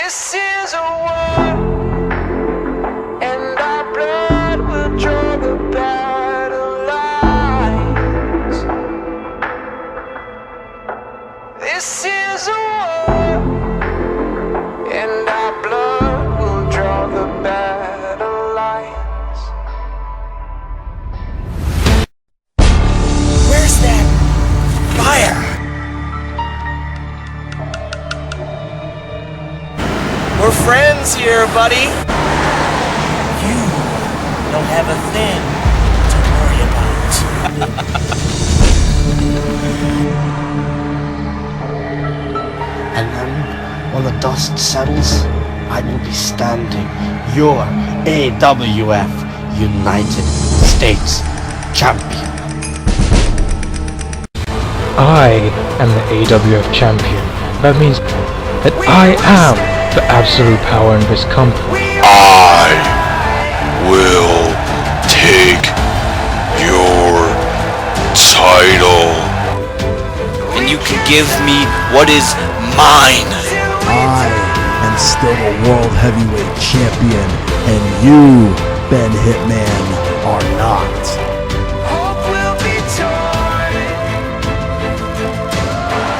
This is a war, and our blood will draw the battle lines. This is a war, and our blood will draw the battle lines. Where's that fire? We're friends here, buddy. You don't have a thing to worry about. And then, when the dust settles, I will be standing your AWF United States Champion. I am the AWF Champion. That means that I am the absolute power in this company. I will take your title. And you can give me what is mine. I am still the World Heavyweight Champion, and you, Ben Hitman, are not. Hope will be torn.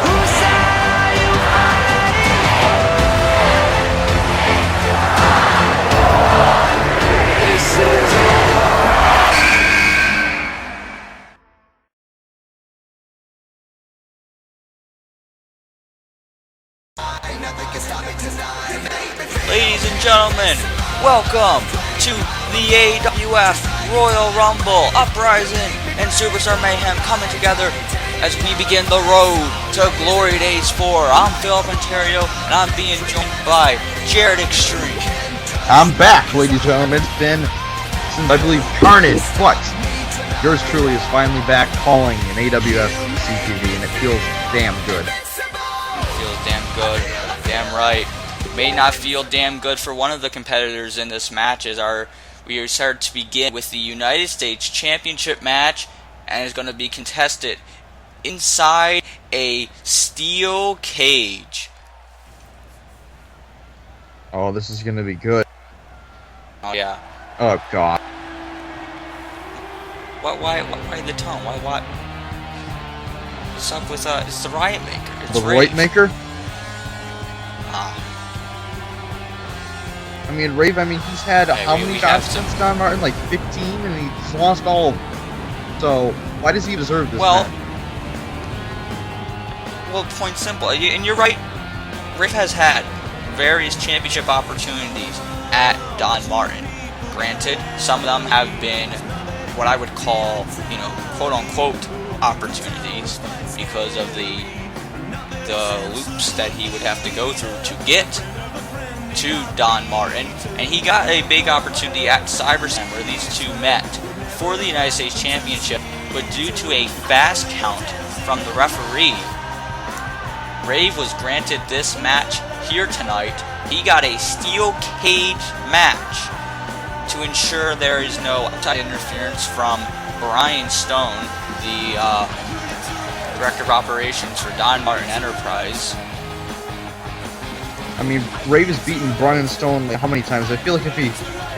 Whose side are you on? This is a Ladies and gentlemen, welcome to the AWF Royal Rumble, Uprising and Superstar Mayhem coming together as we begin the road to Glory Days 4. I'm Philip Ontario, and I'm being joined by Jared Extreme. I'm back, ladies and gentlemen. It's been since I believe Carnage, but yours truly is finally back calling an AWF CTV, and it feels damn good. Feels damn good, damn right. May not feel damn good for one of the competitors in this match, as we are started to begin with the United States Championship match, and is going to be contested inside a steel cage. Oh, this is gonna be good. Oh yeah. Oh god. Why the tone? Why? What's up with it's the Riot Maker. It's The Rave. Riot Maker? Ah. I mean, Rave, he's had how many shots since Don Martin? Like 15, and he's lost all of them. So, why does he deserve this match? Well, point simple. And you're right. Rave has had various championship opportunities at Don Martin. Granted, some of them have been what I would call, quote-unquote opportunities because of the loops that he would have to go through to get to Don Martin, and he got a big opportunity at CyberSlam where these two met for the United States Championship, but due to a fast count from the referee, Rave was granted this match here tonight. He got a steel cage match to ensure there is no outside interference from Brian Stone, the Director of Operations for Don Martin Enterprise. I mean, Rave has beaten Brian Stone like how many times? I feel like if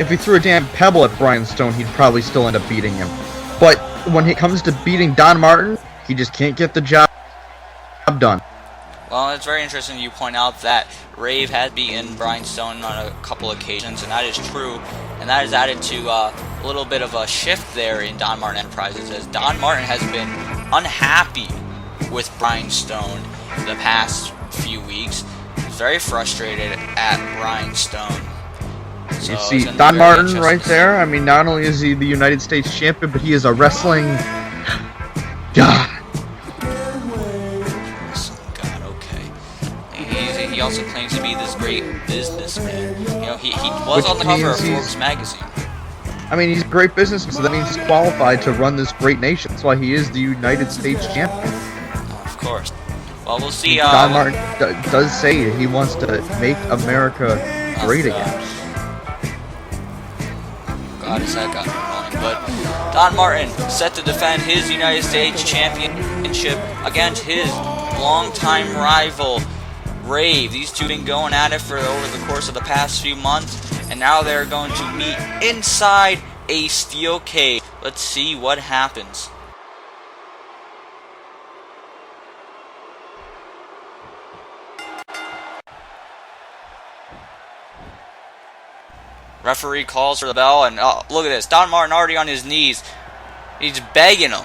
he threw a damn pebble at Brian Stone, he'd probably still end up beating him. But when it comes to beating Don Martin, he just can't get the job done. Well, it's very interesting you point out that Rave had beaten Brian Stone on a couple occasions, and that is true, and that has added to a little bit of a shift there in Don Martin Enterprises, as Don Martin has been unhappy with Brian Stone the past few weeks. He's very frustrated at Brian Stone. So you see, Don Martin right there, I mean, not only is he the United States champion, but he is a wrestling god. God, okay. He also claims to be this great businessman. He was on the cover of Forbes magazine. I mean, he's a great businessman, so that means he's qualified to run this great nation. That's why he is the United States champion. Of course. Well, we'll see. Don Martin does say he wants to make America great again. God, is that got me going? But Don Martin set to defend his United States Championship against his longtime rival Rave. These two have been going at it for over the course of the past few months, and now they're going to meet inside a steel cage. Let's see what happens. Referee calls for the bell, and oh, look at this. Don Martin already on his knees. He's begging him.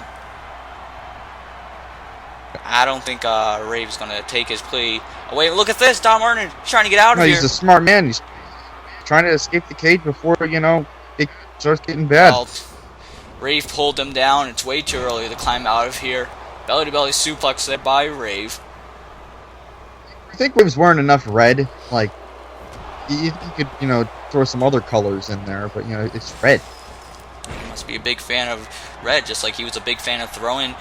I don't think Rave's going to take his plea. Oh, wait, look at this. Don Martin trying to get out of here. He's a smart man. He's trying to escape the cage before, it starts getting bad. Well, Rave pulled him down. It's way too early to climb out of here. Belly-to-belly suplex there by Rave. I think Rave's wearing enough red. Like, you could, throw some other colors in there, but, it's red. He must be a big fan of red, just like he was a big fan of throwing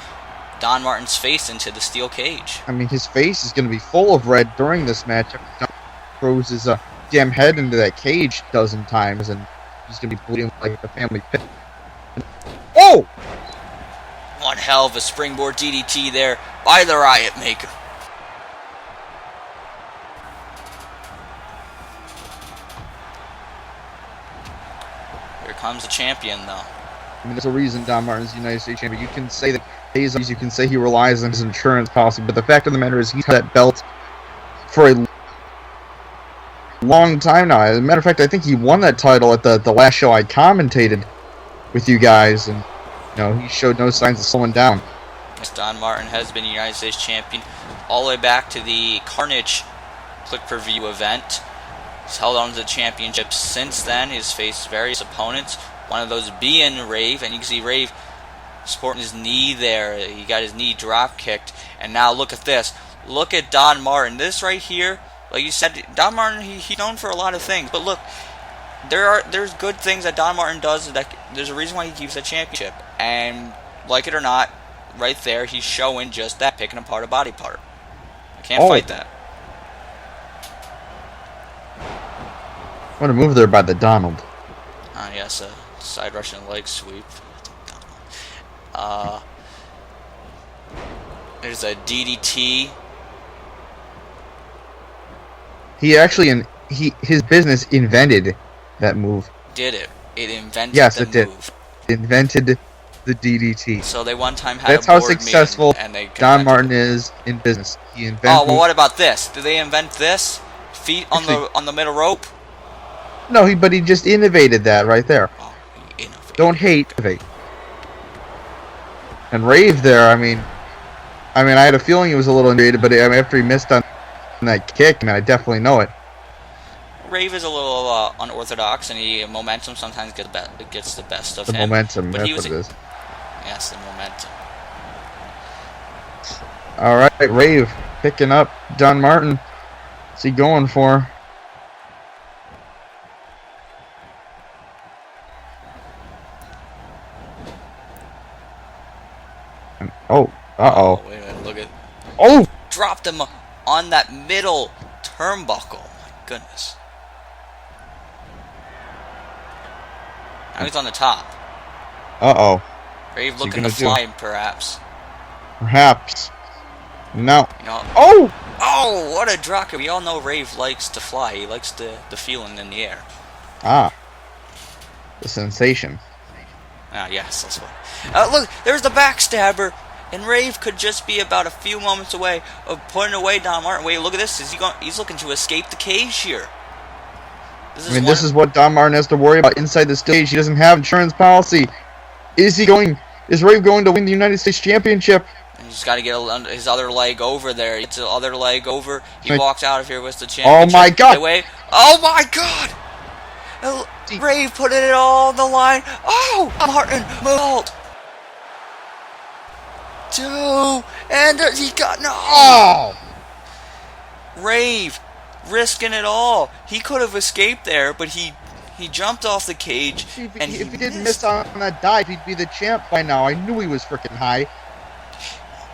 Don Martin's face into the steel cage. I mean, his face is going to be full of red during this match. Don throws his damn head into that cage a dozen times, and he's going to be bleeding like a family pit. Oh! One hell of a springboard DDT there by the Riot Maker. Here comes the champion, though. I mean, there's a reason Don Martin's the United States champion. You can say that you can say he relies on his insurance policy, but the fact of the matter is he's had that belt for a long time now. As a matter of fact, I think he won that title at the last show I commentated with you guys, and he showed no signs of slowing down. Yes, Don Martin has been United States champion all the way back to the Carnage click-per-view event. He's held on to the championship since then. He's faced various opponents, one of those being Rave, and you can see Rave sporting his knee there. He got his knee drop kicked, and now look at this. Look at Don Martin. This right here, like you said, Don Martin, he's known for a lot of things, but look, there's good things that Don Martin does. That there's a reason why he keeps that championship, and like it or not, right there, he's showing just that, picking apart a body part. I can't fight that. What a move there by the Donald. Yes, a side Russian leg sweep. There's a DDT. He actually, his business invented that move. Did it? It invented yes, the it move. Did. Invented the DDT. So they one time had That's a board how successful meeting, and they Don Martin is in business. He invented. Oh well, what about this? Did they invent this? Feet on the middle rope? No, but he just innovated that right there. Oh, he innovated. Don't hate, innovate. And Rave there, I mean, I had a feeling he was a little innovative, but after he missed on that kick, I definitely know it. Rave is a little unorthodox, and momentum sometimes gets the best of him. The momentum, but that's what it is. Yes, the momentum. All right, Rave picking up Don Martin. What's he going for? Oh, uh-oh. Wait a minute, look at... Oh! Dropped him on that middle turnbuckle. Oh my goodness. Now he's on the top. Uh-oh. Rave looking to fly, perhaps. Perhaps. No. Oh! Oh, what a drop kick. We all know Rave likes to fly. He likes the feeling in the air. Ah. The sensation. Ah, yes, that's what. Look, there's the backstabber, and Rave could just be about a few moments away of putting away Don Martin. Wait, look at this. He's looking to escape the cage here. This is what Don Martin has to worry about inside the stage. He doesn't have insurance policy. Is Rave going to win the United States Championship? And he's got to get his other leg over there. He gets the other leg over. He walks out of here with the championship. Oh my God! Oh my God! Rave putting it all on the line. Oh, Martin moved. And he got no. Oh! Rave risking it all. He could have escaped there, but he jumped off the cage. If he didn't miss on that dive, he'd be the champ by now. I knew he was freaking high.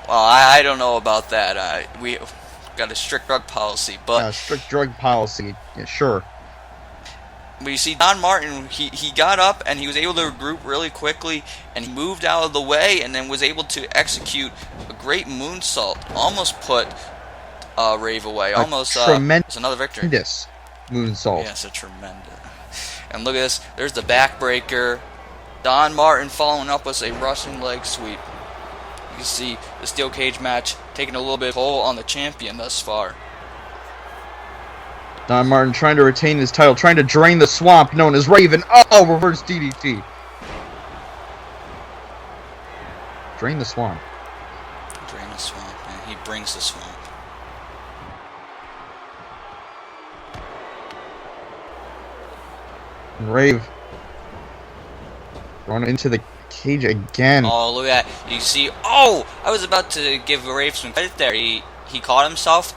Well, I don't know about that. We got a strict drug policy, but strict drug policy. Yeah, sure. But you see, Don Martin, he got up and he was able to regroup really quickly, and he moved out of the way and then was able to execute a great moonsault. Almost put Rave away. A Almost it's another victory. Tremendous moonsault. Yes, a tremendous. And look at this. There's the backbreaker. Don Martin following up with a Russian leg sweep. You can see the steel cage match taking a little bit of toll on the champion thus far. Don Martin trying to retain his title, trying to drain the swamp known as Raven. Oh, reverse DDT. Drain the swamp. Drain the swamp, and he brings the swamp. And Rave going into the cage again. Oh, look at that. You see, oh, I was about to give Rave some credit there. He caught himself,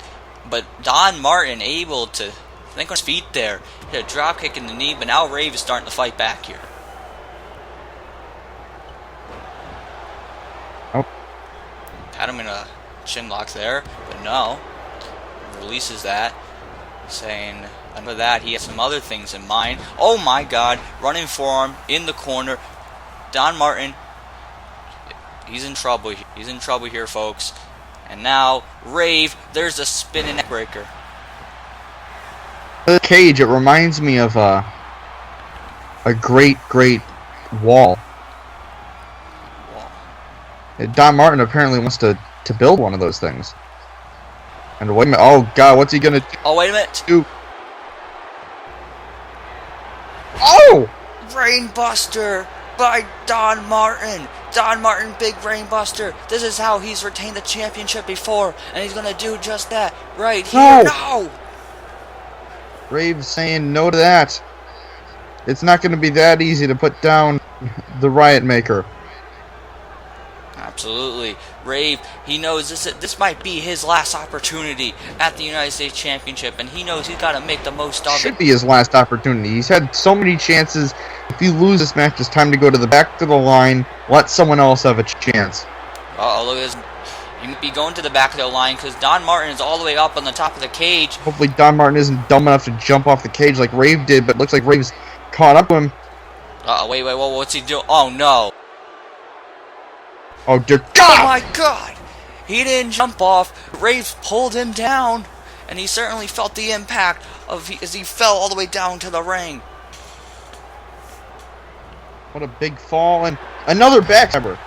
but Don Martin able to think on his feet there. Hit a drop kick in the knee, but now Rave is starting to fight back here. Oh. Had him in a chin lock there, but no. Releases that, saying under that he has some other things in mind. Oh my god, running forearm in the corner. Don Martin, he's in trouble. He's in trouble here, folks. And now, Rave, there's a spinning neck breaker. The cage, it reminds me of a great wall. Don Martin apparently wants to build one of those things. And wait a minute, oh god, what's he gonna do? Oh, wait a minute. Oh! Brainbuster by Don Martin. Don Martin, big brainbuster. This is how he's retained the championship before, and he's gonna do just that right here. No! Rave saying no to that. It's not gonna be that easy to put down the Riot Maker. Absolutely. Rave, he knows this might be his last opportunity at the United States Championship, and he knows he's got to make the most of it. Should be his last opportunity. He's had so many chances. If you lose this match, it's time to go to the back of the line. Let someone else have a chance. Uh-oh, look at this. He might be going to the back of the line because Don Martin is all the way up on the top of the cage. Hopefully Don Martin isn't dumb enough to jump off the cage like Rave did, but looks like Rave's caught up to him. Uh-oh, wait, what's he doing? Oh, no. Oh, dear God! Oh, my God! He didn't jump off. Rave pulled him down, and he certainly felt the impact as he fell all the way down to the ring. What a big fall, and another backstabber.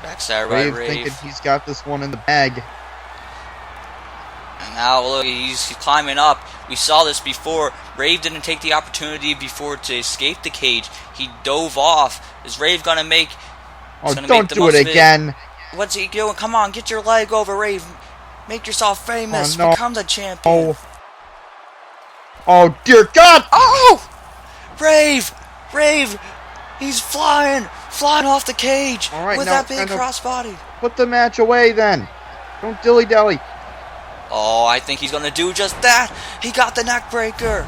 Backstabber by Rave. Thinking he's got this one in the bag. And now, look, he's climbing up. We saw this before. Rave didn't take the opportunity before to escape the cage. He dove off. Is Rave gonna make... Oh, don't do it again. What's he doing? Come on, get your leg over, Rave. Make yourself famous. Become the champion. Oh, dear God! Oh! Rave! He's flying off the cage with that big crossbody. Put the match away then. Don't dilly-dally. Oh, I think he's gonna do just that. He got the neck breaker.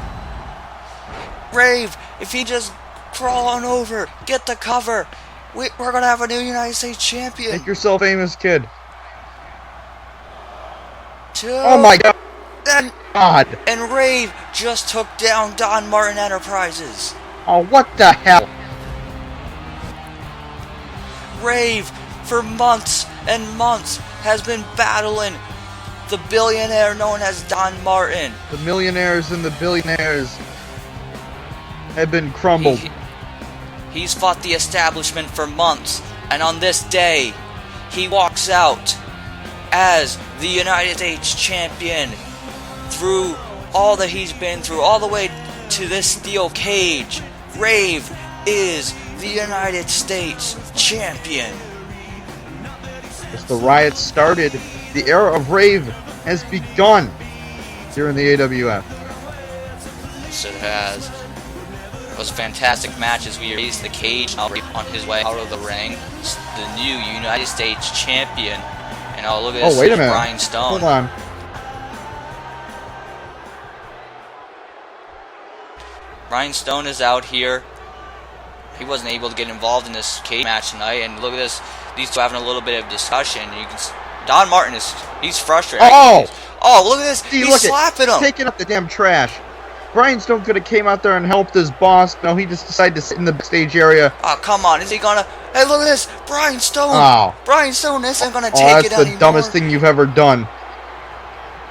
Rave, if he just crawl on over, get the cover, we're gonna have a new United States champion. Make yourself famous, kid. Oh my God! And Rave just took down Don Martin Enterprises. Oh, what the hell? Rave, for months and months, has been battling the billionaire known as Don Martin. The millionaires and the billionaires have been crumbled. He's fought the establishment for months, and on this day, he walks out as the United States champion through all that he's been through, all the way to this steel cage. Rave is the United States champion. As the riot started, the era of Rave has begun here in the AWF. Yes, it has. Those fantastic matches. We raised the cage on his way out of the ring. The new United States champion. And oh, look at this. Oh, wait a minute. Brian Stone. Hold on. Brian Stone is out here. He wasn't able to get involved in this cage match tonight. And look at this. These two having a little bit of discussion. You can. Don Martin he's frustrated. Oh! Oh, look at this. See, he's slapping him. Taking up the damn trash. Brian Stone could have came out there and helped his boss. No, he just decided to sit in the backstage area. Oh, come on. Is he gonna... Hey, look at this. Brian Stone. Oh. Brian Stone isn't gonna Oh, take it that's the anymore. dumbest thing you've ever done.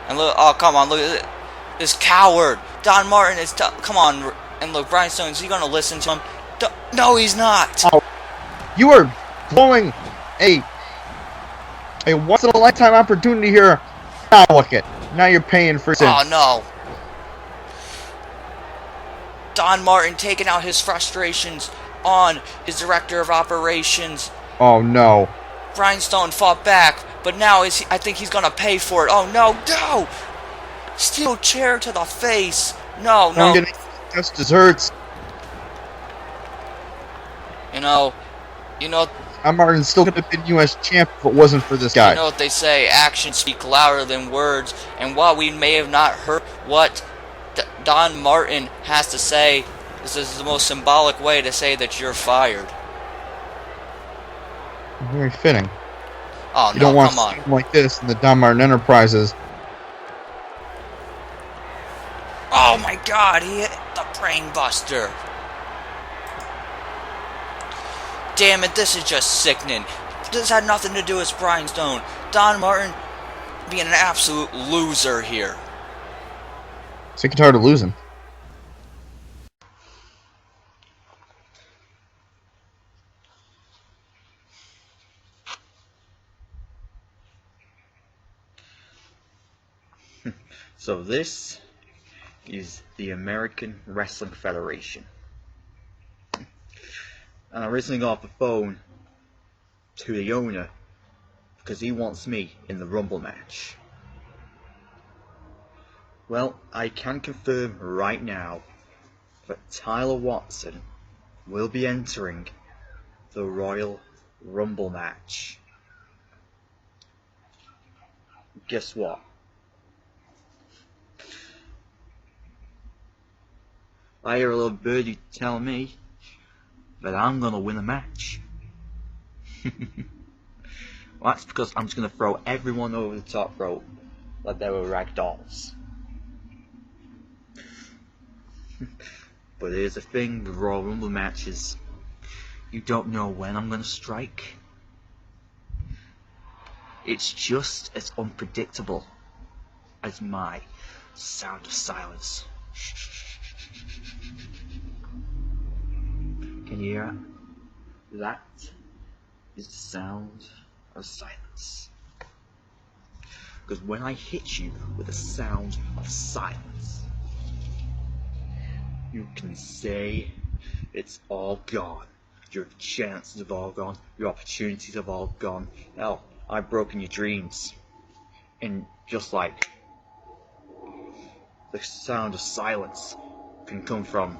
And look... Oh, come on. Look at this coward. Don Martin is... Come on. And look, Brian Stone, is he gonna listen to him? No, he's not. Oh. You are blowing a once-in-a-lifetime opportunity here. Now look it. Now you're paying for sin. Oh, no. Don Martin taking out his frustrations on his director of operations. Oh, no. Brian Stone fought back, but now I think he's gonna pay for it. Oh, no, no! Steel chair to the face. No, no. I'm getting just desserts. You know, Don Martin still could have been U.S. champ if it wasn't for this guy. you know what they say, actions speak louder than words, and while we may have not heard what Don Martin has to say, this is the most symbolic way to say that you're fired. Very fitting. Oh, You no, don't want come on. something like this in the Don Martin Enterprises. Oh my god, he hit the brain buster. Damn it, this is just sickening. This had nothing to do with Brian Stone. Don Martin being an absolute loser here. Sick and tired of losing. So this is the American Wrestling Federation. And I recently got off the phone to the owner because he wants me in the Rumble match. Well, I can confirm right now that Tyler Watson will be entering the Royal Rumble match. Guess what? I hear a little birdie tell me that I'm gonna win a match. Well, that's because I'm just gonna throw everyone over the top rope like they were rag dolls. But here's the thing with Royal Rumble matches. You don't know when I'm gonna strike. It's just as unpredictable as my sound of silence. Can you hear it? That is the sound of silence. Because when I hit you with the sound of silence, you can say it's all gone. Your chances have all gone. Your opportunities have all gone. Hell, I've broken your dreams. And just like the sound of silence can come from,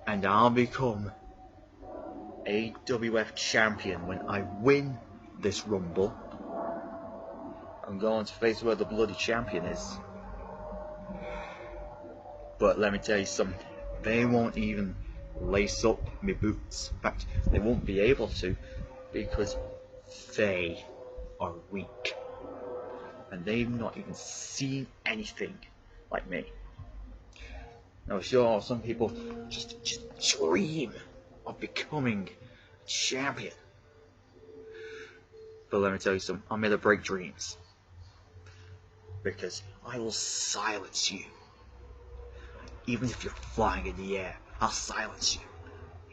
and I'll become AWF champion when I win this Rumble. I'm going to face where the bloody champion is. But let me tell you something, they won't even lace up my boots. In fact, they won't be able to because they are weak. And they've not even seen anything like me. Now sure, some people just dream of becoming a champion. But let me tell you something, I'm here to break dreams. Because I will silence you. Even if you're flying in the air, I'll silence you.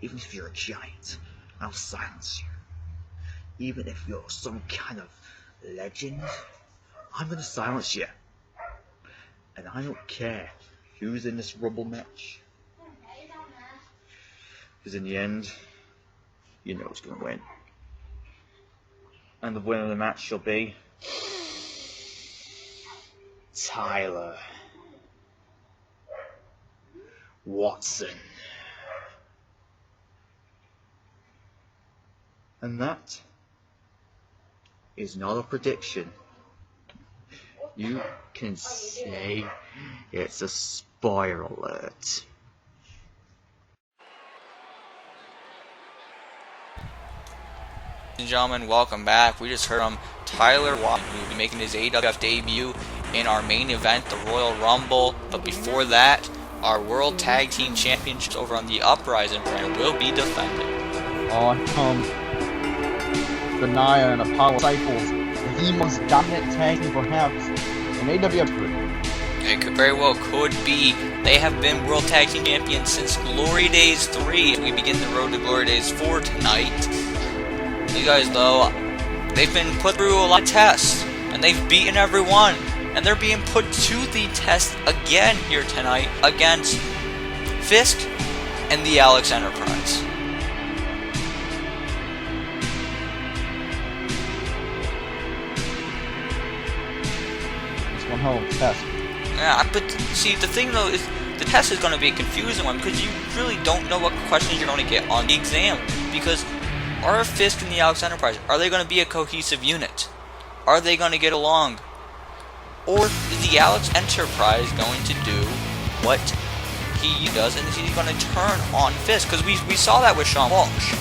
Even if you're a giant, I'll silence you. Even if you're some kind of legend, I'm gonna silence you. And I don't care who's in this Rumble match. Because in the end, you know who's gonna win. And the winner of the match shall be Tyler Watson. And that is not a prediction. You can say it's a spoiler alert. Ladies and gentlemen, welcome back. We just heard from Tyler Watson, who will be making his AWF debut in our main event, the Royal Rumble. But before that, our World Tag Team Championships over on the Uprising brand will be defended. Oh, here comes Benaya and Apollo Cycles, the most dominant tag team perhaps in AWF group. It very well could be. They have been World Tag Team Champions since Glory Days 3. We begin the road to Glory Days 4 tonight. These guys, though, they've been put through a lot of tests, and they've beaten everyone. And they're being put to the test again here tonight against Fisk and the Alex Enterprise. This one home test. Yeah, but see, the thing though is the test is going to be a confusing one because you really don't know what questions you're going to get on the exam. Because are Fisk and the Alex Enterprise, are they going to be a cohesive unit? Are they going to get along? Or is the Alex Enterprise going to do what he does, and is he going to turn on Fisk? Because we saw that with Sean Walsh.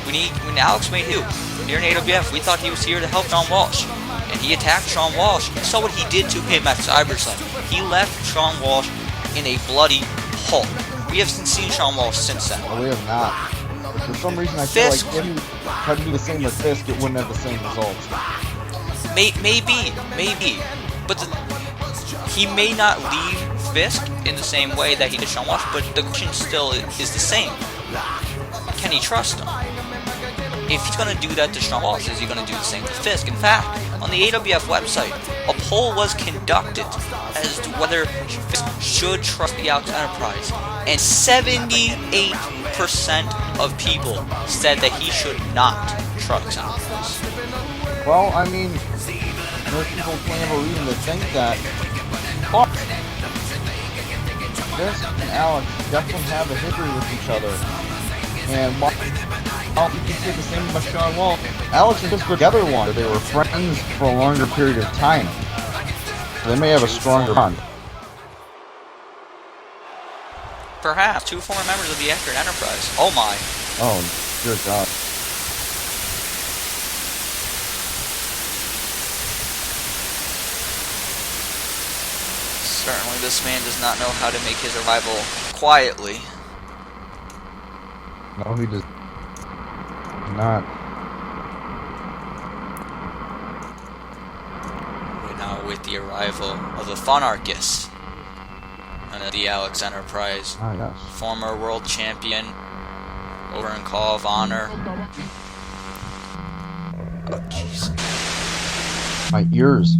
When Alex made who? Here in AWF, we thought he was here to help Sean Walsh. And he attacked Sean Walsh. You saw what he did to him at SummerSlam. He left Sean Walsh in a bloody hole. We haven't seen Sean Walsh since then. No, we have not. But for some reason, I feel like if he tried to do the same with Fisk, it wouldn't have the same results. Maybe. But he may not leave Fisk in the same way that he did Sean Walsh, but the question still is the same. Can he trust him? If he's going to do that to Sean Walsh, is he going to do the same to Fisk? In fact, on the AWF website, a poll was conducted as to whether Fisk should trust the Alex Enterprise, and 78% of people said that he should not trust Enterprise. Well, I mean, most people can't have a reason to think that. But Fisk and Alex definitely have a history with each other. And while you can say the same about Sean Walsh, Alex and Fisk were together once. They were friends for a longer period of time. So they may have a stronger bond. Perhaps two former members of the Accurate Enterprise. Oh my. Oh, dear God. Certainly this man does not know how to make his arrival quietly. No, he does not. We're now with the arrival of the Funarchist and the Alex Enterprise. Ah, yes. Former world champion over in Call of Honor. Oh, jeez. My ears.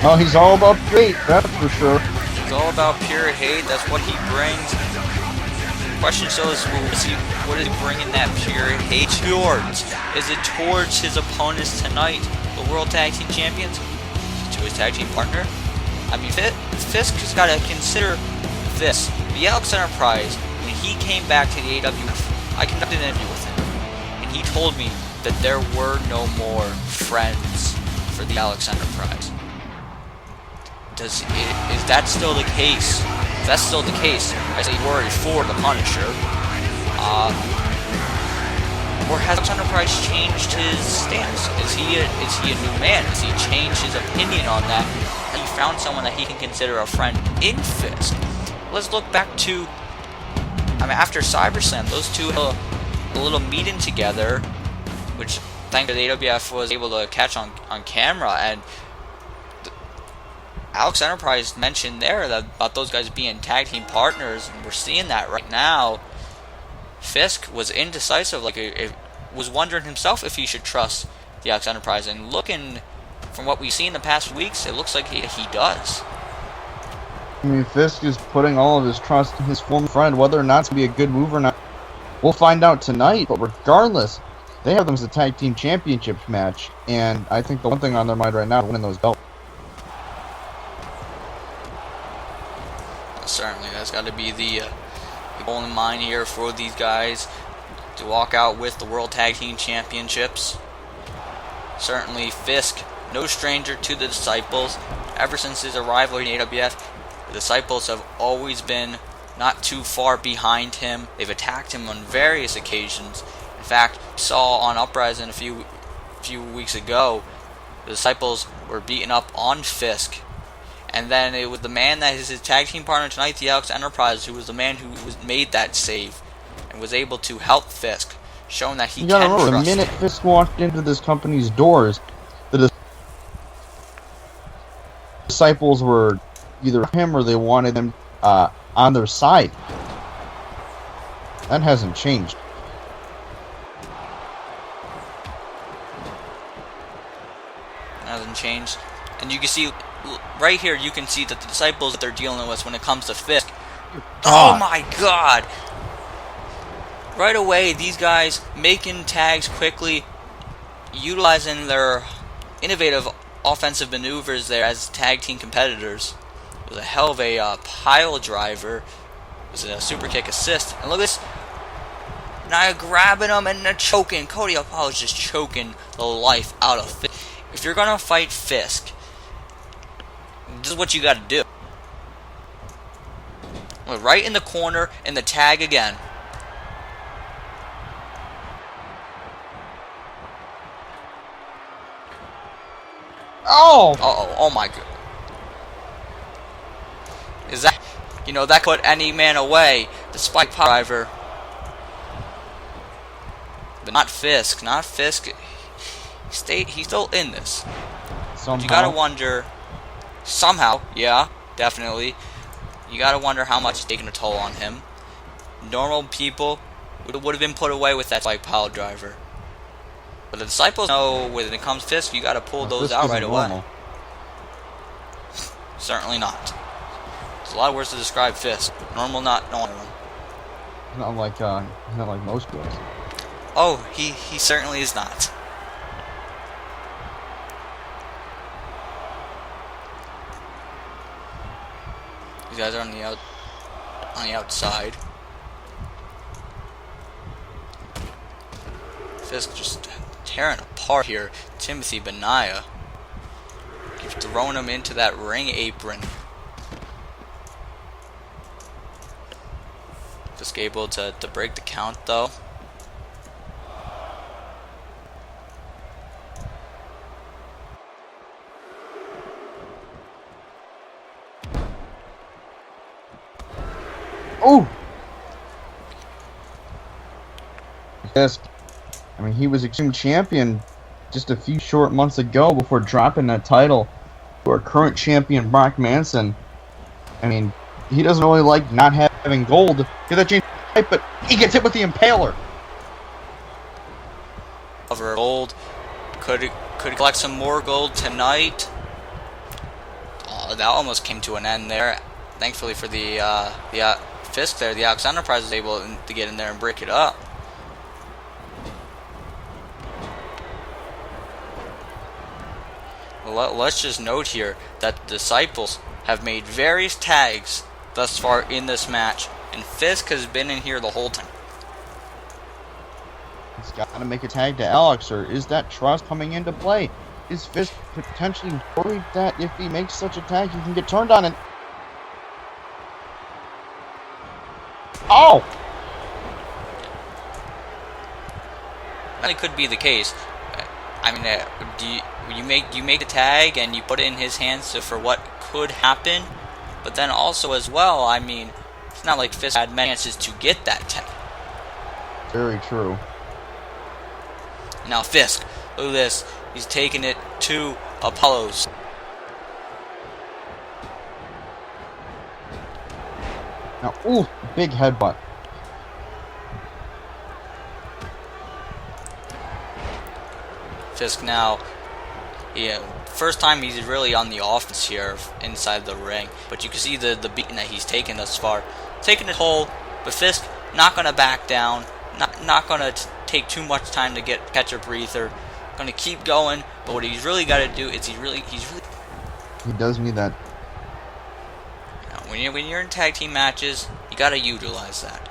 Oh, he's all about hate, that's for sure. It's all about pure hate. That's what he brings. The question still is, what is he bringing that pure hate towards? Is it towards his opponents tonight, the World Tag Team Champions? Is it to his tag team partner? I mean, Fisk has got to consider this. The Alex Enterprise, when he came back to the AWF, I conducted an interview with him, and he told me that there were no more friends for the Alex Enterprise. Is that still the case? If that's still the case, I say worry for the Punisher. Or has Enterprise changed his stance? Is he a new man? Has he changed his opinion on that? Has he found someone that he can consider a friend in Fisk? Let's look back to, after SummerSlam, those two had a little meeting together, which thanks to the AWF was able to catch on camera, and Alex Enterprise mentioned there that about those guys being tag team partners, and we're seeing that right now. Fisk was indecisive, was wondering himself if he should trust the Alex Enterprise, and looking from what we've seen the past weeks, it looks like he does. I mean, Fisk is putting all of his trust in his former friend, whether or not it's going to be a good move or not. We'll find out tonight, but regardless, they have them as a tag team championship match, and I think the one thing on their mind right now is winning those belts. Certainly, that's got to be the goal in mind here for these guys, to walk out with the World Tag Team Championships. Certainly, Fisk, no stranger to the Disciples. Ever since his arrival in AWF, the Disciples have always been not too far behind him. They've attacked him on various occasions. In fact, we saw on Uprising a few weeks ago, the Disciples were beaten up on Fisk. And then it was the man that is his tag team partner tonight, the AWF Enterprise, who was the man who made that save and was able to help Fisk, showing that he can trust. The minute Fisk walked into this company's doors, the Disciples were either him or they wanted him on their side. That hasn't changed. Hasn't changed. And you can see right here, you can see that the Disciples that they're dealing with when it comes to Fisk. Oh my god! Right away, these guys making tags quickly, utilizing their innovative offensive maneuvers there as tag team competitors. It was a hell of a pile driver. It was a super kick assist. And look at this. Now grabbing him and they're choking. Cody Apollo is just choking the life out of Fisk. If you're going to fight Fisk, this is what you got to do. Right in the corner, in the tag again. Oh! Oh my god. Is that, that put any man away, the spike pile driver. But not Fisk, He's still in this. Somehow. You gotta wonder, somehow, yeah, definitely. You gotta wonder how much it's taking a toll on him. Normal people would have been put away with that spike pile driver. But the Disciples know when it comes to Fisk, you gotta pull those out right away. Certainly not. There's a lot of words to describe Fisk. Normal, not normal. Not like most girls. Oh, he certainly is not. These guys are on the outside. Fisk just tearing apart here. Timothy Benaya. Keeps throwing him into that ring apron. Fisk able to break the count though. Oh! Fisk. I mean, he was Extreme Champion just a few short months ago before dropping that title to our current champion, Brock Manson. I mean, he doesn't really like not having gold. Get that change, but he gets hit with the Impaler. Cover gold. Could collect some more gold tonight. Oh, that almost came to an end there. Thankfully for the Fisk there, the AWF Enterprise was able to get in there and break it up. Let's just note here that the Disciples have made various tags thus far in this match, and Fisk has been in here the whole time. He's got to make a tag to Alex, or is that trust coming into play? Is Fisk potentially worried that if he makes such a tag, he can get turned on and... Oh! That could be the case. I mean, you make the tag and you put it in his hands for what could happen, but then also as well, I mean, it's not like Fisk had many chances to get that tag. Very true. Now Fisk, look at this. He's taking it to Apollo's. Now, ooh, big headbutt. Fisk now, first time he's really on the offense here inside the ring, but you can see the beating that he's taken thus far. Taking a toll, but Fisk not going to back down, not gonna take too much time to catch a breather. Gonna keep going, but what he's really got to do is he does need that. When you're in tag team matches, you gotta utilize that.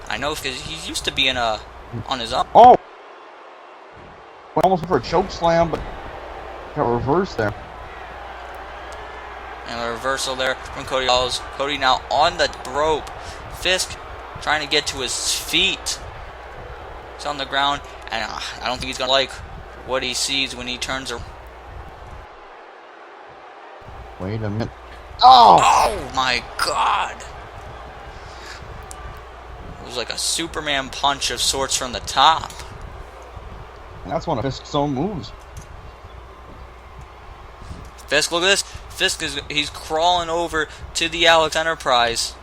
I know because he's used to being on his own. Oh! Went almost for a choke slam, but got reversed there. And a reversal there from Cody Hollis. Cody now on the rope. Fisk trying to get to his feet. He's on the ground, and I don't think he's gonna like what he sees when he turns around. Wait a minute. Oh! Oh my God! It was like a Superman punch of sorts from the top. And that's one of Fisk's own moves. Fisk, look at this. Fisk he's crawling over to the Alex Enterprise.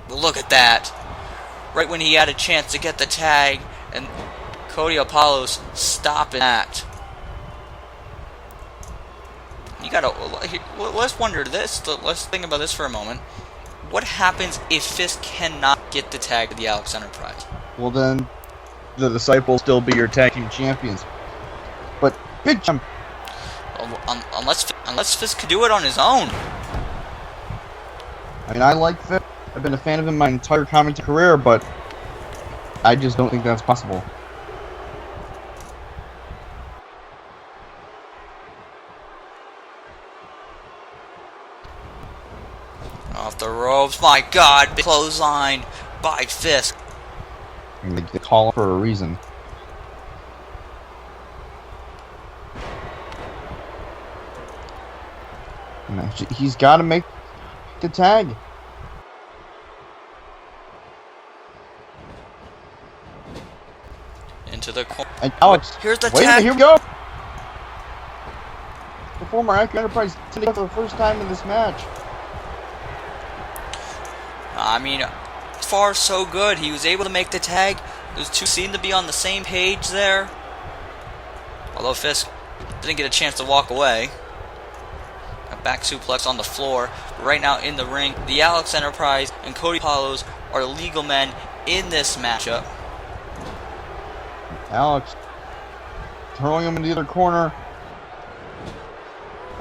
But look at that. Right when he had a chance to get the tag, and Cody Apollo's stopping that. You gotta, let's wonder this. Let's think about this for a moment. What happens if Fisk cannot get the tag to the Alex Enterprise? Well, then the Disciples still be your tag team champions. But big jump. Unless Fisk could do it on his own. I mean, I like Fisk. I've been a fan of him my entire commentary career, but I just don't think that's possible. Off the ropes, my God! Big clothesline by Fisk. And they call him for a reason. And he's got to make the tag. Into the corner. And Alex, here's the wait a tag. minute, here we go. The former Acura Enterprise together for the first time in this match. I mean, so far so good. He was able to make the tag. Those two seem to be on the same page there. Although Fisk didn't get a chance to walk away. A back suplex on the floor. But right now in the ring, the Alex Enterprise and Cody Apollos are legal men in this matchup. Alex throwing him into the other corner.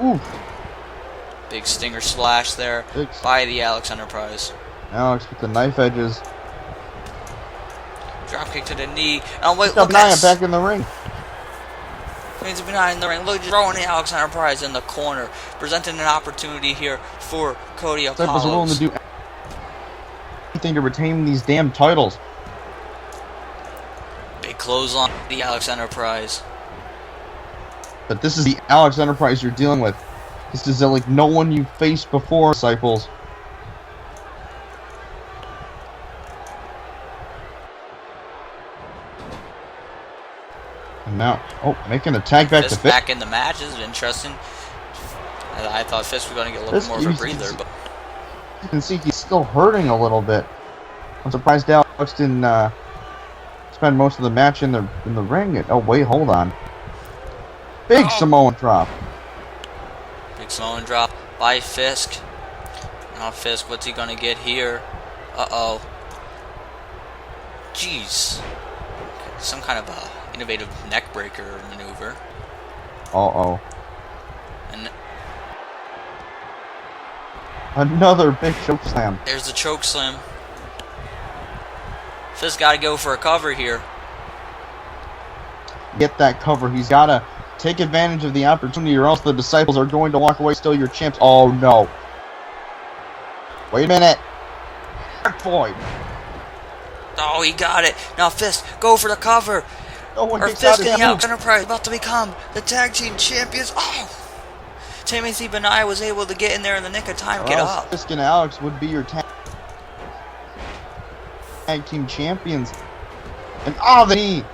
Oof. Big stinger slash there by the Alex Enterprise. Alex with the knife edges. Dropkick to the knee. Oh wait, Look look at back in the ring. He's been in the ring. Look, throwing the Alex Enterprise in the corner, presenting an opportunity here for Cody Apollos. Are willing to do anything to retain these damn titles. Big close on the Alex Enterprise. But this is the Alex Enterprise you're dealing with. This is like no one you faced before, Disciples. And now, making a tag back to Fisk. Back in the match is interesting. I thought Fisk was going to get a little bit more of a breather, but you can see he's still hurting a little bit. I'm surprised Alex didn't spend most of the match in the ring. Oh wait, hold on. Big Samoan drop. Big Samoan drop by Fisk. Now Fisk, what's he gonna get here? Uh-oh. Jeez. Some kind of a innovative neck breaker maneuver. Uh-oh. And another big choke slam. There's the choke slam. Fisk gotta go for a cover here. Get that cover. He's gotta take advantage of the opportunity, or else the Disciples are going to walk away still your champs. Oh no. Wait a minute. Boy. Oh, he got it. Now Fisk, go for the cover. No one Or gets out Fisk of and his the Alex moves. Enterprise about to become the tag team champions. Oh! Timothy Benai was able to get in there in the nick of time. Or Get else up. Fisk and Alex would be your tag team champions. And the knee.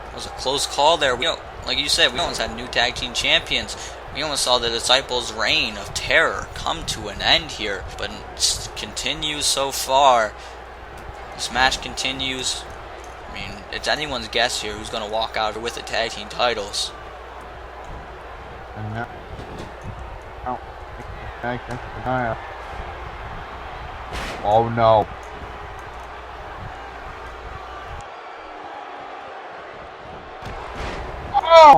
It was a close call there. Like you said, we almost had new tag team champions. We almost saw the Disciples' reign of terror come to an end here, but it continues so far. This match continues. I mean, it's anyone's guess here who's going to walk out with the tag team titles. And now, Oh no.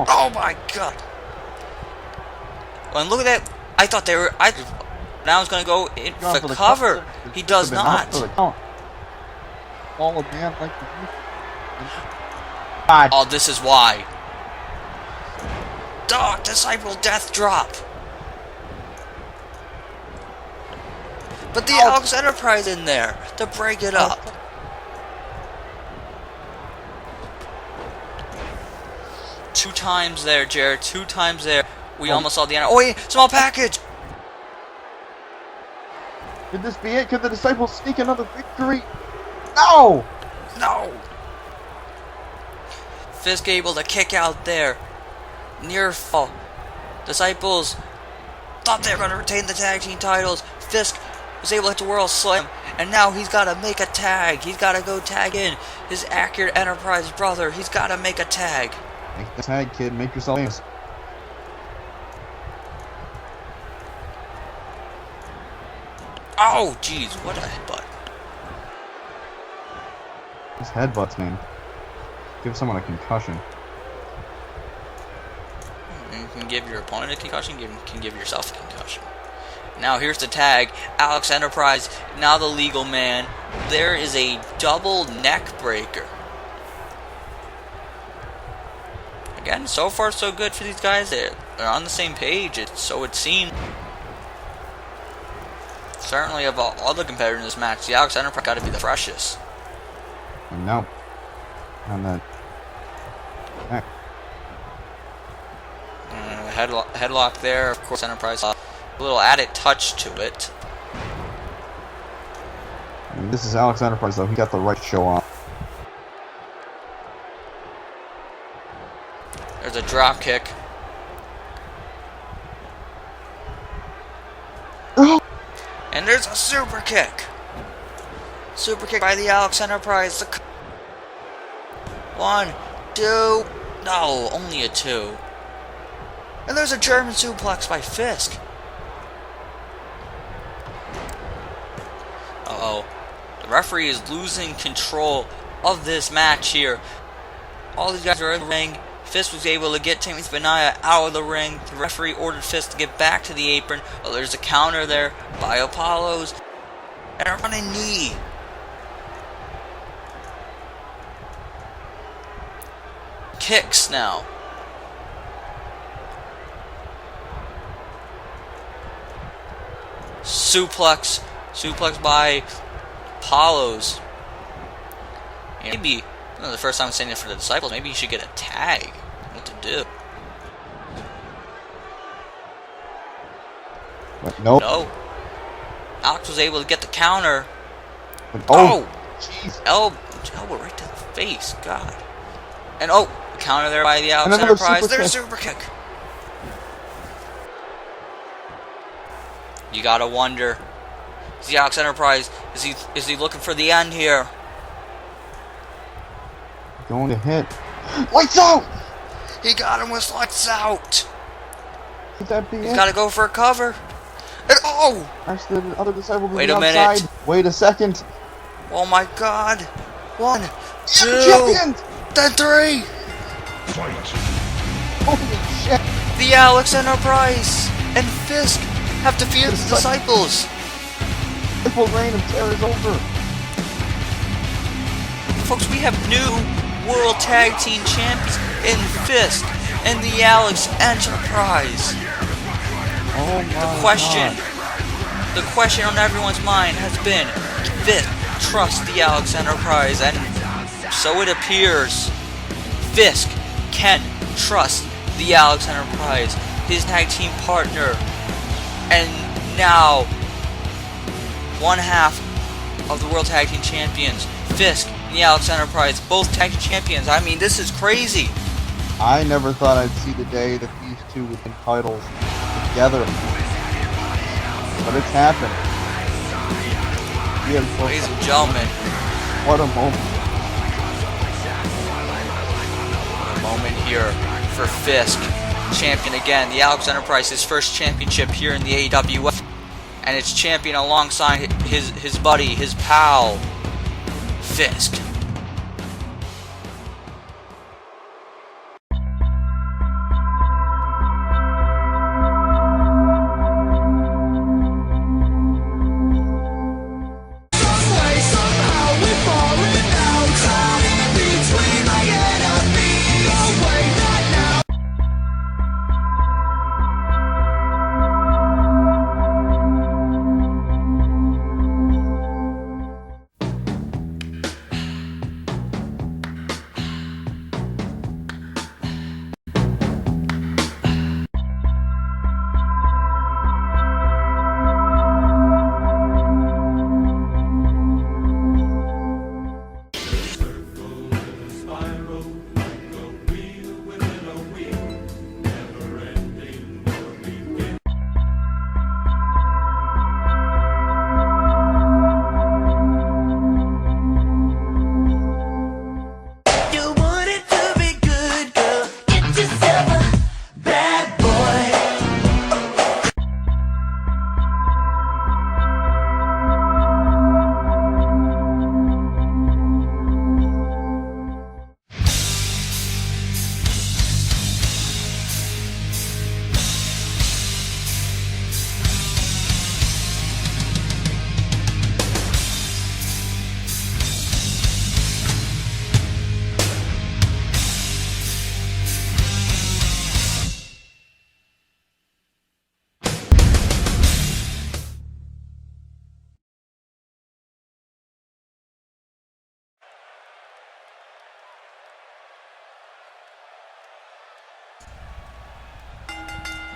Oh my god! Well, and look at that. I thought they were. Now he's gonna go in for cover. He does not. All a man like Oh, this is why. Dog, Disciple Death Drop. But the Alex Enterprise in there to break it up. Two times there, Jared. 2 times there. We almost saw the end. Oh wait, small package. Could this be it? Could the Disciples sneak another victory? No! No. Fisk able to kick out there. Near fall. Disciples thought they were going to retain the tag team titles. Fisk was able to hit the World Slam. And now he's got to make a tag. He's got to go tag in his Accurate Enterprise brother. He's got to make a tag. Make the tag, kid. Make yourself famous. Oh, jeez. What a headbutt. This headbutts, man. Give someone a concussion. You can give your opponent a concussion. You can give yourself a concussion. Now here's the tag. Alex Enterprise, now the legal man. There is a double neck breaker. Again, so far so good for these guys. They're on the same page, so it seems. Certainly of all the competitors in this match, the Alex Enterprise got to be the freshest. No. On that neck. Headlock there, of course. Enterprise a little added touch to it. I mean, this is Alex Enterprise, though. He got the right show on. There's a drop kick. And there's a super kick. Super kick by the Alex Enterprise. 1, 2. No, only a 2. And there's a German suplex by Fisk. Uh-oh. The referee is losing control of this match here. All these guys are in the ring. Fisk was able to get Tammy Spinaya out of the ring. The referee ordered Fisk to get back to the apron. Oh, there's a counter there by Apollo's. And a running knee. Kicks now. Suplex by Apollo's. Maybe the first time saying it for the Disciples. Maybe you should get a tag. What to do? But nope. No. Alex was able to get the counter. Oh, jeez. Elbow right to the face. God. And counter there by the Alex Another Enterprise. There's a kick. super kick. You gotta wonder. Is the Alex Enterprise? Is he looking for the end here? Going to hit. Lights out! He got him with lights out. Could that be He's it? gotta go for a cover. And Actually, the other Disciple Wait moving a minute. outside. Wait a second. Oh my God. 1, 2, Champions! then 3. Holy shit! The Alex Enterprise and Fisk have defeated the Disciples. Disciple reign of terror is over. Folks, we have new World Tag Team Champions in Fisk and the Alex Enterprise. Oh my The question on everyone's mind has been, Fisk trust the Alex Enterprise, and so it appears Fisk can trust the Alex Enterprise, his tag team partner, and now one half of the World Tag Team Champions, Fisk and the Alex Enterprise, both tag team champions. I mean, this is crazy. I never thought I'd see the day that these two would win titles together. But it's happened. Ladies and gentlemen, what a moment. a moment here for Fisk, champion again. The Alex Enterprise, his first championship here in the AWF. and its champion alongside his buddy, his pal, Fisk.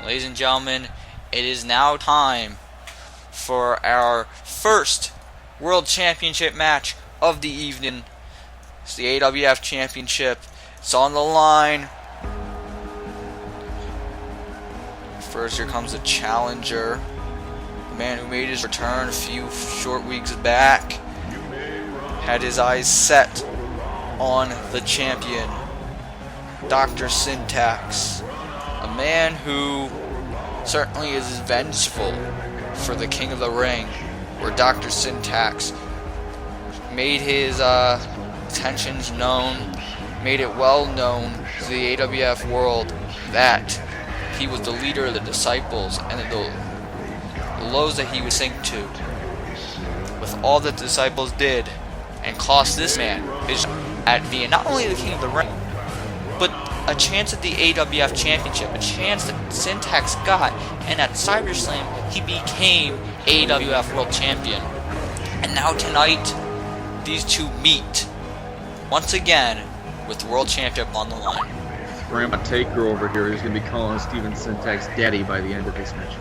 Ladies and gentlemen, it is now time for our first World Championship match of the evening. It's the AWF Championship. It's on the line. First, here comes the challenger, the man who made his return a few short weeks back. Had his eyes set on the champion, Dr.Syntax. A man who certainly is vengeful for the King of the Ring, where Dr.Syntax made his intentions known, made it well known to the AWF world that he was the leader of the disciples and the lows that he would sink to. With all that the disciples did and cost this man his at being not only the King of the Ring, but a chance at the AWF Championship, a chance that Syntax got, and at CyberSlam he became AWF World Champion. And now tonight, these two meet once again with the World Championship on the line. Grandma Taker over here is going to be calling Steven Syntax daddy by the end of this match.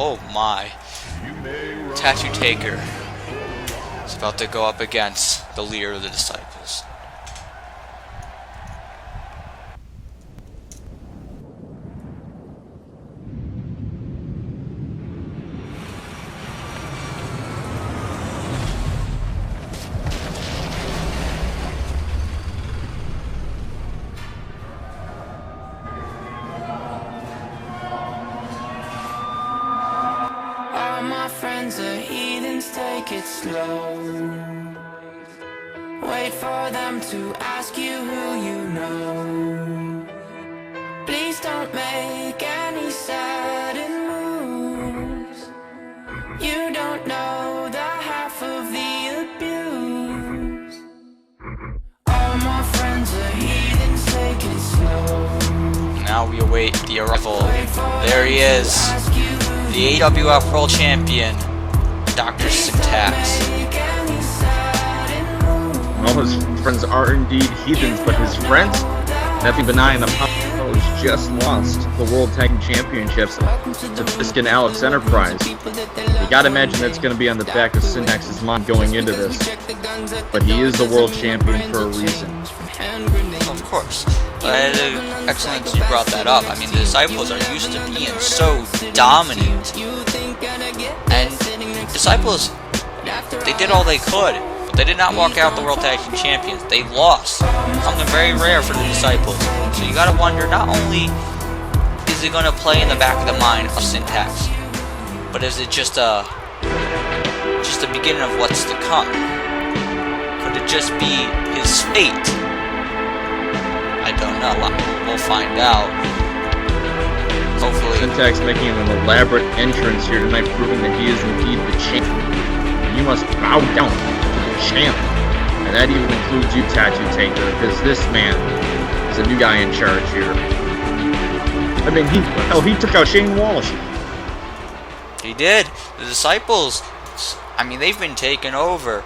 Oh my. Tattoo Taker is about to go up against the leader of the disciples. Friends are heathens, take it slow. Wait for them to ask you who you know. Please don't make any sudden moves. You don't know the half of the abuse. All my friends are heathens, take it slow. Now we await the arrival. There he is. The AWF World Champion, Dr.Syntax. All his friends are indeed heathens, but his friends, nothing benign, the just lost the World Tag Team Championships to Fisk and Alex Enterprise. You gotta imagine that's gonna be on the back of Syntax's mind going into this. But he is the world champion for a reason. Of course. Excellent you brought that up. I mean, the Disciples are used to being so dominant. And Disciples, they did all they could. They did not walk out the World Tag Team Champions. They lost. Something very rare for the Disciples. So you gotta wonder, not only is it gonna play in the back of the mind of Syntax, but is it just a beginning of what's to come? Could it just be his fate? I don't know. We'll find out. Hopefully. Syntax making an elaborate entrance here tonight, proving that he is indeed the champion. You must bow down to the champ. And that even includes you, Tattoo Taker, because this man is a new guy in charge here. I mean, he took out Shane Walsh. He did. The Disciples, I mean, they've been taken over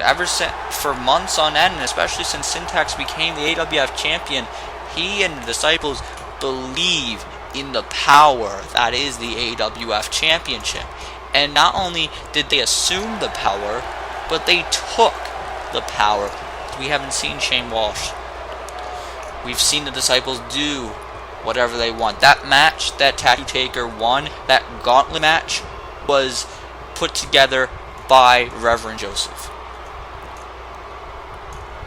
ever since, for months on end, and especially since Syntax became the AWF champion. He and the Disciples believe in the power that is the AWF Championship. And not only did they assume the power, but they took the power. We haven't seen Shane Walsh. We've seen the Disciples do whatever they want. That match that Tattoo Taker won, that gauntlet match, was put together by Reverend Joseph.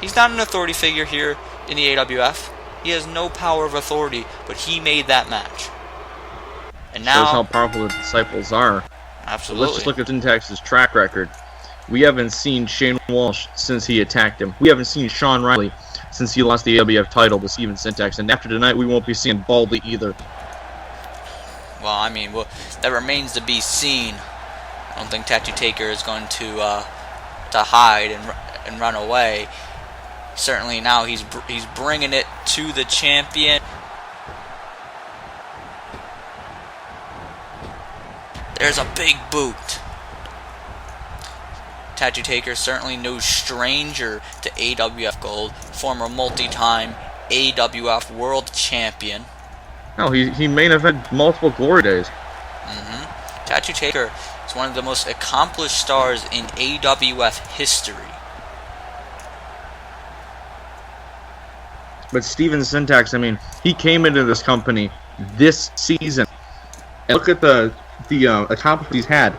He's not an authority figure here in the AWF. He has no power of authority, but he made that match. And now, shows how powerful the Disciples are. Absolutely. Let's just look at Syntax's track record. We haven't seen Shane Walsh since he attacked him. We haven't seen Sean Riley since he lost the AWF title to Steven Syntax. And after tonight, we won't be seeing Baldy either. Well, I mean, that remains to be seen. I don't think Tattoo Taker is going to hide and run away. Certainly now he's bringing it to the champion. There's a big boot. Tattoo Taker certainly no stranger to AWF Gold, former multi-time AWF World Champion. No, he may have had multiple glory days. Tattoo Taker is one of the most accomplished stars in AWF history. But Steven Syntax, I mean, he came into this company this season. And look at the accomplishments he's had.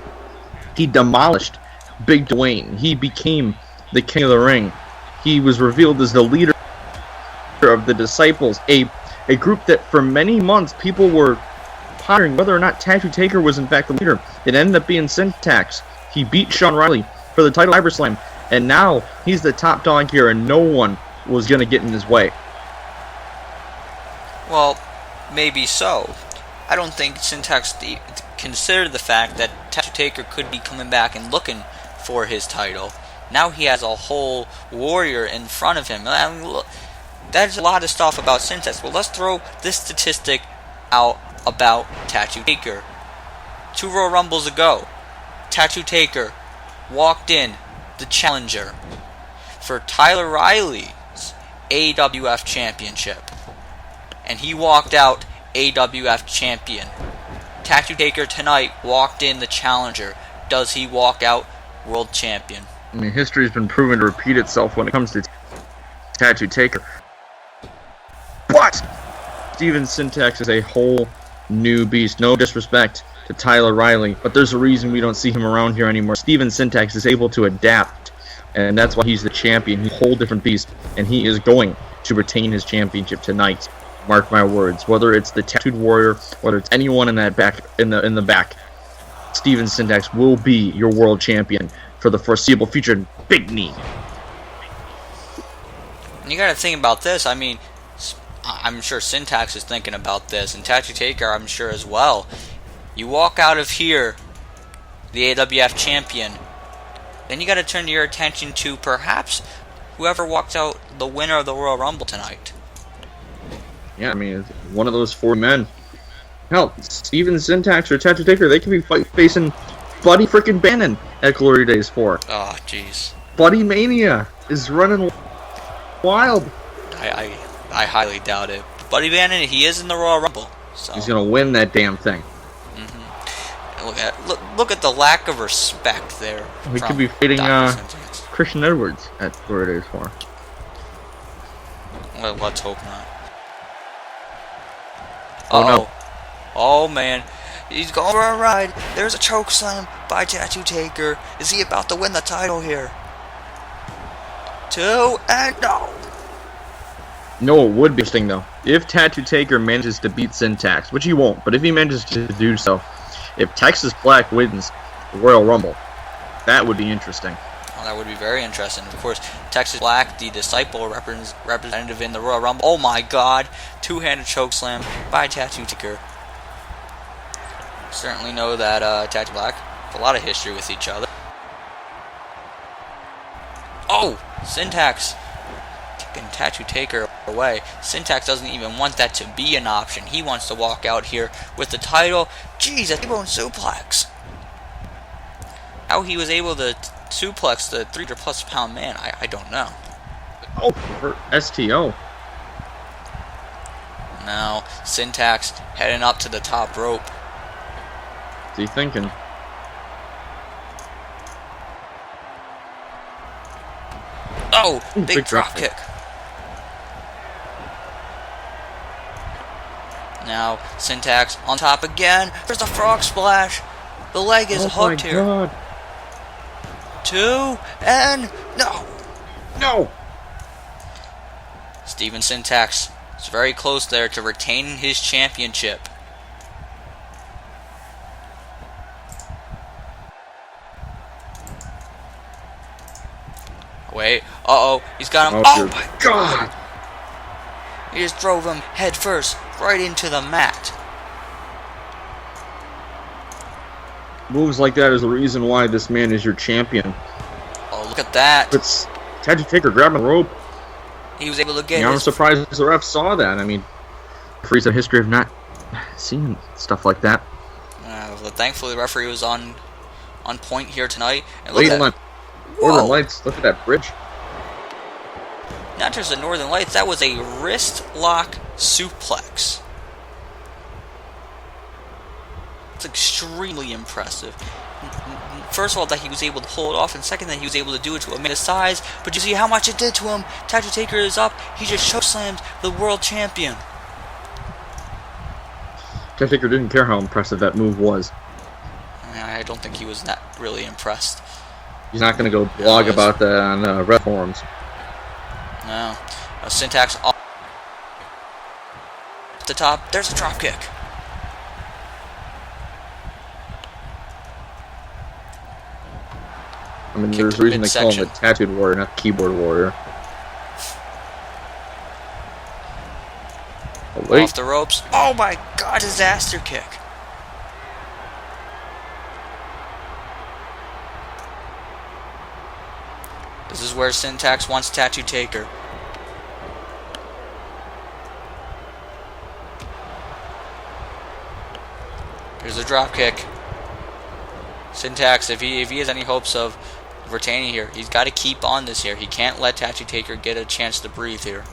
He demolished Big Dwayne. He became the King of the Ring. He was revealed as the leader of the Disciples, a group that for many months people were pondering whether or not Tattoo Taker was in fact the leader. It ended up being Syntax. He beat Sean Riley for the title of SummerSlam, and now he's the top dog here, and no one was going to get in his way. Well, maybe so. I don't think Syntax considered the fact that Tattoo Taker could be coming back and looking for his title. Now he has a whole warrior in front of him. I mean, look, there's a lot of stuff about Syntax. Well, let's throw this statistic out about Tattoo Taker. 2 Royal Rumbles ago, Tattoo Taker walked in the challenger for Tyler Riley's AWF Championship. And he walked out AWF champion. Tattoo Taker tonight walked in the challenger. Does he walk out world champion? I mean, history has been proven to repeat itself when it comes to Tattoo Taker. But Steven Syntax is a whole new beast. No disrespect to Tyler Riley, but there's a reason we don't see him around here anymore. Steven Syntax is able to adapt, and that's why he's the champion. He's a whole different beast, and he is going to retain his championship tonight. Mark my words. Whether it's the Tattooed Warrior, whether it's anyone in that back, in the back, Steven Syntax will be your world champion for the foreseeable future. Big knee. And you got to think about this. I mean, I'm sure Syntax is thinking about this, and Tattoo Taker, I'm sure as well. You walk out of here, the AWF champion, then you got to turn your attention to perhaps whoever walks out the winner of the Royal Rumble tonight. Yeah, I mean, one of those 4 men. Hell, Steven Syntax or Tattoo Taker, they could be facing Buddy frickin' Bannon at Glory Days 4. Oh, jeez. Buddy Mania is running wild. I highly doubt it. Buddy Bannon, he is in the Royal Rumble. So He's gonna win that damn thing. Look at the lack of respect there. We from could be fighting Dr. Syntax. Christian Edwards at where it is for. Well, let's hope not. Oh, no. Oh man, he's going for a ride. There's a choke slam by Tattoo Taker. Is he about to win the title here? 2 and no. No, it would be interesting though. If Tattoo Taker manages to beat Syntax, which he won't, but if he manages to do so, if Texas Black wins the Royal Rumble, that would be interesting. Well, that would be very interesting. Of course, Texas Black, the Disciple representative in the Royal Rumble. Oh my God! Two-handed chokeslam by Tattoo Taker. Certainly know that Tattoo Black have a lot of history with each other. Oh! Syntax taking Tattoo Taker away. Syntax doesn't even want that to be an option. He wants to walk out here with the title. Jeez, a T-bone suplex. How he was able to suplex the 300+ pound man, I don't know. Oh, for STO. Now, Syntax heading up to the top rope. What's he thinking? Oh, Ooh, big drop kick. Now, Syntax on top again. There's a frog splash. The leg is hooked here. Oh my God. 2 and no. No! Steven Syntax is very close there to retaining his championship. Wait, uh-oh, he's got him. Oh my God! He just drove him head first right into the mat. Moves like that is the reason why this man is your champion. Oh, look at that. It's Tattoo Taker grabbing the rope. He was able to get I'm surprised the ref saw that. I mean, referees have a history of not seeing stuff like that. But thankfully, the referee was on point here tonight. And Late look on at Northern Lights, look at that bridge. not just the Northern Lights, that was a wrist lock suplex. It's extremely impressive. First of all, that he was able to pull it off, and second, that he was able to do it to a man his size. But you see how much it did to him. Tattoo Taker is up. He just chokeslammed the world champion. Tattoo Taker didn't care how impressive that move was. I don't think he was that really impressed. He's not going to go blog about that on ref forums. No. Syntax off the top. There's a drop kick. I mean, Kick there's to a reason they call him midsection. a tattooed warrior, not keyboard warrior. Oh, wait. Off the ropes. Oh my God, disaster kick. This is where Syntax wants Tattoo Taker. Here's a drop kick. Syntax, if he has any hopes of retaining here, he's got to keep on this here. He can't let Tattoo Taker get a chance to breathe here.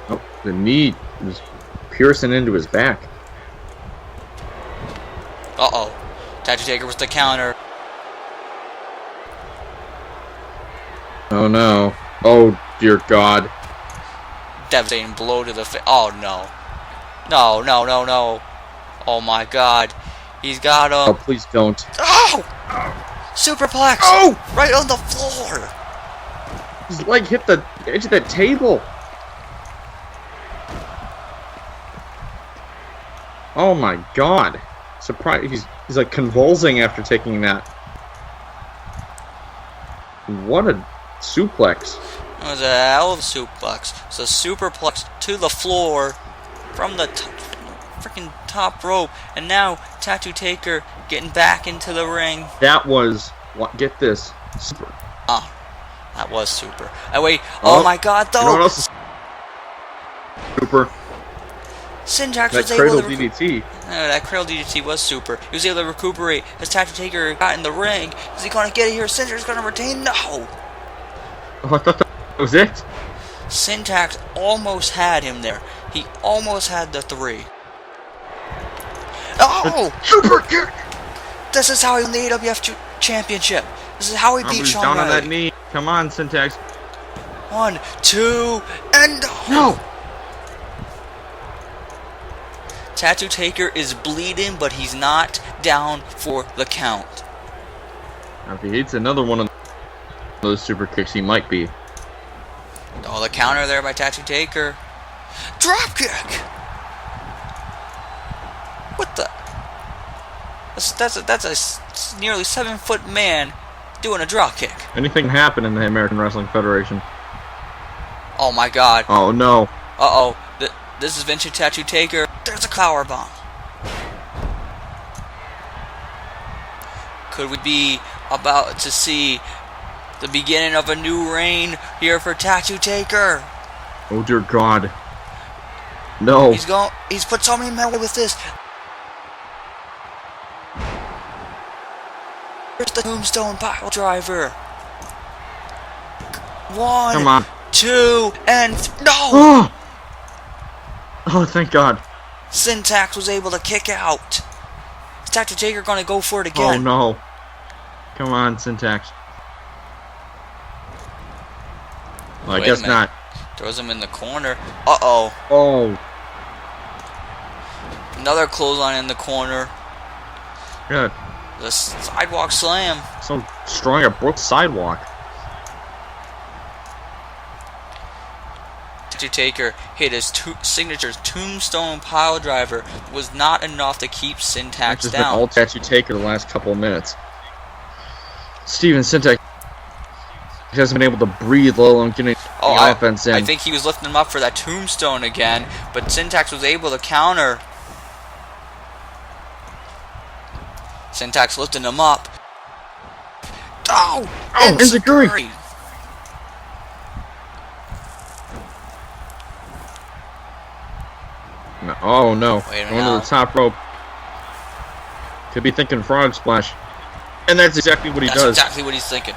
Oh, the knee was piercing into his back. Uh-oh. Tattoo Taker with the counter. Oh no. Oh dear God. Devastating blow to the face. Oh no. No, no, no, no. Oh my God. He's got Oh, him. please don't. Oh! Superplex! Oh! Right on the floor! His leg hit the edge of that table. Oh my God. Surprise! He's like convulsing after taking that. What a suplex. It was a hell of a suplex. So superplex to the floor from the freaking top rope. And now Tattoo Taker getting back into the ring. That was, what? Get this, super. Ah, that was super. Oh wait, oh my God, though! You know what else is super? Syntax That was able cradle to DDT. that cradle DDT was super. He was able to recuperate as Tattoo Taker got in the ring. Is he gonna get it here? Syntax gonna retain? No! Oh, I thought that was it. Syntax almost had him there. He almost had the 3. Oh! Super kick! This is how he won the AWF Championship. This is how he beat Sean down on Riley. that knee. Come on, Syntax. 1, 2, and No! Tattoo Taker is bleeding, but he's not down for the count. Now, if he hits another one of those super kicks, he might be. Oh, the counter there by Tattoo Taker. Drop kick! What the? That's a nearly 7-foot man doing a drop kick. Anything can happen in the American Wrestling Federation. Oh my god. Oh no. Uh-oh. This is Vintage Tattoo Taker. There's a power bomb. Could we be about to see the beginning of a new reign here for Tattoo Taker? Oh dear God. No. He's put so many men away with this. Here's the Tombstone Pile Driver. 1, Come on. 2, and no! Oh! Oh, thank God. Syntax was able to kick out. Is Tattoo Taker gonna go for it again? Oh no. Come on, Syntax. Well, I Wait a guess minute. not. Throws him in the corner. Uh-oh. Oh. Another clothesline in the corner. Good. The sidewalk slam. So strong at Brooks sidewalk. Tattoo Taker hit his signature Tombstone Pile Driver. Was not enough to keep Syntax It's just been down. all Tattoo Taker the last couple of minutes. Steven Syntax hasn't been able to breathe, let alone getting the offense in. I think he was lifting him up for that tombstone again, but Syntax was able to counter. Syntax lifting him up. Oh! Enziguri! No, oh no. Wait a Going to minute. the top rope. Could be thinking frog splash. And that's exactly what he That's does. exactly what he's thinking.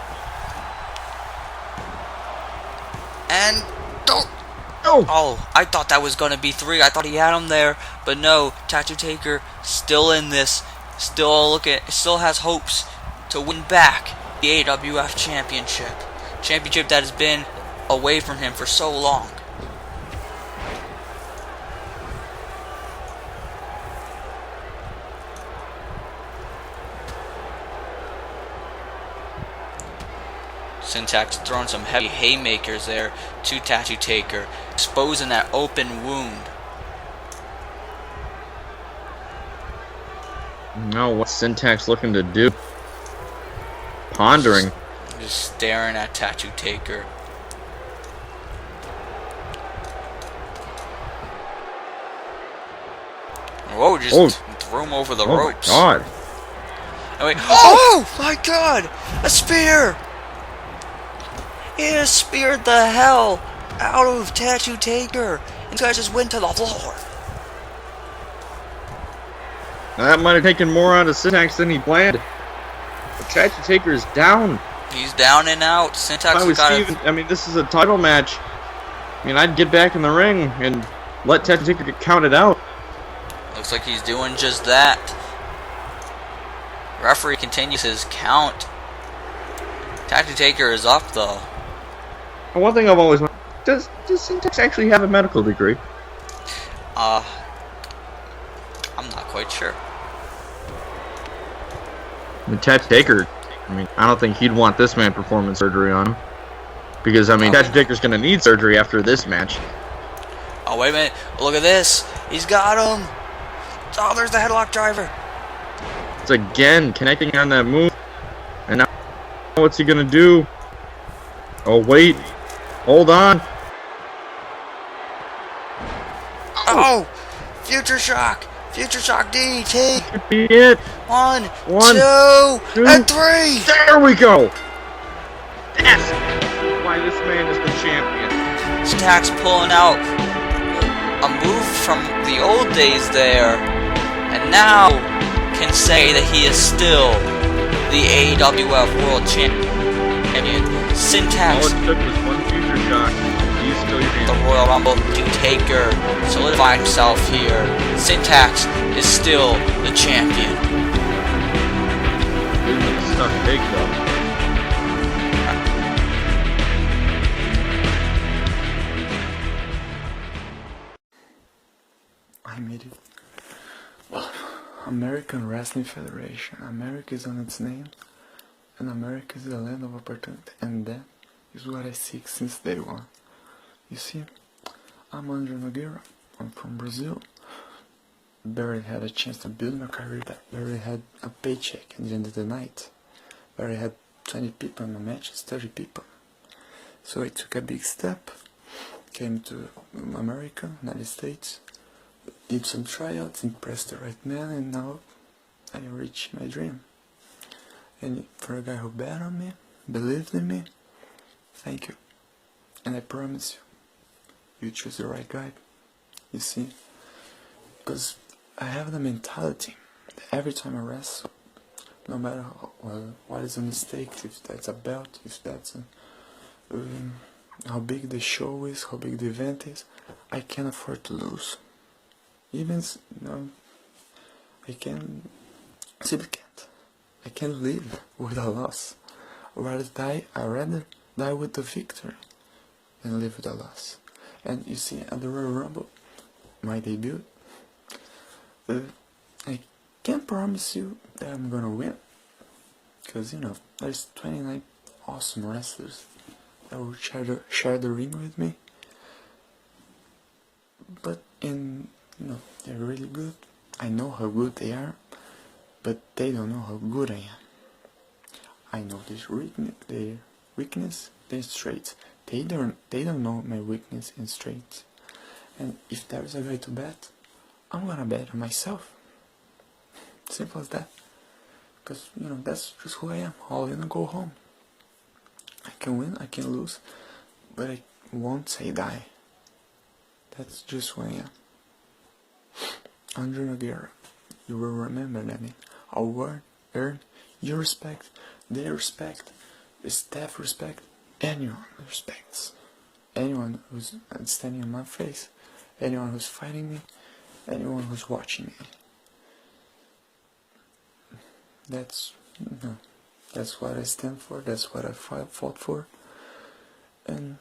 And don't. Oh, I thought that was gonna be 3. I thought he had him there, but no. Tattoo Taker still in this. Still has hopes to win back the AWF Championship. Championship that has been away from him for so long. Syntax throwing some heavy haymakers there to Tattoo Taker, exposing that open wound. No, what's Syntax looking to do? Pondering. Just staring at Tattoo Taker. Whoa, just threw him over the ropes. Oh my God. And wait, oh my God! A spear! He has speared the hell out of Tattoo Taker. And this guy just went to the floor. Now that might have taken more out of Syntax than he planned. But Tattoo Taker is down. He's down and out. Syntax If I was got Steven, I mean, this is a title match. I mean, I'd get back in the ring and let Tattoo Taker get counted out. Looks like he's doing just that. Referee continues his count. Tattoo Taker is up though. And one thing I've always wondered, does Syntax actually have a medical degree? I'm not quite sure. I mean, Tattoo Taker, I mean, I don't think he'd want this man performing surgery on him. Because, I mean, Tattoo Taker's going to need surgery after this match. Oh, wait a minute. Look at this. He's got him. Oh, there's the headlock driver. It's again connecting on that move. And now, what's he going to do? Oh, wait. Hold on. Oh! Future Shock. Future Shock DDT. Could be it. One, Two, and 3. There we go. That's why this man is the champion. Syntax pulling out a move from the old days there, and now can say that he is still the AWF World Champion. champion. All Syntax, it took was one future shock. You still your the hand. Royal Rumble Taker, solidified himself here. Syntax is still the champion. It's tough big though. I made it. American Wrestling Federation. America is on its name, and America is the land of opportunity, and that is what I seek since day one. You see, I'm Andre Nogueira. I'm from Brazil. Barely had a chance to build my career there. Barely had a paycheck at the end of the night. Barely had 20 people in my matches, 30 people. So I took a big step, came to America, United States, did some tryouts, impressed the right man, and now I reached my dream. And for a guy who bet on me, believed in me, thank you. And I promise you, you choose the right guy. You see, because I have the mentality that every time I wrestle, no matter what is a mistake, if that's a belt, if that's how big the show is, how big the event is, I can't afford to lose. Even, I simply can't. I can't live with a loss. I'd rather die with the victory than live with a loss. And you see, at the Royal Rumble, my debut, I can't promise you that I'm gonna win. Because, there's 29 awesome wrestlers that will share the ring with me. But they're really good. I know how good they are, but they don't know how good I am. I know their weakness, their strengths. They don't know my weakness and strengths. And if there's a guy to bet, I'm gonna bet on myself. Simple as that. Because that's just who I am. All in and go home. I can win, I can lose, but I won't say die. That's just who I am. Andre Nogueira, you will remember that name. Our word earn your respect, their respect, the staff respect, anyone respects. Anyone who's standing on my face, anyone who's fighting me, anyone who's watching me. That's what I stand for, that's what I fought for, and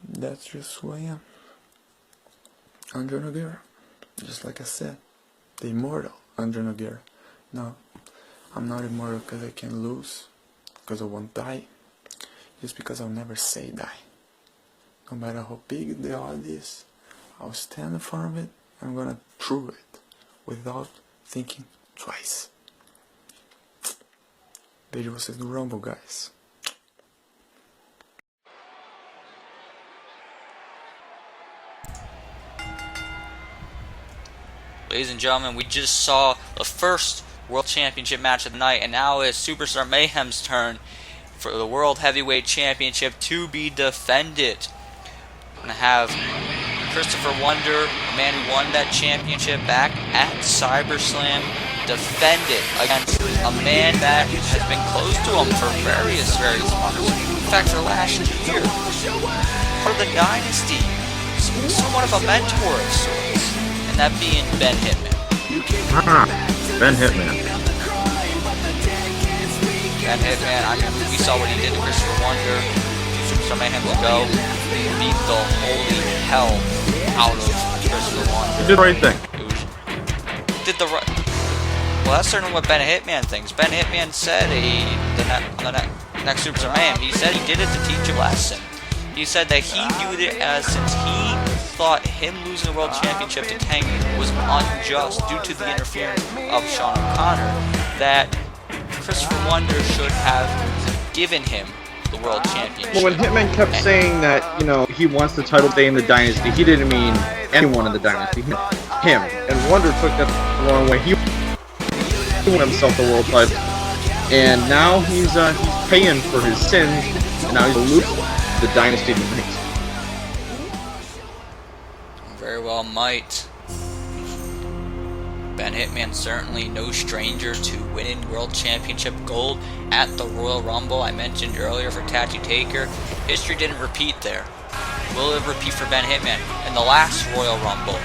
that's just who I am. Andre Nogueira, just like I said, the immortal Andre Nogueira. No, I'm not immortal because I can lose, because I won't die, just because I'll never say die. No matter how big the odds is, I'll stand in front of it, I'm gonna prove it, without thinking twice. Beijo vocês no Rumble, guys. Ladies and gentlemen, we just saw the first World Championship match of the night, and now it's Superstar Mayhem's turn for the World Heavyweight Championship to be defended. We're going to have Christopher Wonder, the man who won that championship back at CyberSlam, defend it against a man that has been close to him for various months. In fact, for the last year, part of the dynasty, somewhat of a mentor of sorts. And that being Ben Hitman. Ben Hitman. Ben Hitman, we saw what he did to Christopher Wonder. Superstar Mayhem ago. He beat the holy hell out of Christopher Wonder. He did the right thing. Well, that's certainly what Ben Hitman thinks. Ben Hitman said on the next Superstar Mayhem, he said he did it to teach a lesson. He said that he viewed it as, since he thought him losing the World Championship to Tank was unjust due to the interference of Sean O'Connor, that Christopher Wonder should have given him the World Championship. Well, when Hitman kept saying that, he wants the title day in the Dynasty, he didn't mean anyone in the Dynasty, he meant him. And Wonder took that the wrong way. He won himself the world title, and now he's paying for his sins, and now he's losing the Dynasty tonight. Very well might. Ben Hitman certainly no stranger to winning World Championship gold at the Royal Rumble I mentioned earlier for Tattoo Taker. History didn't repeat there. Will it repeat for Ben Hitman? In the last Royal Rumble,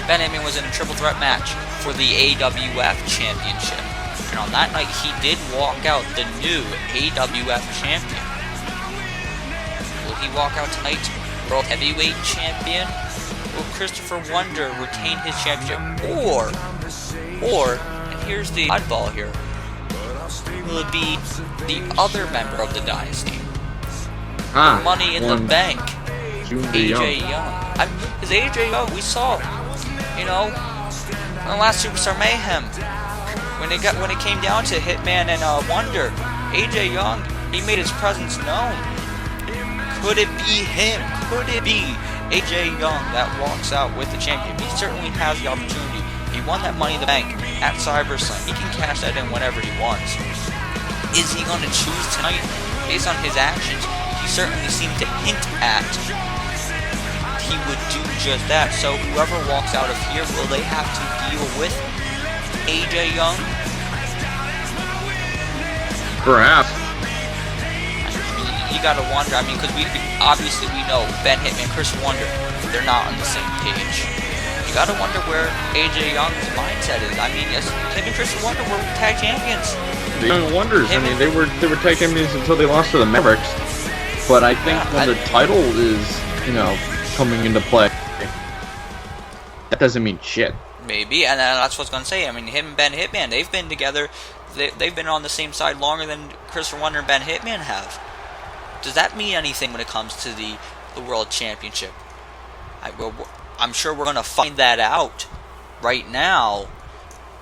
Ben Hitman was in a triple threat match for the AWF Championship. And on that night, he did walk out the new AWF Champion. Will he walk out tonight, World Heavyweight Champion? Will Christopher Wonder retain his championship? Or, and here's the oddball here, will it be the other member of the dynasty? The Money in the Bank, AJ Young. Because AJ Young, we saw, in the last Superstar Mayhem, when it came down to Hitman and Wonder, AJ Young, he made his presence known. Could it be him? Could it be AJ Young that walks out with the champion? He certainly has the opportunity. He won that Money in the Bank at SummerSlam. He can cash that in whenever he wants. Is he going to choose tonight? Based on his actions, he certainly seemed to hint at he would do just that. So whoever walks out of here, will they have to deal with AJ Young? Perhaps. You gotta wonder, because we know Ben Hitman, Chris Wonder, they're not on the same page. You gotta wonder where AJ Young's mindset is. Yes, him and Chris Wonder were tag champions. The Young Wonders, they were tag champions until they lost to the Mavericks. But I think when the title is, coming into play, that doesn't mean shit. Maybe, and that's what I was gonna say. Him and Ben Hitman, they've been together. They've been on the same side longer than Christopher Wonder and Ben Hitman have. Does that mean anything when it comes to the World Championship? I'm sure we're going to find that out right now,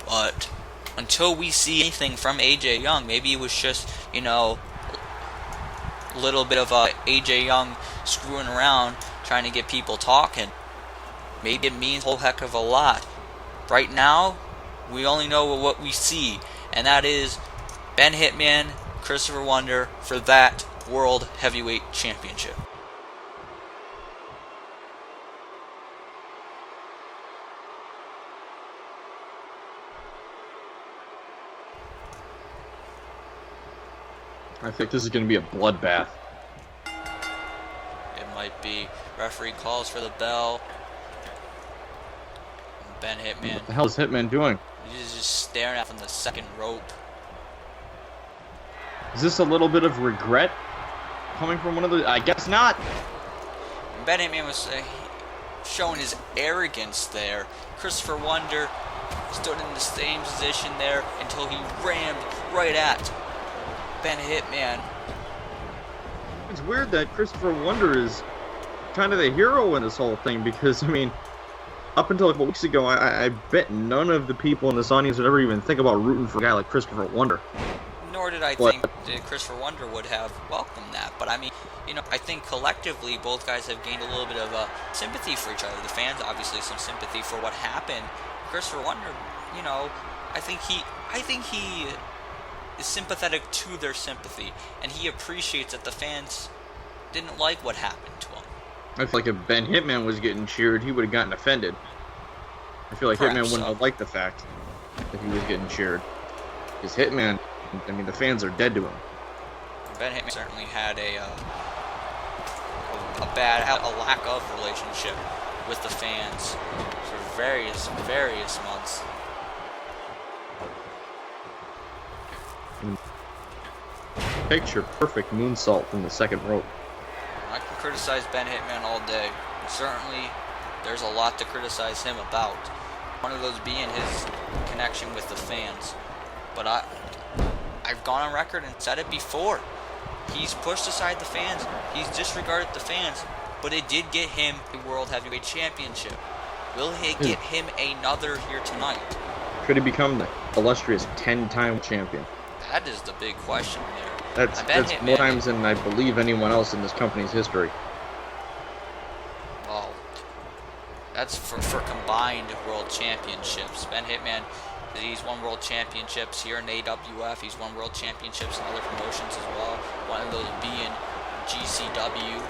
but until we see anything from AJ Young, maybe it was just, a little bit of AJ Young screwing around, trying to get people talking. Maybe it means a whole heck of a lot. Right now, we only know what we see, and that is Ben Hitman, Christopher Wonder for that World Heavyweight Championship. I think this is going to be a bloodbath. It might be. Referee calls for the bell. Ben Hitman. What the hell is Hitman doing? He's just staring at from the second rope. Is this a little bit of regret coming from one of the... I guess not. Ben Hitman was showing his arrogance there. Christopher Wonder stood in the same position there until he rammed right at Ben Hitman. It's weird that Christopher Wonder is kind of the hero in this whole thing because, up until a couple weeks ago, I bet none of the people in this audience would ever even think about rooting for a guy like Christopher Wonder. Nor did I think that Christopher Wonder would have welcomed that. But I think collectively both guys have gained a little bit of sympathy for each other. The fans obviously some sympathy for what happened. Christopher Wonder, I think he is sympathetic to their sympathy, and he appreciates that the fans didn't like what happened to him. I feel like if Ben Hitman was getting cheered, he would have gotten offended. I feel like Perhaps Hitman wouldn't have liked the fact that he was getting cheered. Because Hitman, the fans are dead to him. Ben Hitman certainly had a lack of relationship with the fans for various months. Picture perfect moonsault from the second rope. I can criticize Ben Hitman all day. Certainly, there's a lot to criticize him about. One of those being his connection with the fans. But I've gone on record and said it before. He's pushed aside the fans. He's disregarded the fans. But it did get him a World Heavyweight Championship. Will he get him another here tonight? Could he become the illustrious 10-time champion? That is the big question there. That's more times than I believe anyone else in this company's history. Well, that's for combined world championships. Ben Hitman, he's won world championships here in AWF. He's won world championships in other promotions as well. One of those being GCW.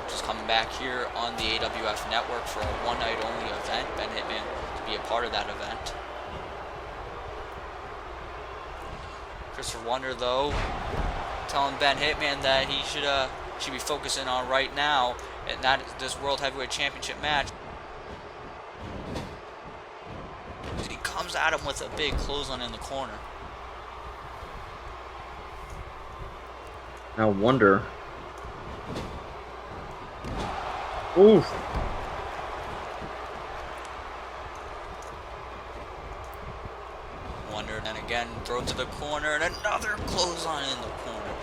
just coming back here on the AWF network for a one-night only event. Ben Hitman to be a part of that event. Christopher Wonder, though, telling Ben Hitman that he should be focusing on right now, and that is this World Heavyweight Championship match. He comes at him with a big clothesline in the corner. Now Wonder. Oof. Wonder, and again, throw to the corner, and another clothesline in the corner.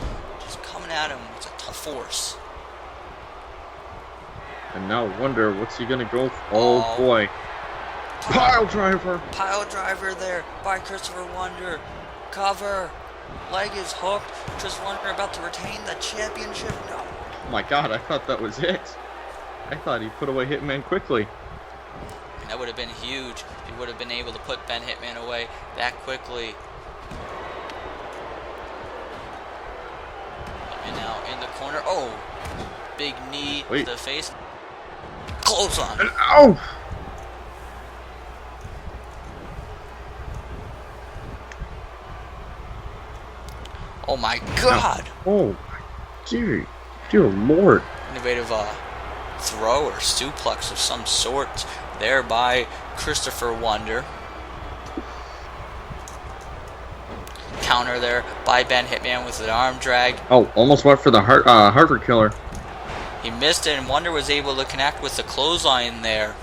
Just coming at him with a tough force. And now Wonder, what's he gonna go for? Oh boy. Pile driver. Pile driver there by Christopher Wonder. Cover. Leg is hooked. Christopher Wonder about to retain the championship. No. Oh my god, I thought that was it. I thought he put away Hitman quickly. And that would have been huge if he would have been able to put Ben Hitman away that quickly. And now in the corner. Oh, big knee to the face. Close on. Oh! Oh my god! Oh, dear lord. Innovative throw or suplex of some sort there by Christopher Wonder. Counter there by Ben Hitman with an arm drag. Oh, almost went for the Harvard killer. He missed it, and Wonder was able to connect with the clothesline there.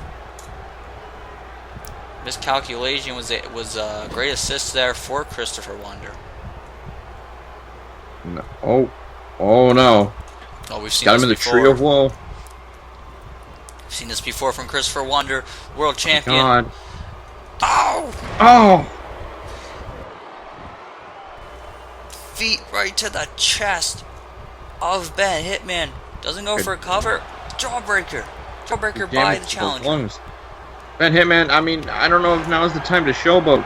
Miscalculation was a great assist there for Christopher Wonder. No. Oh no. Oh, we've seen Got this him in the before. tree of woe. We've seen this before from Christopher Wonder, world champion. God. Oh! Oh! Feet right to the chest of Ben Hitman. Doesn't go for a cover. Jawbreaker. Jawbreaker by the challenger. Lungs. Ben Hitman, I mean, I don't know if now is the time to showboat.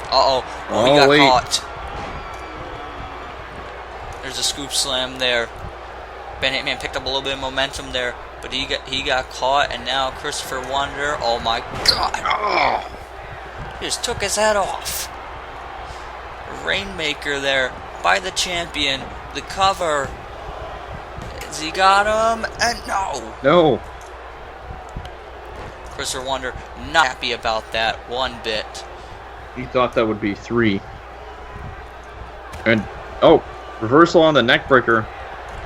Uh-oh. Oh, he got caught. There's a scoop slam there. Ben Hitman picked up a little bit of momentum there, but he got caught, and now Christopher Wonder, oh my god. Oh. He just took his head off. Rainmaker there by the champion. The cover. Has he got him? And no. No. Christopher Wonder not happy about that one bit. He thought that would be 3. And, oh, reversal on the neck breaker.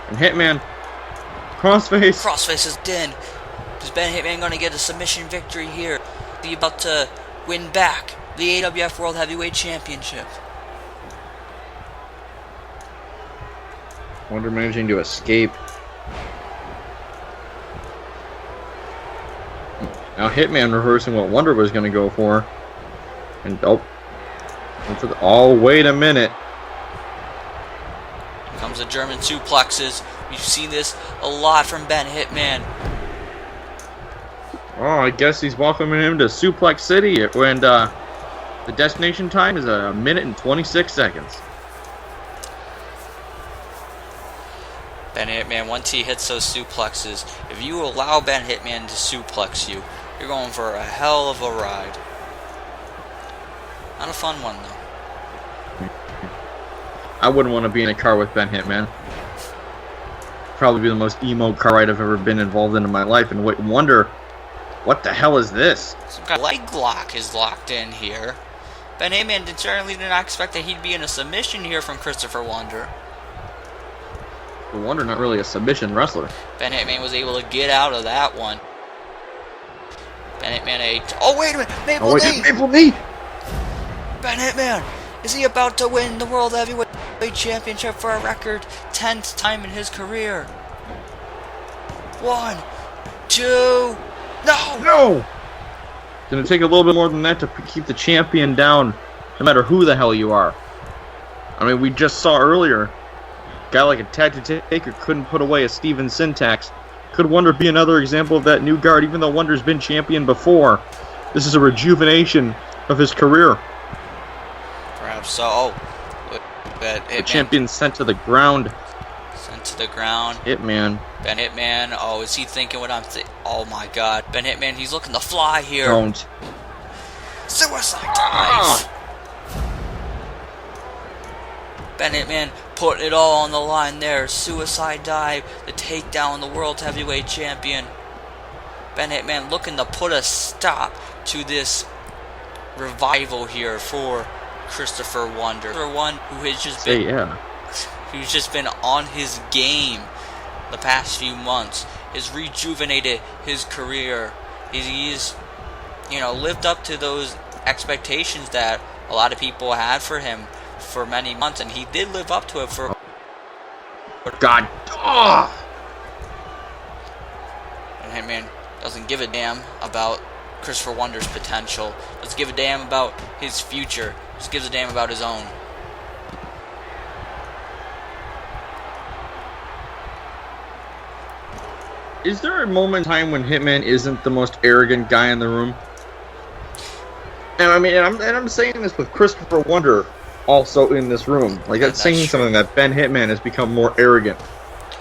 And Hitman, crossface. Crossface is in. Is Ben Hitman going to get a submission victory here? Is he about to win back the AWF World Heavyweight Championship? Wonder managing to escape. Now Hitman reversing what Wonder was going to go for. And, oh, wait a minute. Here comes the German suplexes. We've seen this a lot from Ben Hitman. Oh, I guess he's welcoming him to Suplex City when the destination time is 1 minute and 26 seconds. Ben Hitman, once he hits those suplexes, if you allow Ben Hitman to suplex you, you're going for a hell of a ride. Not a fun one, though. I wouldn't want to be in a car with Ben Hitman. Probably be the most emo car ride I've ever been involved in my life, and wonder, what the hell is this? Some kind of leg lock is locked in here. Ben Hitman certainly did not expect that he'd be in a submission here from Christopher Wonder. Wonder not really a submission wrestler. Ben Hitman was able to get out of that one. Ben Hitman oh wait a minute, Maple knee! Maple knee! Ben Hitman, is he about to win the World Heavyweight Championship for a record 10th time in his career? 1, 2, no! No! It's gonna take a little bit more than that to keep the champion down, no matter who the hell you are. I mean, we just saw earlier, a guy like a Tactic Taker couldn't put away a Syntax. Could Wonder be another example of that new guard, even though Wonder's been champion before? This is a rejuvenation of his career. Perhaps so. The champion sent to the ground. Sent to the ground. Hitman. Ben Hitman. Oh, is he thinking what I'm thinking? Oh my God. Ben Hitman, he's looking to fly here. Don't. Suicide dive. Ben Hitman putting it all on the line there. Suicide dive. The takedown the world heavyweight champion. Ben Hitman looking to put a stop to this revival here for Christopher Wonder. One who has just been who's just been on his game the past few months, has rejuvenated his career. He's lived up to those expectations that a lot of people had for him for many months, and he did live up to it for God. Oh. And Hitman doesn't give a damn about Christopher Wonder's potential. Doesn't give a damn about his future. Just gives a damn about his own. Is there a moment in time when Hitman isn't the most arrogant guy in the room? And I mean, I'm saying this with Christopher Wonder also in this room. Like, that's saying something that Ben Hitman has become more arrogant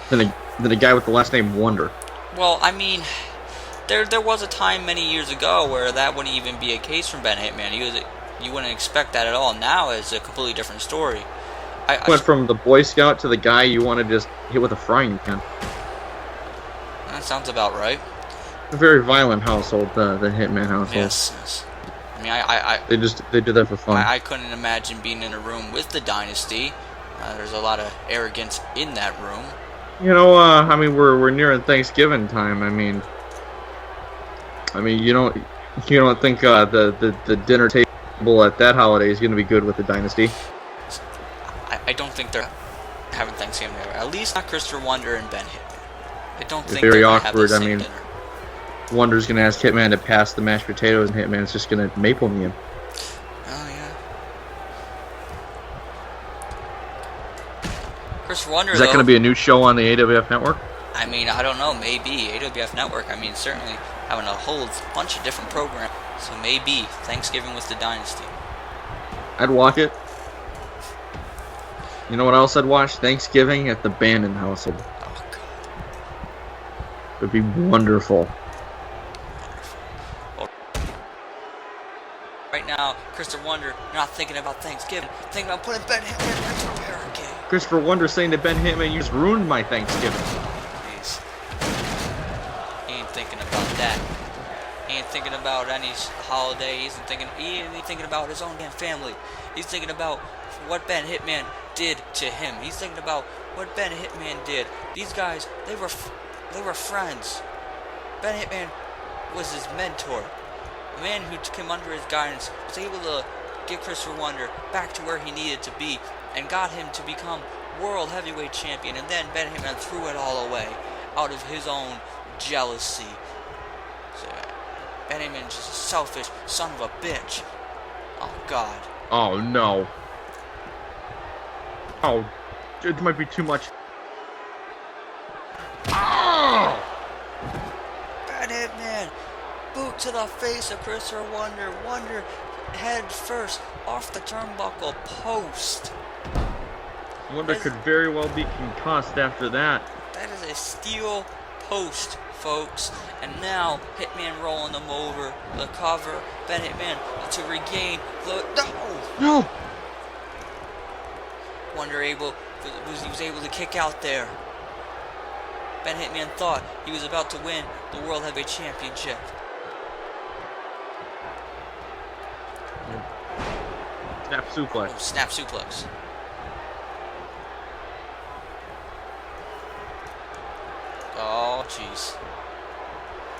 than a guy with the last name Wonder. Well, I mean, there was a time many years ago where that wouldn't even be a case from Ben Hitman. You wouldn't expect that at all. Now it's a completely different story. I went from the Boy Scout to the guy you want to just hit with a frying pan. That sounds about right. A very violent household, the Hitman household. Yes. I mean, they do that for fun. I couldn't imagine being in a room with the Dynasty. There's a lot of arrogance in that room. You know, I mean, we're nearing Thanksgiving time. I mean, you don't think the dinner table at that holiday is going to be good with the Dynasty? I don't think they're having Thanksgiving there. At least not Christopher Wonder and Ben Hitman. I don't think very they're awkward. Have the I mean, same dinner. Wonder's gonna ask Hitman to pass the mashed potatoes, and Hitman's just gonna maple me him. Oh yeah. Christopher Wonder. Is that gonna be a new show on the AWF network? I mean, I don't know. Maybe AWF network. I mean, certainly having a whole bunch of different programs. So maybe Thanksgiving with the Dynasty. I'd watch it. You know what else I'd watch? Thanksgiving at the Bannon household. Oh God. It would be wonderful. Right now, Christopher Wonder not thinking about Thanksgiving, thinking about putting Ben Hitman next to barricade. Christopher Wonder saying to Ben Hitman, "You just ruined my Thanksgiving." Jeez. He ain't thinking about that. He ain't thinking about any holiday. He ain't thinking about his own damn family. He's thinking about what Ben Hitman did to him. He's thinking about what Ben Hitman did. These guys, they were friends. Ben Hitman was his mentor. The man who took him under his guidance was able to get Christopher Wonder back to where he needed to be and got him to become world heavyweight champion, and then Ben Hitman threw it all away out of his own jealousy. So, Ben Hitman's just a selfish son of a bitch. Oh God. Oh no. Oh, it might be too much. Oh! Ben Hitman. Boot to the face of Christopher Wonder. Wonder head first off the turnbuckle post. Wonder could very well be concussed after that. That is a steel post, folks. And now Hitman rolling them over. The cover. Ben Hitman to regain the No. Wonder he was able to kick out there. Ben Hitman thought he was about to win the World Heavyweight Championship. Snap suplex. Oh, snap suplex. Oh, jeez.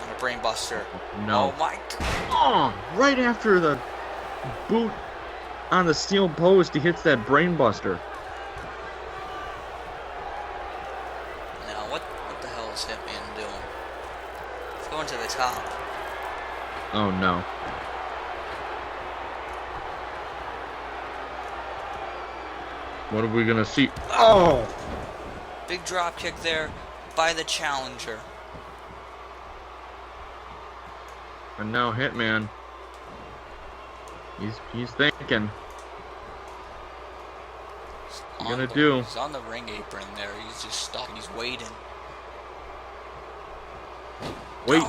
And a brainbuster. No. Oh, my God. Oh, right after the boot on the steel post, he hits that brainbuster. Now, what the hell is Hitman doing? He's going to the top. Oh, no. What are we gonna see? Oh! Big drop kick there by the challenger. And now Hitman. He's thinking. on gonna do? He's on the ring apron there. He's just stuck. He's waiting. Wait.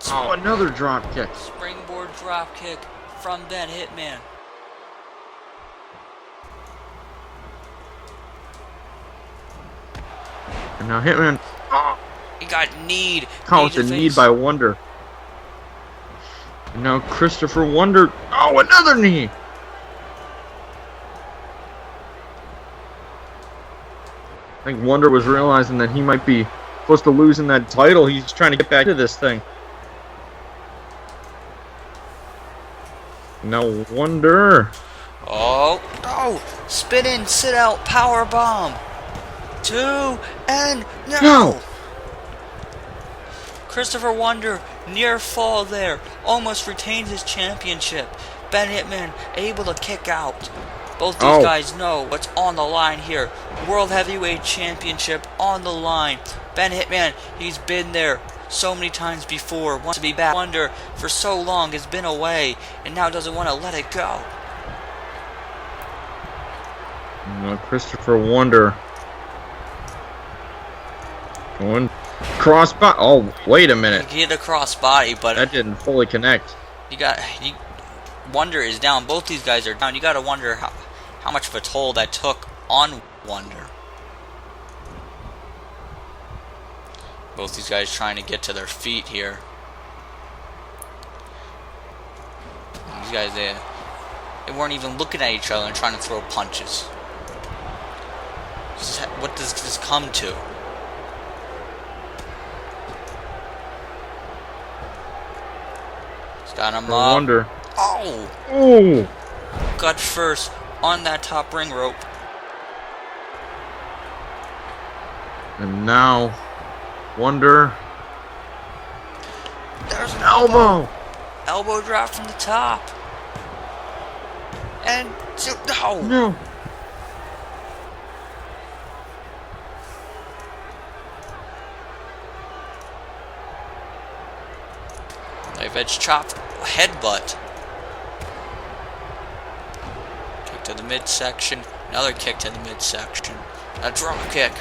Oh, another drop kick. Springboard drop kick from Ben Hitman. And now Hitman. Oh, He got kneed. oh, it's a knee by Wonder. And now Christopher Wonder. Oh, another knee. I think Wonder was realizing that he might be supposed to lose in that title. He's trying to get back to this thing. Now Wonder. Oh, no! Spinning, sit out, power bomb. 2 and no! Christopher Wonder, near fall there, almost retains his championship. Ben Hitman able to kick out. Both these guys know what's on the line here. World Heavyweight Championship on the line. Ben Hitman, he's been there so many times before. Wants to be back. Wonder for so long has been away and now doesn't want to let it go. No, Christopher Wonder. Going crossbody. Oh, wait a minute. He hit a crossbody, but that didn't fully connect. Wonder is down. Both these guys are down. You got to wonder how much of a toll that took on Wonder. Both these guys trying to get to their feet here. These guys, they weren't even looking at each other and trying to throw punches. What does this come to? He's got him up. Wonder. Oh! Ooh! Gut first on that top ring rope. And now, Wonder. There's an elbow. Elbow drop from the top. And no. No. Knife edge chop, headbutt. Kick to the midsection. Another kick to the midsection. A drop kick.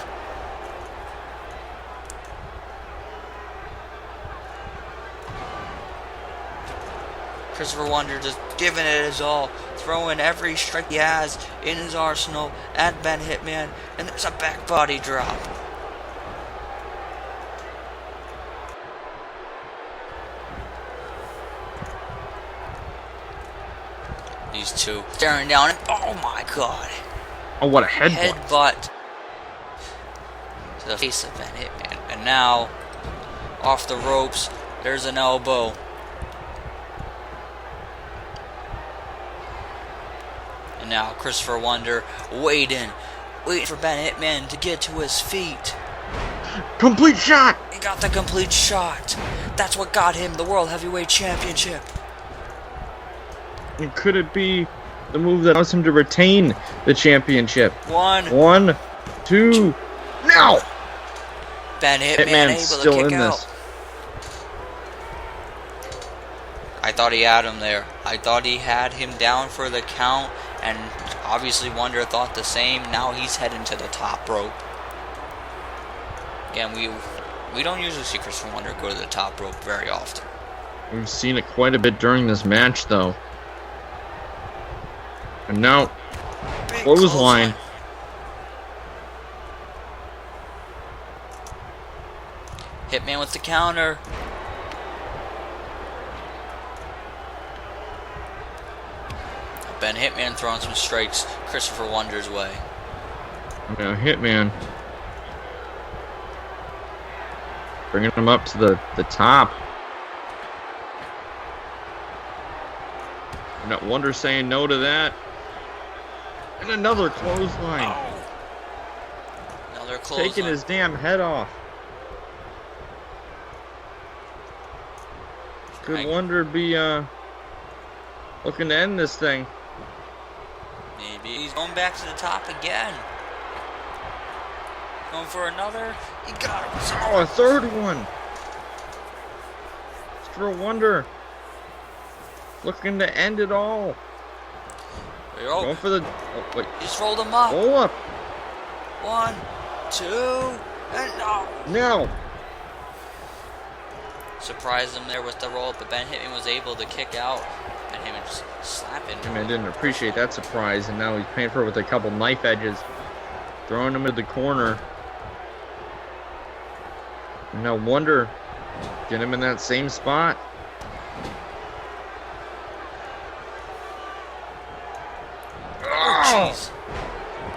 Christopher Wonder just giving it his all, throwing every strike he has in his arsenal at Ben Hitman, and there's a back body drop. These two staring down, and oh my god! Oh, what a headbutt! Headbutt to the face of Ben Hitman, and now off the ropes. There's an elbow. And now Christopher Wonder waiting for Ben Hitman to get to his feet. Complete shot! He got the complete shot. That's what got him the World Heavyweight Championship. And could it be the move that allows him to retain the championship? 1, 2, now! Ben Hitman able still to kick in out. This. I thought he had him there. I thought he had him down for the count, and obviously Wonder thought the same. Now he's heading to the top rope. Again, we don't usually see Christopher Wonder go to the top rope very often. We've seen it quite a bit during this match, though. And now, clothesline. Hitman with the counter. Ben Hitman throwing some strikes Christopher Wonder's way. Now Hitman bringing him up to the top. Now Wonder saying no to that. And another clothesline. Oh. Another clothesline. Taking his damn head off. Could Wonder be looking to end this thing? Maybe. He's going back to the top again. Going for another. He got him. Oh, a third one. Christopher Wonder looking to end it all. Oh. Going for the... Oh, wait. He just rolled him up. Roll up. 1, 2, and no! No! Surprised him there with the roll, but Ben Hitman was able to kick out. Ben Hitman just slapping. Hitman didn't appreciate that surprise, and now he's paying for it with a couple knife edges. Throwing him into the corner. No wonder. Get him in that same spot. Oh, jeez.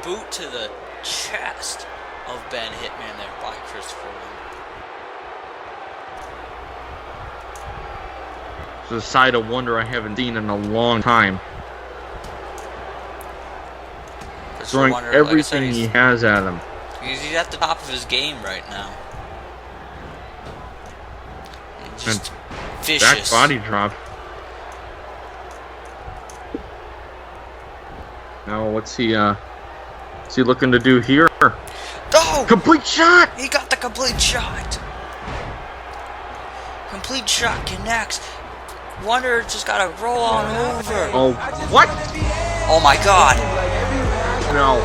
Boot to the chest of Ben Hitman there by Christopher Lee. It's a sight of wonder I haven't seen in a long time. Throwing everything he has at him. He's at the top of his game right now. And just vicious. Back body drop. Now what's he looking to do here? Oh! Complete shot! He got the complete shot. Complete shot connects. Wonder just gotta roll on over. Oh, what? Oh my god. No.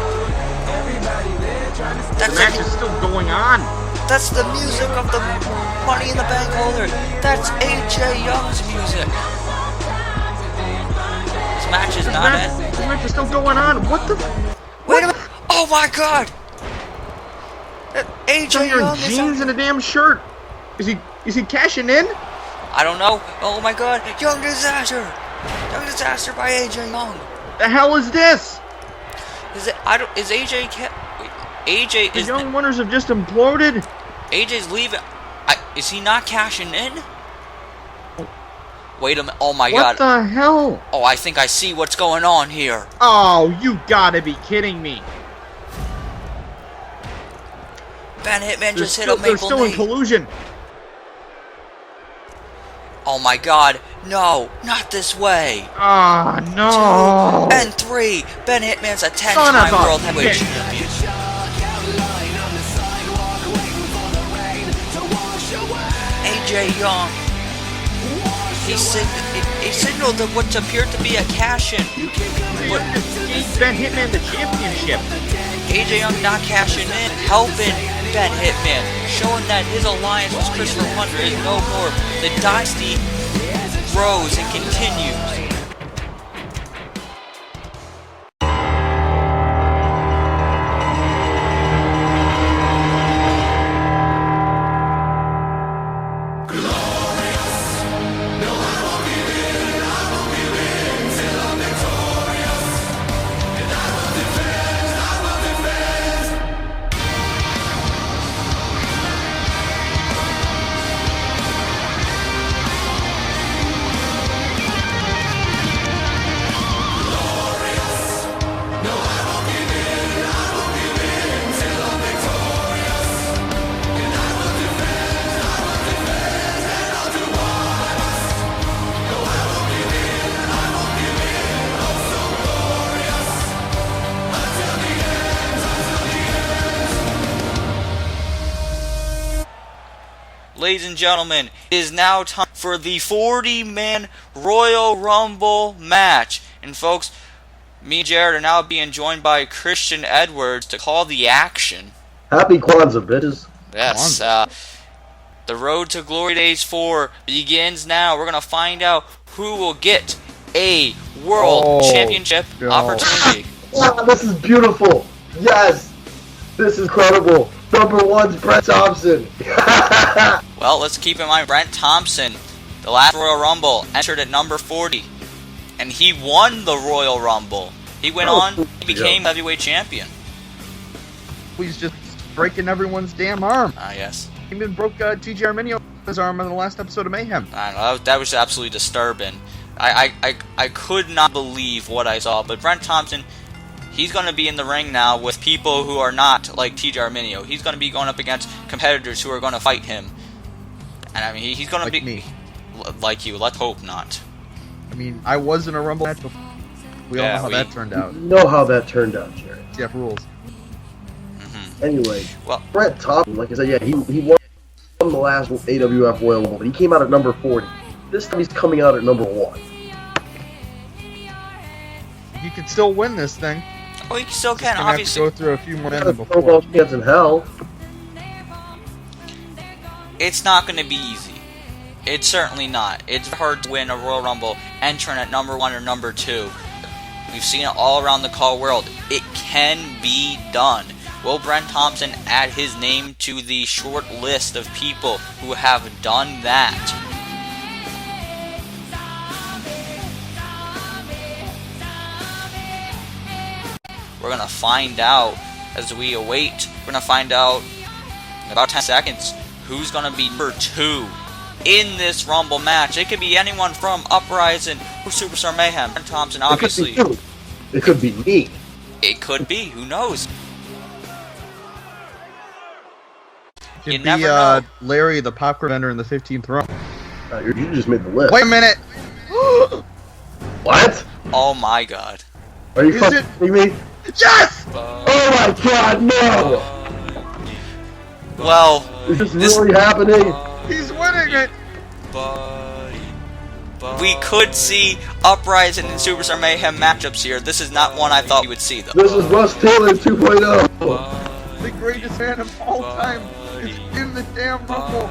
The match is still going on. That's the music of the Money in the Bank holder. That's AJ Young's music. This match is not ending. This match is still going on. What the? Wait a minute. Oh my god. AJ Young is jeans and a damn shirt. Is he cashing in? I don't know. Oh my god. Young Disaster. Young Disaster by AJ Young. The hell is this? Is it? I don't. Is AJ? Wait, AJ the is. Young Winners have just imploded. AJ's leaving. Is he not cashing in? Wait a minute. Oh my god. What the hell? Oh, I think I see what's going on here. Oh, you gotta be kidding me. Ben Hitman just hit a maple knee. They're still in collusion. Oh my god. No, not this way. Ah, no. 2 and 3. Ben Hitman's a 10-time world heavyweight champion. AJ Young. He signaled what appeared to be a cash-in. Ben Hitman the championship. AJ Young not cashing in, helping Ben Hitman, showing that his alliance with Christopher Wonder is no more. The dynasty grows and continues. Ladies and gentlemen, it is now time for the 40-man Royal Rumble match. And folks, me and Jared are now being joined by Christian Edwards to call the action. Happy Kwanzaa, bitches. Yes, the Road to Glory Days 4 begins now. We're going to find out who will get a World Championship opportunity. Wow, this is beautiful. Yes, this is incredible. Number one's Brett Thompson. Well, let's keep in mind Brent Thompson, the last Royal Rumble, entered at number 40, and he won the Royal Rumble. He went on, he became heavyweight champion. He's just breaking everyone's damn arm. Yes. He even broke TJ Arminio's arm on the last episode of Mayhem. I know, that was absolutely disturbing. I could not believe what I saw, but Brent Thompson, he's going to be in the ring now with people who are not like TJ Arminio. He's going to be going up against competitors who are going to fight him. And I mean, he's going to be me. Like you. Let's hope not. I mean, I was in a Rumble match before. We all know how that turned out. You know how that turned out, Jared. CF rules. Anyway, well, Brett Thompson, like I said, yeah, he won the last AWF Royal Rumble, but he came out at number 40. This time he's coming out at number 1. He could still win this thing. Well, you still can, Gonna have to obviously. go through a few more men Got than a snowball before. chance in hell. It's not going to be easy. It's certainly not. It's hard to win a Royal Rumble entering at number 1 or number 2. We've seen it all around the CAW world. It can be done. Will Brent Thompson add his name to the short list of people who have done that? We're going to find out as we await. We're going to find out in about 10 seconds who's going to be number 2 in this Rumble match. It could be anyone from Uprising or Superstar Mayhem. Brent Thompson, obviously. It could be me. It could be. Who knows? Could You be never know. Larry, the popcorn vendor in the 15th row. You just made the list. Wait a minute! What? Oh my god. Are you Is fucking it- kidding me? Yes! Oh my god, no! Well, Is this really happening? He's winning it! we could see Uprising and Superstar Mayhem matchups here. This is not one I thought we would see, though. This is Russ Taylor 2.0. The greatest man of all time is in the damn Rumble.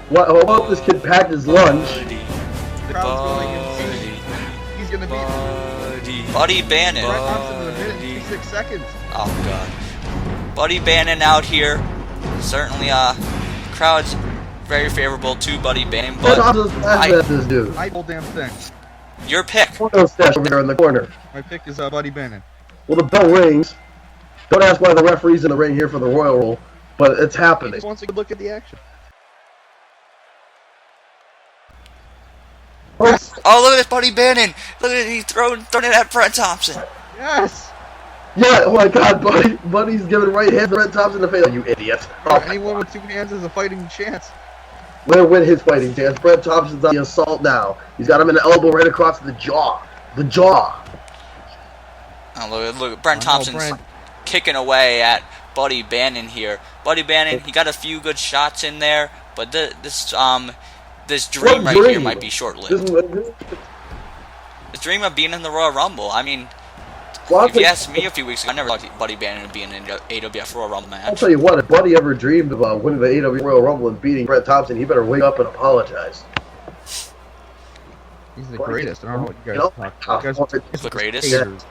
What? I hope this kid packed his lunch. The crowd's going insane. He's gonna beat Buddy Bannon. Brent Thompson in a minute and 56 seconds. Oh god. Buddy Bannon out here. Certainly, crowd's very favorable to Buddy Bannon, But but I'm just laughing at this dude. I whole damn thing. your pick. Photo stash over there in the corner. My pick is Buddy Bannon. Well, the bell rings. Don't ask why the referee's in the ring here for the Royal Rumble, but it's He happening. just wants a good look at the action. Oh, look at this, Buddy Bannon. Look at it, he's throwing it at Brent Thompson. Yes! Yeah, oh my god, Buddy's giving right hand to Brent Thompson in the face. You idiot. Oh, Anyone with 2 hands has a fighting chance. way to win his fighting chance. Brent Thompson's on the assault now. He's got him in the elbow right across the jaw. The jaw. Oh, look at Brent Oh, no, Thompson's Brent. kicking away at Buddy Bannon here. Buddy Bannon, he got a few good shots in there, but this dream What right here dream? might be short-lived. This The dream of being in the Royal Rumble. I mean, well, if you asked me a few weeks ago, I never thought Buddy Bannon would be in an AWF Royal Rumble I'll match. tell you what, if Buddy ever dreamed of winning the AWF Royal Rumble and beating Brent Thompson, he better wake up and apologize. He's the greatest. I don't know what you You know, guys talk about. You guys He's the greatest. haters.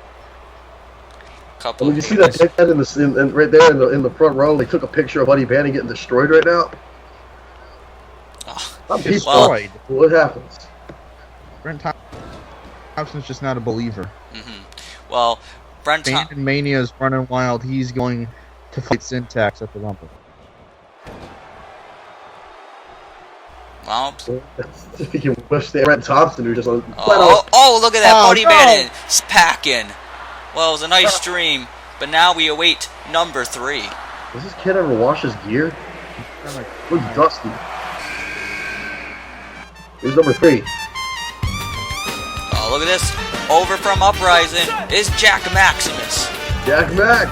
Couple When of you see that haters. dickhead right there in the front row, they took a picture of Buddy Bannon getting destroyed right now. Oh, I'm peaceful. Destroyed. What happens? Brent Thompson's just not a believer. well, Brent Thompson. Bandon Mania is running wild. He's going to fight Syntax at the Rumble. Well, You can wish they Brent Thompson who just flat oh, look at that, Oh, Buddy no. Bannon packing. Well, it was a nice dream, but now we await number 3. Does this kid ever wash his gear? Looks dusty. Here's number 3. Oh, look at this. Over from Uprising is Jack Maximus. Jack Max.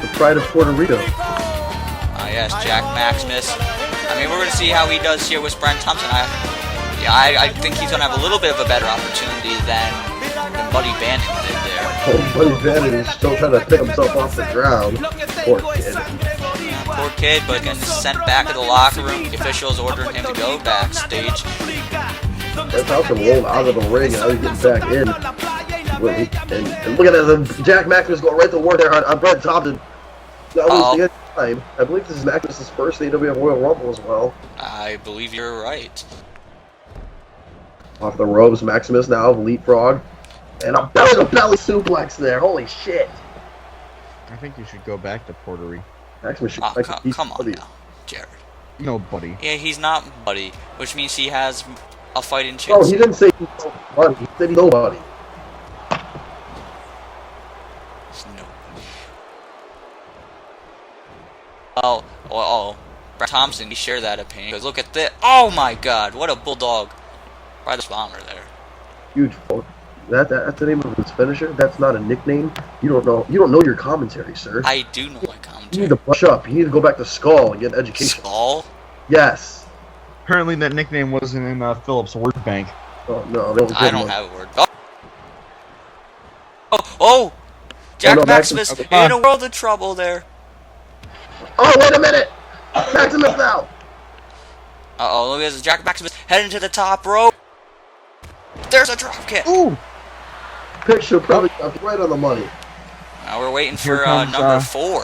The pride of Puerto Rico. Ah, yes, Jack Maximus. I mean, we're going to see how he does here with Brent Thompson. I think he's going to have a little bit of a better opportunity than Buddy Bannon did there. Oh, Buddy Bannon is still trying to pick himself off the ground. Poor kid. Poor kid, but getting sent back to the locker room. The officials ordering him to go backstage. Brent Thompson rolled out of the ring and now he's getting back in. And look at that, Jack Maximus going right to work there on Brent Thompson. Not losing any time. I believe this is Maximus' first AWF Royal Rumble as well. I believe you're right. Off the ropes, Maximus now, leapfrog. And a belly suplex there. Holy shit. I think you should go back to Puerto Rico. Maximus should Oh, like a piece come of on Buddy. now, Jared. No, buddy. Yeah, he's not Buddy, which means he has a fighting No, chance. he didn't say he's nobody. He said he's nobody. No. Oh, Brent Thompson, he shared that opinion. Because look at this. Oh my god, what a bulldog. By the bomber there. Huge folk. That's the name of his finisher? That's not a nickname? You don't know your commentary, sir. I do know my You need commentary. to brush up. You need to go back to Skull and get an education. Skull? Yes. Apparently that nickname wasn't in Philip's word bank. Oh, no. That was I good don't one. have a word. Oh. Oh! Jack no, Maximus in a world of trouble there. Oh, wait a minute! Maximus now! Uh-oh, look at this. Jack Maximus heading to the top rope. There's a drop kick. Ooh! Picture probably got right on the money. Now we're waiting Here for comes, number 4.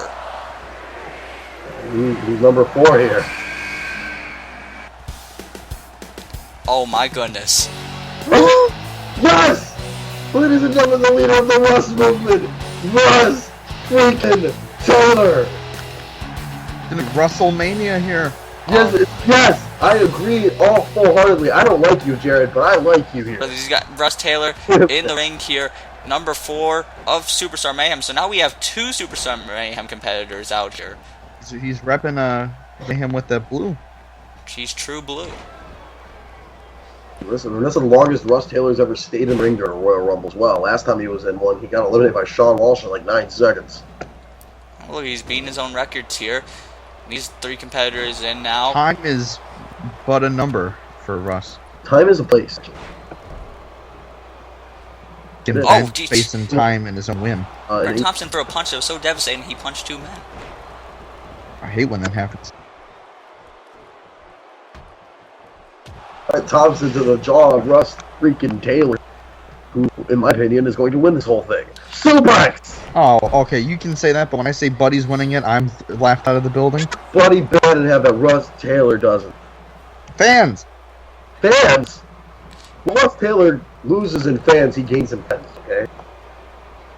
Who's number 4 here? Oh my goodness. Russ! Ladies and gentlemen, the leader of the Russ movement, Russ freaking Taylor! WrestleMania here. Yes, I agree all full-heartedly. I don't like you, Jared, but I like you here. He's got Russ Taylor in the ring here, number 4 of Superstar Mayhem. So now we have 2 Superstar Mayhem competitors out here. So he's repping Mayhem with that blue. She's true blue. Listen, that's the longest Russ Taylor's ever stayed in the ring during a Royal Rumble as well. Last time he was in one, he got eliminated by Shawn Walsh in like 9 seconds. Look, he's beating his own records here. These 3 competitors in now. Time is but a number for Russ. Time is a place. Can bend space and time in his own whim. Brent Thompson threw a punch that was so devastating he punched 2 men. I hate when that happens. Thompson to the jaw of Russ freaking Taylor, who, in my opinion, is going to win this whole thing. Suplex! Oh, okay, you can say that, but when I say Buddy's winning it, I'm laughed out of the building. Buddy better have that Russ Taylor doesn't. Fans! Fans? When Russ Taylor loses in fans, he gains in fans, okay?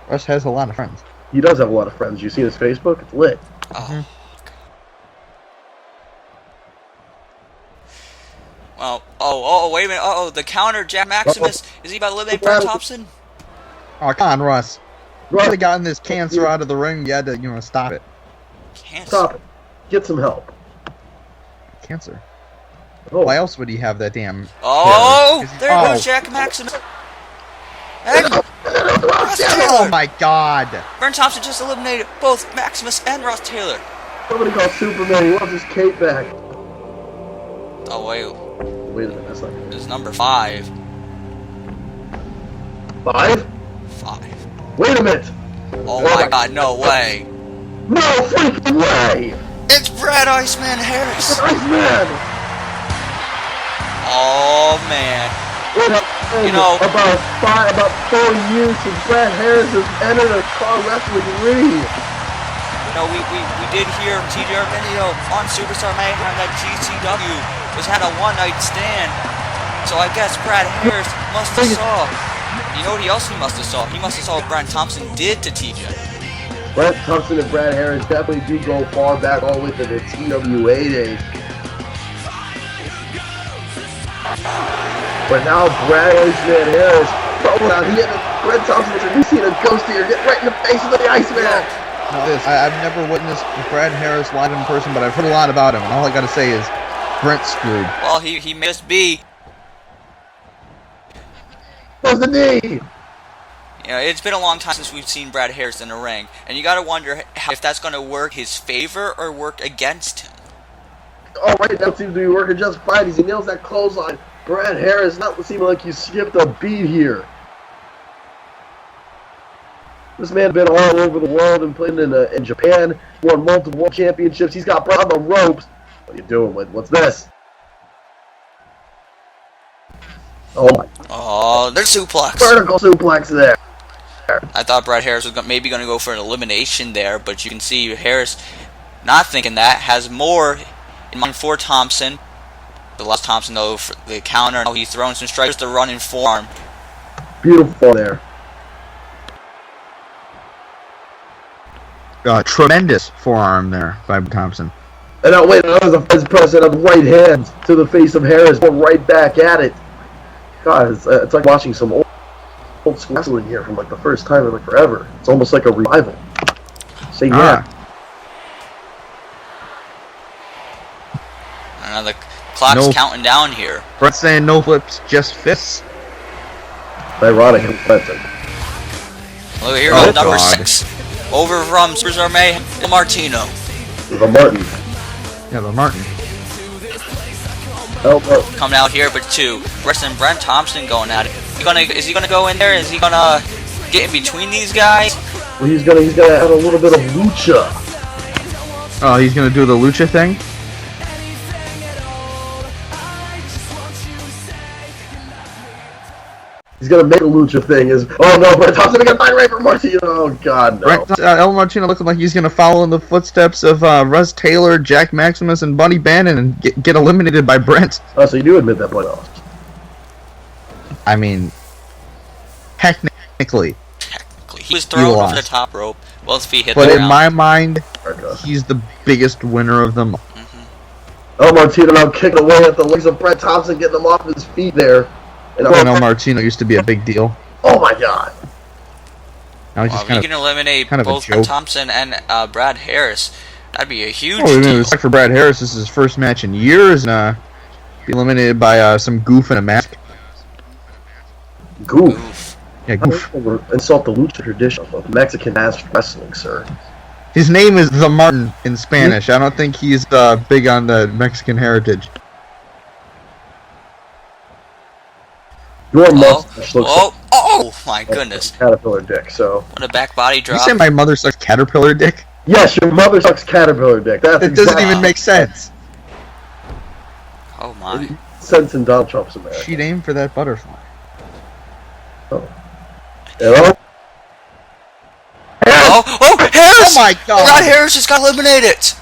Russ has a lot of friends. He does have a lot of friends. You see his Facebook? It's lit. Oh. Well, wait a minute. Uh-oh, the counter, Jack Maximus. Is he about to eliminate Brent Thompson? Oh, come on, Russ. You could have gotten this cancer out of the ring. You had to, stop it. Cancer? Stop it. Get some help. Cancer? Oh. Why else would he have that damn... Oh! There goes Jack Maximus. And Ross Taylor! Oh my god! Brent Thompson just eliminated both Maximus and Ross Taylor. Somebody called Superman. He wants his cape back. Oh, wait. Wait a minute. That's not good. It's number 5. 5? 5. Wait a minute. Oh my god, no way. No freaking way! It's Brad Iceman Harris. Iceman! Oh man. You know, about 4 years since Brad Harris has entered a car wrestling ring. You know, we did hear TJ Arminio on Superstar Mayhem that GCW had a one-night stand. So I guess Brad Harris must have saw. You know what else he must have saw? He must have saw what Brent Thompson did to TJ. Brent Thompson and Brad Harris definitely do go far back all the way to the TWA days. But now Brad Harris, he had Brent Thompson introducing a ghost here, get right in the face of the Iceman. I've never witnessed Brad Harris live in person, but I've heard a lot about him, and all I gotta say is, Brent's screwed. Well, he may just be. What's the knee? You know, it's been a long time since we've seen Brad Harris in the ring, and you gotta wonder if that's gonna work his favor or work against him. Oh, right, that seems to be working just fine. He nails that clothesline. Brad Harris not seeming like you skipped a beat here. This man's been all over the world and playing in Japan, won multiple world championships. He's got Brad on the ropes. What are you doing with? What's this? Oh my! Oh, there's suplex. Vertical suplex there. I thought Brad Harris was maybe going to go for an elimination there, but you can see Harris not thinking that, has more in mind for Thompson. The last Thompson though for the counter. Now he's throwing some strikes to run in forearm. Beautiful there. Tremendous forearm there by Thompson. And now wait, that was a vice president of right hand to the face of Harris, going right back at it. God, it's like watching some old school wrestling here from like the first time in like forever. It's almost like a revival. Say yeah. The clock's counting down here. Brent's saying no flips, just fists. Ironic and pleasant. Look here, number 6. Over from Superstar Mayhem, the Martino. The Martin. Yeah, the Martin. Coming out here, but 2. Wrestling Brent Thompson going at it. Is he gonna go in there? Is he gonna get in between these guys. Well, he's gonna add a little bit of lucha. Oh, he's gonna do the lucha thing? He's gonna make a lucha thing. Oh no, Brett Thompson gonna find Rave Martino. Oh god, no. El Martino looking like he's gonna follow in the footsteps of Russ Taylor, Jack Maximus, and Bunny Bannon and get eliminated by Brent. Oh, so you do admit that point off? I mean, technically. He was thrown over the top rope. Well, his feet hit the ground. ground. In my mind, he's the biggest winner of them. El Martino now kicking away at the legs of Brett Thompson, getting him off his feet there. And El Martino used to be a big deal. Oh my god. Now he's just if you can eliminate both Brett Thompson and Brad Harris, that'd be a huge deal. For Brad Harris, this is his first match in years, and be eliminated by some goof in a mask. Goof? Yeah, goof. Insult the lucha tradition of Mexican mask wrestling, sir. His name is The Martin in Spanish. I don't think he's big on the Mexican heritage. Your mustache looks oh my goodness. Caterpillar dick, so. What a back body drop. You say my mother sucks caterpillar dick? Yes, your mother sucks caterpillar dick. That doesn't even make sense. Oh my. Sense in Donald Trump's America. She'd aim for that butterfly. Oh. Hello? Oh, Harris! Oh my god! Brad Harris just got eliminated!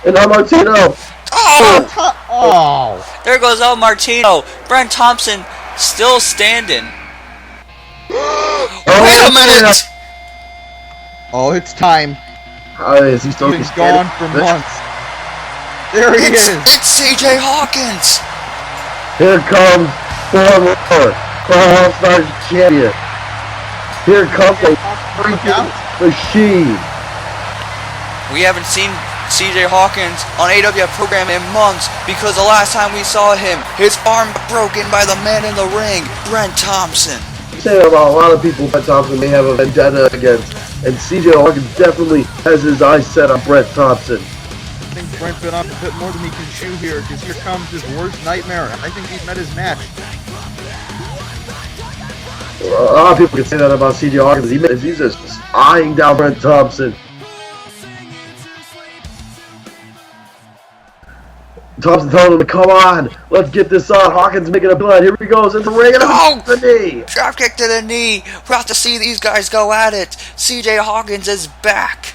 And El Martino! Oh! There goes El Martino. Brent Thompson still standing. Wait a minute! Oh, it's time. Is he still He's gone for months. There he is! It's CJ Hawkins! Here comes former All-Star champion. Here comes a freaking machine. We haven't seen CJ Hawkins on AWF program in months because the last time we saw him, his arm broken by the man in the ring, Brent Thompson. Say about a lot of people Brett Thompson may have a vendetta against, and CJ Hawkins definitely has his eyes set on Brett Thompson. I think Brent bit off a bit more than he can chew here, because here comes his worst nightmare. I think he's met his match. A lot of people can say that about CJ Hawkins. He's just eyeing down Brett Thompson. Thompson telling him to come on, let's get this on. Hawkins making a blood. Here he goes. It's a ring and the knee. Drop kick to the knee. We're about to see these guys go at it. CJ Hawkins is back.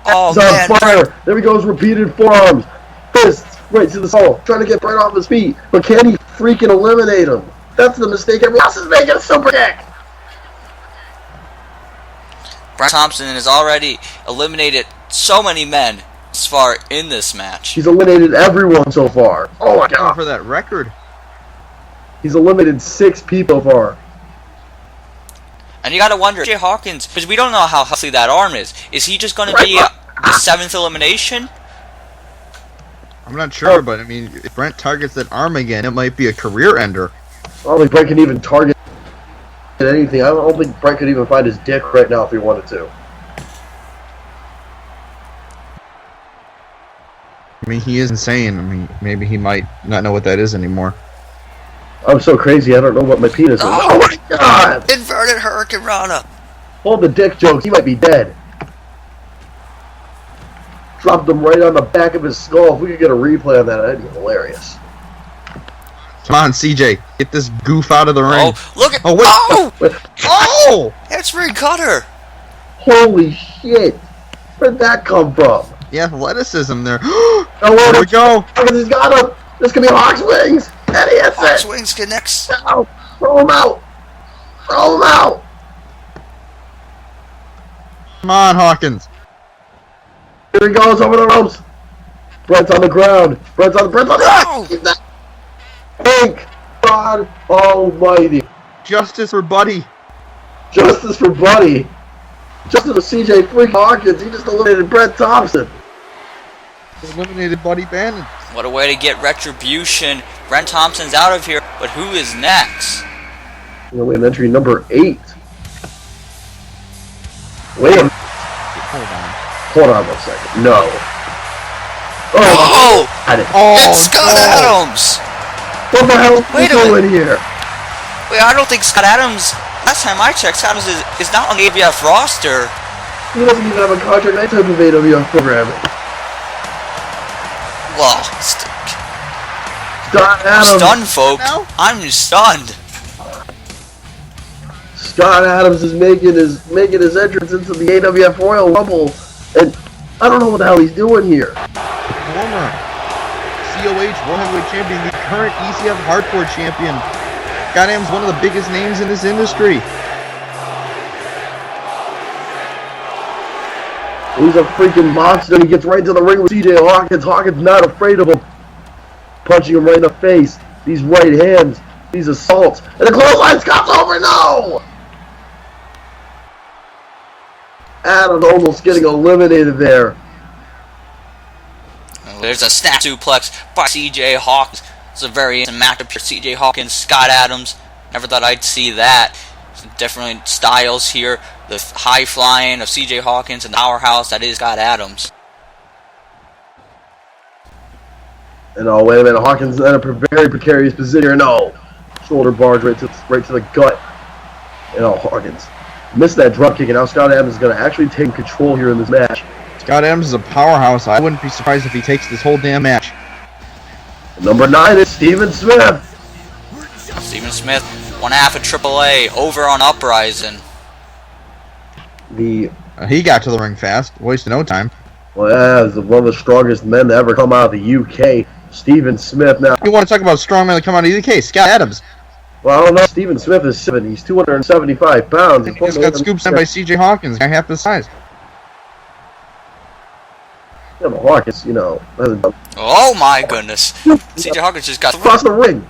Oh man! On fire. There he goes. Repeated forearms, fists right to the soul, trying to get Brett off his feet. But can he freaking eliminate him? That's the mistake everyone else is making. A super kick. Brent Thompson has already eliminated so many men thus far in this match. He's eliminated everyone so far. Oh my god! For that record, he's eliminated 6 people so far. And you gotta wonder, CJ Hawkins, because we don't know how healthy that arm is. Is he just gonna be the 7th elimination? I'm not sure, but I mean, if Brent targets that arm again, it might be a career ender. I don't think Brent can even target anything. I don't think Brent could even find his dick right now if he wanted to. I mean, he is insane. I mean, maybe he might not know what that is anymore. I'm so crazy, I don't know what my penis is. Oh my god! Inverted Hurricane Rana. Hold the dick jokes, he might be dead. Dropped him right on the back of his skull. If we could get a replay on that, that'd be hilarious. Come on, CJ, get this goof out of the ring. Oh, look at! Oh, wait! Oh! It's Ring Cutter. Holy shit! Where'd that come from? The athleticism there. Oh, there we go. He's got him. This could be Hawk's Wings. And he hits Hawk's it. Wings connects. No. Throw him out. Throw him out. Come on, Hawkins. Here he goes over the ropes. Brent's on the ground. Brent's on the ground. Thank God Almighty. Justice for Buddy. Justice for Buddy. Justice for CJ freaking Hawkins. He just eliminated Brett Thompson. He eliminated Buddy Bannon. What a way to get retribution. Brent Thompson's out of here, but who is next? We're in entry number 8. Wait a minute. Hold on 1 second. No. Oh! Oh, it's Scott Adams! What the hell is he doing here? Wait, I don't think Scott Adams last time I checked, Adams is not on the AWF roster. He doesn't even have a contract in that type of AWF program. Well, Scott Adams. stunned, folks. No? I'm stunned. Scott Adams is making his entrance into the AWF Royal Rumble, and I don't know what the hell he's doing here. Former COH World Heavyweight Champion, the current ECF Hardcore Champion. Scott Adams, one of the biggest names in this industry. He's a freaking monster. He gets right to the ring with CJ Hawkins. Hawkins not afraid of him. Punching him right in the face. These right hands. These assaults. And the clothesline comes over. No! Adams almost getting eliminated there. There's a snap suplex by CJ Hawkins. It's a very matchup here. CJ Hawkins, Scott Adams. Never thought I'd see that. Some different styles here. The high flying of CJ Hawkins and the powerhouse that is Scott Adams. And oh, wait a minute. Hawkins is in a very precarious position here. No. Shoulder barge right to the gut. And oh, Hawkins missed that drop kick, and now Scott Adams is going to actually take control here in this match. Scott Adams is a powerhouse. I wouldn't be surprised if he takes this whole damn match. Number 9 is Steven Smith. Steven Smith, one half of AAA, over on Uprising. He got to the ring fast, wasted no time. Well, yeah, he's one of the strongest men to ever come out of the UK. Steven Smith. Now, you want to talk about strong men that come out of the UK? Scott Adams. Well, I don't know. Steven Smith is 7. He's 275 pounds. He just got scooped in by CJ Hawkins. Guy half the size. Yeah, but Hawkins, you know, hasn't done. Oh my goodness! CJ Hawkins just got across the ring.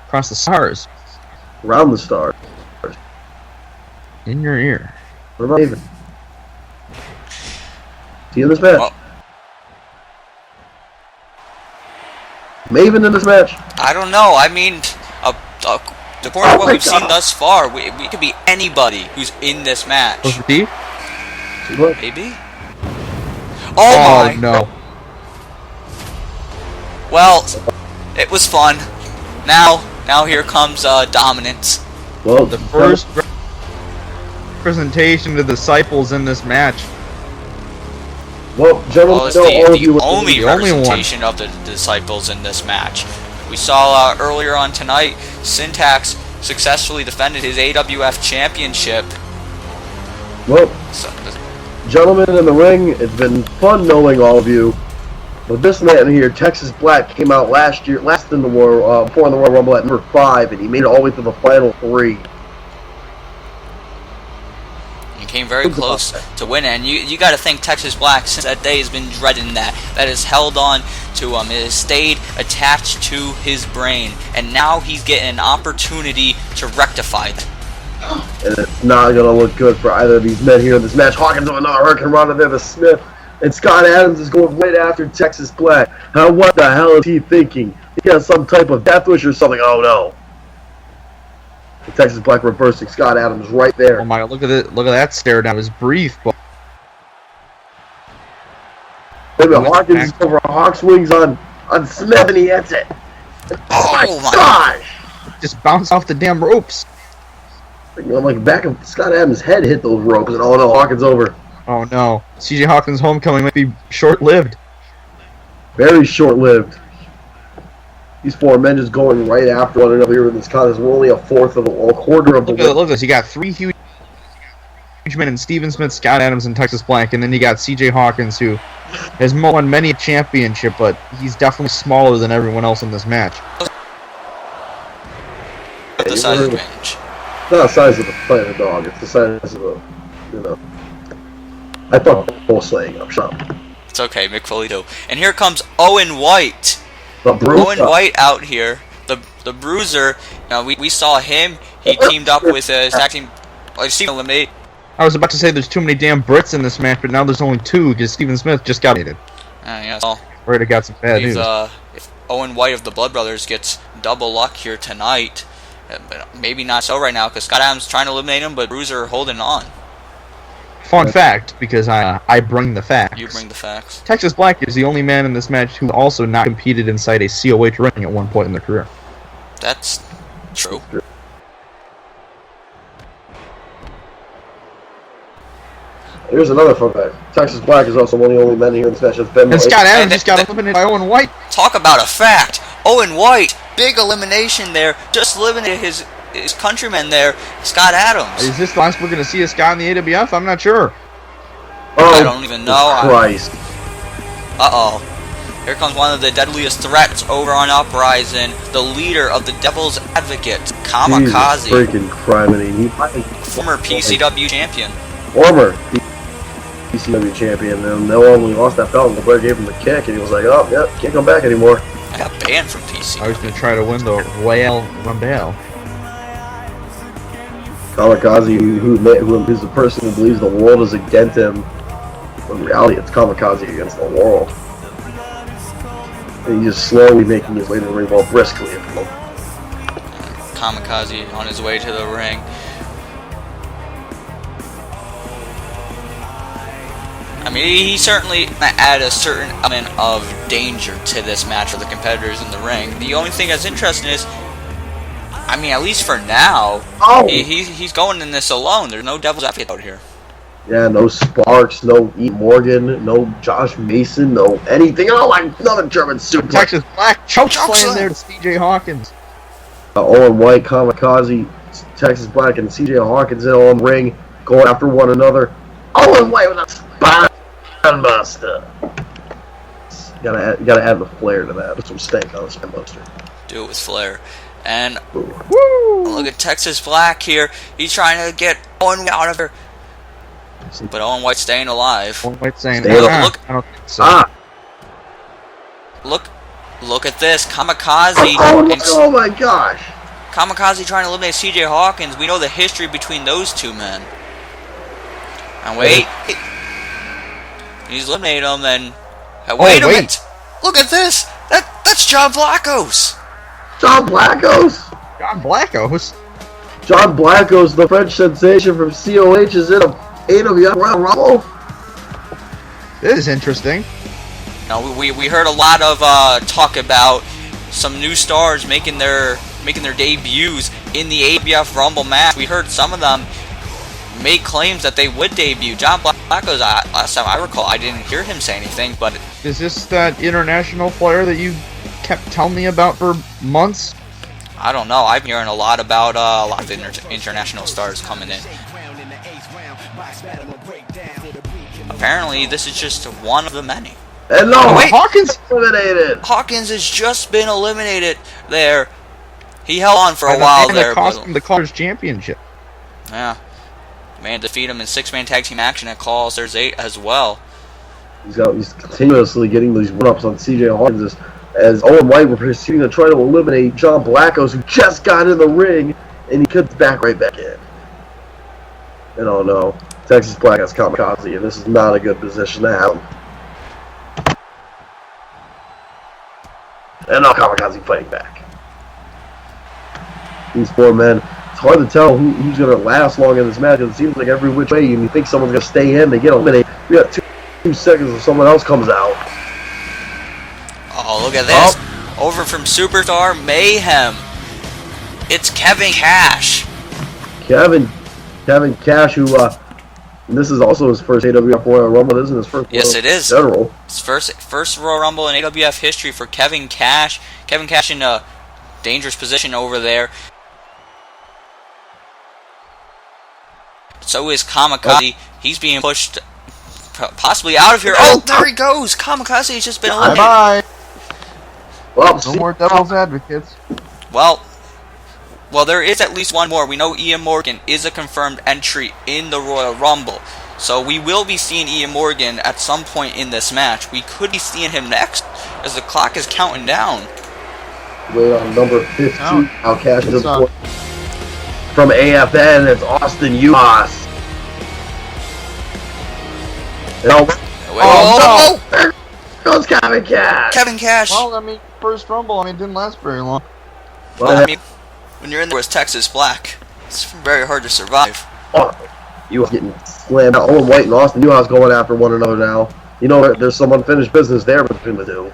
Across the stars. Around the stars. In your ear. What about Maven? See in this match? Well, Maven in this match? I don't know. I mean, according to what we've seen thus far, we could be anybody who's in this match. Maybe? Maybe? Oh my! No. Well, it was fun. Now here comes dominance. Well, the first presentation of the disciples in this match. Well, gentlemen, it's the only representation of the disciples in this match. We saw earlier on tonight, Syntax successfully defended his AWF Championship. Well, gentlemen in the ring, it's been fun knowing all of you. But this man here, Texas Black, came out last in the Royal, before in the Royal Rumble at number 5, and he made it all the way to the final 3. He came very close to winning, and you got to think Texas Black since that day has been dreading that has held on to him. It has stayed attached to his brain, and now he's getting an opportunity to rectify that. And it's not going to look good for either of these men here in this match. Hawkins with another Hurricane Rana there to Smith. And Scott Adams is going right after Texas Black. Now what the hell is he thinking? He got some type of death wish or something. Oh no. And Texas Black reversing Scott Adams right there. Oh my god, look at it. Look at that stare down. It was brief, but wait a minute, Hawkins is over Hawk's wings on Smith, and he hits it. Oh my gosh! Just bounced off the damn ropes. Like back of Scott Adams' head hit those ropes, and oh no, Hawkins over. Oh no, CJ Hawkins' homecoming might be short-lived. Very short-lived. These 4 men just going right after one another here in this contest. We're only a quarter of the way. Look at this. You got 3 huge men in Steven Smith, Scott Adams, and Texas Black, and then you got CJ Hawkins, who has won many a championship, but he's definitely smaller than everyone else in this match. The size of the bench. It's not the size of the fight of the dog. It's the size of the, you know. I thought the whole slaying up shop. It's okay, Mick Foley too. And here comes Owen White. Owen White out here. The Bruiser. Now we saw him. He teamed up with Zach Team. Stephen eliminated. I was about to say there's too many damn Brits in this match, but now there's only 2 because Steven Smith just got eliminated. Yeah, so Already got some bad news. If Owen White of the Blood Brothers gets double luck here tonight, but maybe not so right now because Scott Adams trying to eliminate him, but Bruiser holding on. Fun fact, because I bring the facts. You bring the facts. Texas Black is the only man in this match who also not competed inside a COH ring at one point in their career. That's true. Here's another fun fact. Texas Black is also one of the only men here in this match that's been... And Scott Adams just got eliminated by Owen White. Talk about a fact. Owen White, big elimination there. Just eliminated his countryman there, Scott Adams. Is this the last we're going to see of Scott in the AWF? I'm not sure. Oh, I don't even know. Christ. Uh-oh. Here comes one of the deadliest threats over on Uprising, the leader of the Devil's Advocates, Kamikaze. Jesus freaking criminy. Former PCW champion. Former PCW champion, and they only lost that belt, and the player gave him the kick, and he was like, oh, yep, can't come back anymore. I got banned from PCW. I was going to try to win the Royal Rumble. Kamikaze, who is the person who believes the world is against him. In reality, it's Kamikaze against the world. And he's just slowly making his way to the ring, while briskly, if you will. Kamikaze on his way to the ring. I mean, he certainly added a certain element of danger to this match for the competitors in the ring. The only thing that's interesting is, I mean, at least for now, he's going in this alone. There's no Devil's Advocate out here. Yeah, no Sparks, no E. Morgan, no Josh Mason, no anything. Oh, like another German suplex. Texas Black choke slam there to CJ Hawkins. Owen White, Kamikaze, Texas Black, and CJ Hawkins in on the ring, going after one another. Owen White with a spine buster. Gotta add the flair to that. Put some stank on the spine buster. Do it with flair. And look at Texas Black here. He's trying to get Owen out of here. But Owen White's staying alive. Owen White's saying, look, I don't think so. Look at this. Kamikaze. Oh my gosh. Kamikaze trying to eliminate CJ Hawkins. We know the history between those two men. And wait. He's eliminated him and... wait a minute. Look at this. That's John Blackos. John Blackos? John Blackos? John Blackos, the French sensation from COH, is in a AWF Royal Rumble. This is interesting. Now we heard a lot of talk about some new stars making their debuts in the AWF Rumble match. We heard some of them make claims that they would debut. John Blackos, last time I recall, I didn't hear him say anything, but... Is this that international player that you kept telling me about for months? I don't know. I'm hearing a lot about a lot of international stars coming in. Apparently, this is just one of the many. And no, wait, Hawkins eliminated. Hawkins has just been eliminated there. He held on for a while there. Cost him the Callers Championship. Yeah. Man, defeat him in 6-man tag team action at Callers 8 as well. He's continuously getting these one-ups on CJ Hawkins as Owen White were proceeding to try to eliminate John Blackos, who just got in the ring, and he cuts back right back in. And oh no, Texas Black has Kamikaze, and this is not a good position to have him. And now Kamikaze fighting back. These four men, it's hard to tell who's going to last long in this match, because it seems like every which way you think someone's going to stay in, they get eliminated. We got two seconds and someone else comes out. Oh, look at this. Over from Superstar Mayhem. It's Kevin Cash. Kevin Cash, who, and this is also his first AWF Royal Rumble. This isn't his first. Yes, it is. General. It's first Royal Rumble in AWF history for Kevin Cash. Kevin Cash in a dangerous position over there. So is Kamikaze. He's being pushed possibly out of here. Oh, there he goes. Kamikaze has just been eliminated. Bye-bye. Well, no more Devil's Advocates. Well, there is at least one more. We know Ian Morgan is a confirmed entry in the Royal Rumble. So we will be seeing Ian Morgan at some point in this match. We could be seeing him next as the clock is counting down. Wait on number 15. Now Cash is from AFN. It's Austin Umas. Oh, no! There goes Kevin Cash. Kevin Cash. Well, I mean, first Rumble, it didn't last very long. Well, I mean, when you're in there with Texas Black, it's very hard to survive. Oh, you getting slammed out. Owen White and Austin Newhouse going after one another now. You know, there's some unfinished business there between the two.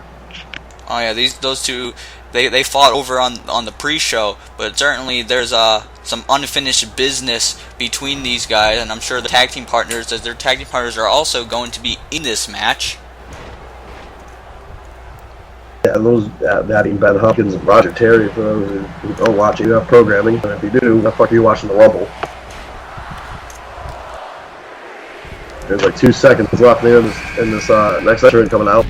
Oh yeah, those two, they fought over on the pre-show, but certainly there's some unfinished business between these guys, and I'm sure the tag team partners, as their tag team partners, are also going to be in this match. Yeah, and those that being Ben Hopkins and Roger Terry, for those who don't watch AWF programming, and if you do, what the fuck are you watching the Rumble? There's like 2 seconds left there in this next entrant coming out.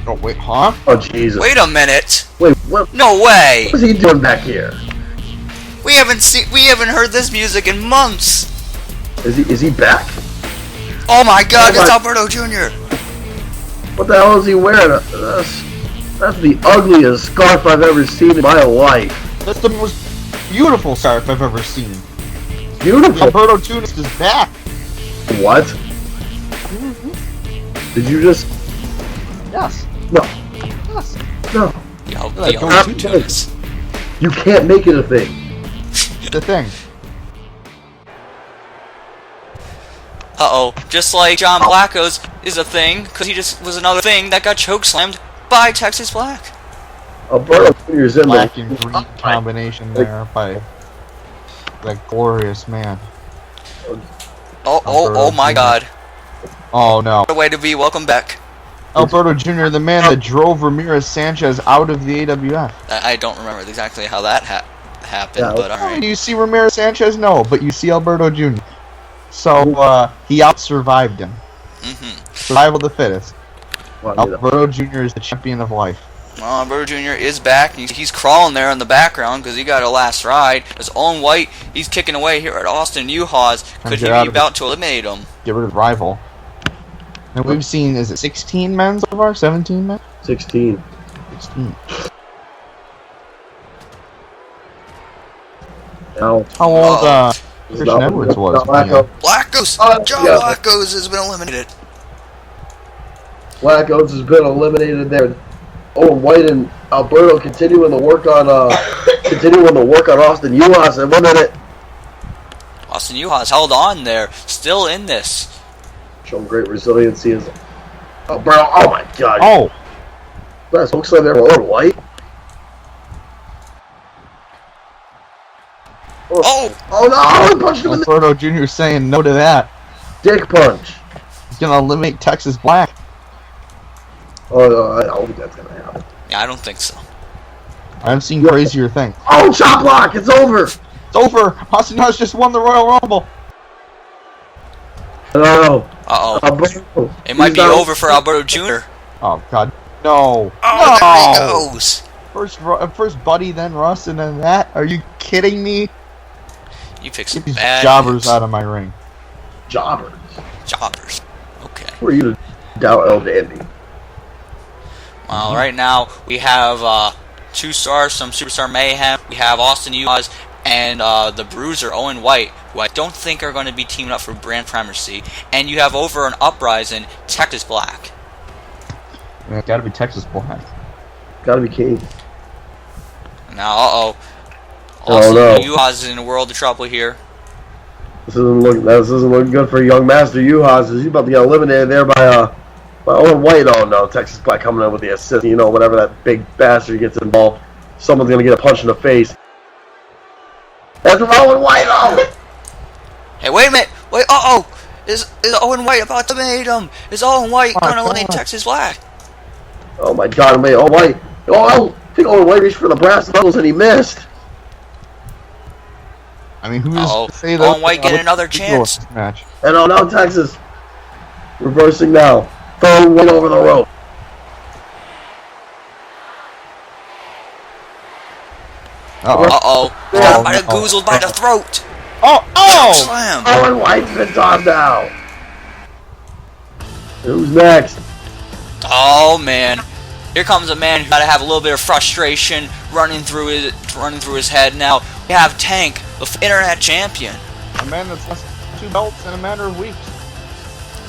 Oh wait, huh? Oh Jesus! Wait a minute! Wait, what? No way! What is he doing back here? We haven't heard this music in months. Is he back? Oh my God! Oh it's my- Alberto Jr. What the hell is he wearing? That's the ugliest scarf I've ever seen in my life. That's the most beautiful scarf I've ever seen. Beautiful. Alberto Jr. is back. What? Did you just? Yes. No. Yes. No. The Alberto Jr. You can't make it a thing. The thing. Uh-oh. Just like John Blacko's is a thing, because he just was another thing that got chokeslammed by Texas Black. Alberto Jr.'s in Black and green combination there by that glorious man. Oh my God. Oh no. What a way to be. Welcome back. Alberto Jr., the man that drove Ramirez Sanchez out of the AWF. I don't remember exactly how that happened, Yeah, but alright. You see Ramirez Sanchez? No, but you see Alberto Jr. So, he out-survived him. Survival of the fittest. Alberto Jr. is the champion of life. Well, Alberto Jr. is back. He's crawling there in the background because he got a last ride. His own White, he's kicking away here at Austin Uhas. Could he be about to eliminate him? Get rid of the rival. And we've seen, is it 16 men so far? 17 men? 16. 16. Now, How old Christian Edwards was? Blackos! John yeah. Blackos has been eliminated. Blackos has been eliminated there. Owen White and Alberto continuing the work on Austin Uhas. And 1 minute. Austin Uhas held on there, still in this. Showing great resiliency as Alberto. Oh my God. Oh. Best hook slam there for Owen White. Oh no! He punched him in the Alberto Jr. saying no to that. dick punch. He's gonna eliminate Texas Black. Oh no, I don't think that's gonna happen. Yeah, I don't think so. I've seen crazier things. Oh, chop block! It's over! It's over! Austin Uhas just won the Royal Rumble! No. Uh-oh. Alberto. It might be over for Alberto Jr. Oh, God. No. Oh, no! there he goes! First Buddy, then Russ, and then that? Are you kidding me? You picked some Get these bad jobbers hits. out of my ring. Jobbers. Jobbers. Okay. Who are you to doubt El Dandy? Well, right now we have 2 stars from Superstar Mayhem. We have Austin Uhas and the Bruiser Owen White, who I don't think are going to be teaming up for brand primacy. And you have over an Uprising Texas Black. Yeah, it's gotta be Texas Black. Gotta be King. Now, uh-oh. Oh, Austin no. Uhas is in a world of trouble here. This isn't looking good for young Master Uhas. He's about to get eliminated there by Owen White. Oh no, Texas Black coming in with the assist. You know, whenever that big bastard gets involved, someone's gonna get a punch in the face. That's Owen White. Oh! Hey, wait a minute! Wait, uh-oh! Is Owen White about to eliminate him? Is Owen White going to eliminate Texas Black? Oh my God! Owen White. Oh, I think Owen White reached for the brass knuckles and he missed. I mean, who's Uh-oh. to say that? Owen White getting another chance. Match. And oh no, Texas reversing now, throwing White over the rope. Uh-oh. Got by the goozled by the throat. Oh! Slam. Owen White's been tossed out. Who's next? Oh man, here comes a man who's got to have a little bit of frustration running through his head. Now we have Tank, the internet champion. A man that's lost 2 belts in a matter of weeks.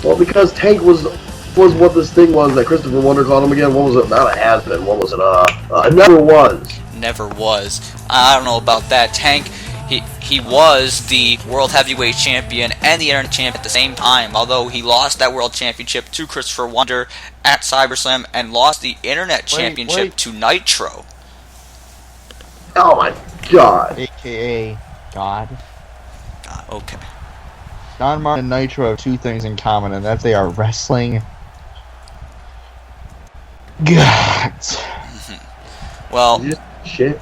Well, because Tank was what this thing was that Christopher Wonder called him again. What was it? Not a has-been. What was it? It never was. Never was. I don't know about that. Tank, he was the World Heavyweight Champion and the Internet Champion at the same time, although he lost that World Championship to Christopher Wonder at CyberSlam and lost the Internet Championship to Nitro. Oh my god. AKA God. Okay. Don Martin and Nitro have two things in common, and that they are wrestling gods. Well, shit.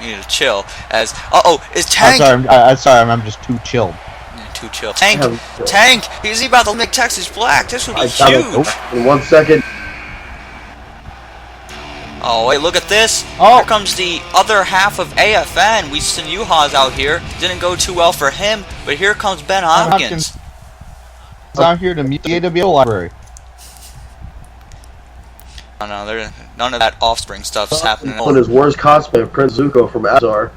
You need to chill. As is Tank? I'm sorry. I'm just too chilled. Too chill. Tank. Is he about to make Texas Black? This would be huge. In 1 second. Oh wait, look at this. Oh. Here comes the other half of AFN. We see Yuha's out here. Didn't go too well for him, but here comes Ben Hopkins. He's out here to meet the AWF library. Oh no, none of that offspring stuff's happening. On his worst cosplay of Prince Zuko from Azar.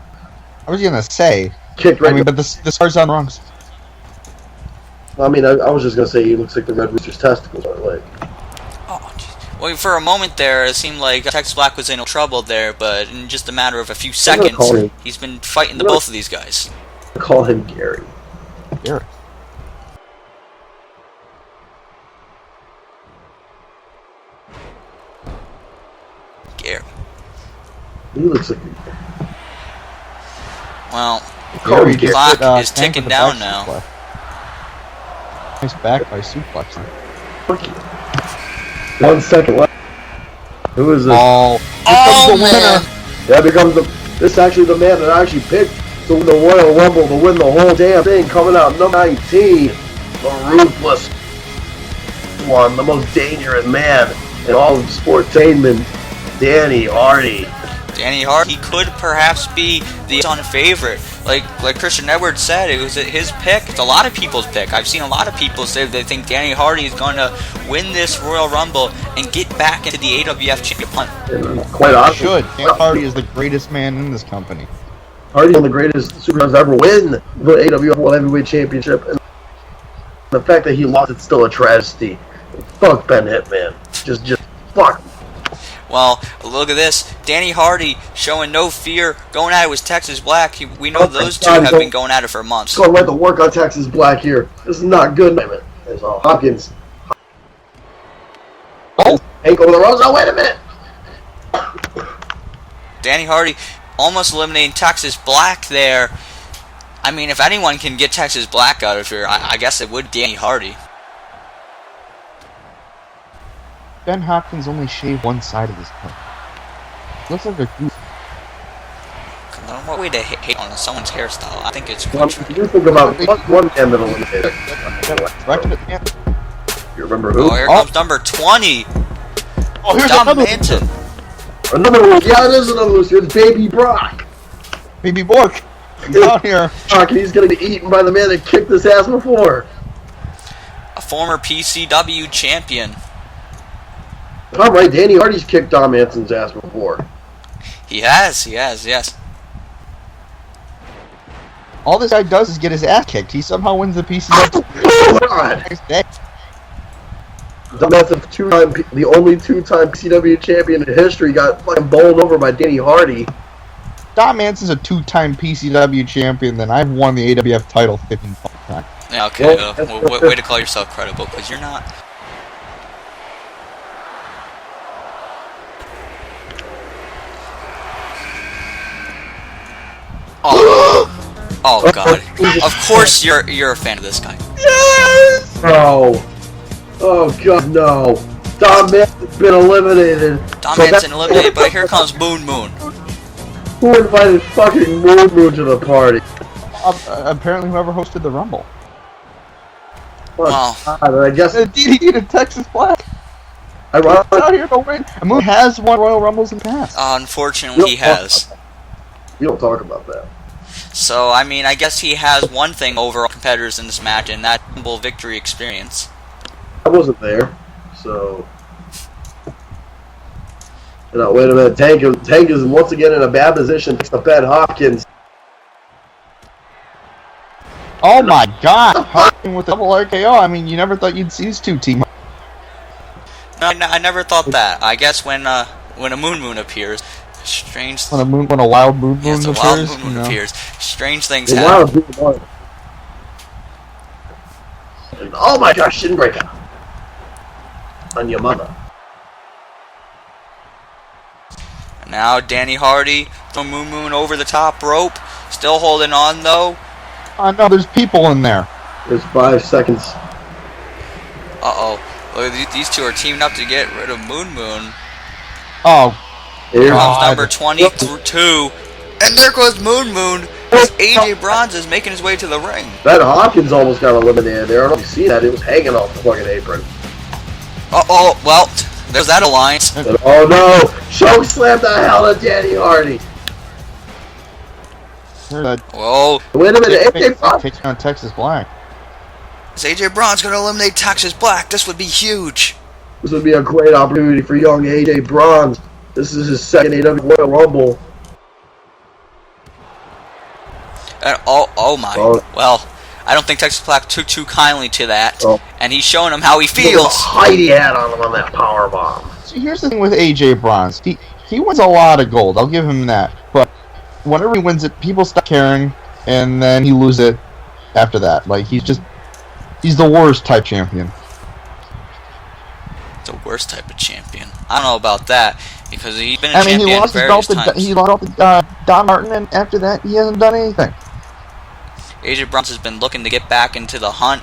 I was gonna say. Kicked right. But the star's on wrong. I mean, I was just gonna say he looks like the Red Rooster's testicles on his leg. Oh, geez. Well, for a moment there, it seemed like Texas Black was in trouble there, but in just a matter of a few seconds, he's been fighting both of these guys. Call him Gary. Gary. Gary. He looks like. Well, Gary clock is ticking down now. Nice back by suplexing. 1 second left. Who is this? Oh, oh the winner. That becomes this is actually the man that I actually picked to win the Royal Rumble, to win the whole damn thing. Coming out number 19, the ruthless one, the most dangerous man in all of sportainment, Danny Hardy. Danny Hardy, he could perhaps be the on favorite. Like Christian Edwards said, it was his pick. It's a lot of people's pick. I've seen a lot of people say they think Danny Hardy is going to win this Royal Rumble and get back into the AWF Championship. Quite honestly, Danny Hardy is the greatest man in this company. Hardy is one of the greatest superstars to ever win the AWF World Heavyweight Championship, and the fact that he lost it's still a travesty. Fuck Ben Hitman. Just fuck. Well, look at this. Danny Hardy showing no fear, going at it with Texas Black. We know those two have been going at it for months. Going right to work on Texas Black here. This is not good, man. There's Hopkins. Oh, ain't over the ropes. Oh, wait a minute. Danny Hardy almost eliminating Texas Black there. I mean, if anyone can get Texas Black out of here, I guess it would Danny Hardy. Ben Hopkins only shaved one side of his head. Looks like a goof. What way to hate on someone's hairstyle? I think it's Well, quite you think about one man that'll eliminate it. You remember who? Oh, here comes number 20. Oh, here's Dom another Manson. Another one. Yeah, it is another loser. It's Baby Brock. Baby Bork. Down here. Brock, and he's gonna get eaten by the man that kicked his ass before. A former PCW champion. If I'm right, Danny Hardy's kicked Dom Manson's ass before. He has, yes. All this guy does is get his ass kicked. He somehow wins the PCW. Oh, God. Dom Manson, the only two-time PCW champion in history, got fucking bowled over by Danny Hardy. Dom Manson's a two-time PCW champion, then I've won the AWF title 15 times. Yeah, okay. Way to call yourself credible, because you're not. Oh God! Of course you're a fan of this guy. Yes! No. Oh God, no. Dom Manson's been eliminated. Dom Manson eliminated, but here comes Moon Moon. Who invited fucking Moon Moon to the party? Apparently whoever hosted the Rumble. Wow. I guess DDT to Texas Black. Out here to win. Moon has won Royal Rumbles in the past. Unfortunately, he has. You don't talk about that. So, I mean, I guess he has one thing over all competitors in this match, and that humble victory experience. I wasn't there, so... wait a minute. Tank is once again in a bad position. It's the Ben Hopkins. Oh my God! Hopkins with double RKO. I mean, you never thought you'd see these two team. No, I never thought that. I guess when when a moon appears, strange. When a wild moon Yes, a appears, wild moon you know? appears. Strange things The happen. wild moon. Oh my gosh, shin breaker on your mother. Now Danny Hardy, the moon over the top rope, still holding on though. Oh no, there's people in there. There's 5 seconds. Uh-oh. Look, these two are teaming up to get rid of Moon. Oh, Here Comes God. number 22. And there goes Moon. As AJ Bronze is making his way to the ring. Ben Hopkins almost got eliminated there. I don't know if you see that. It was hanging off the fucking apron. Uh-oh, well, there's that alliance. And, oh no! Choke slam the hell out of Danny Hardy. Whoa. Wait a minute, AJ Bronze. Takes down Texas Black. Is AJ Bronze going to eliminate Texas Black? This would be huge. This would be a great opportunity for young AJ Bronze. This is his second AWF Royal Rumble. And, oh my. Oh. Well, I don't think Texas Black took too kindly to that. Oh. And he's showing him how he Look at the feels. height he had on him on that power bomb. So here's the thing with AJ Bronze. He wins a lot of gold. I'll give him that. But whenever he wins it, people stop caring, and then he loses it after that. Like he's the worst type champion. The worst type of champion. I don't know about that because he's been a I mean, champion he lost his various belt. times. He lost to Don Martin, and after that, he hasn't done anything. AJ Bronze has been looking to get back into the hunt.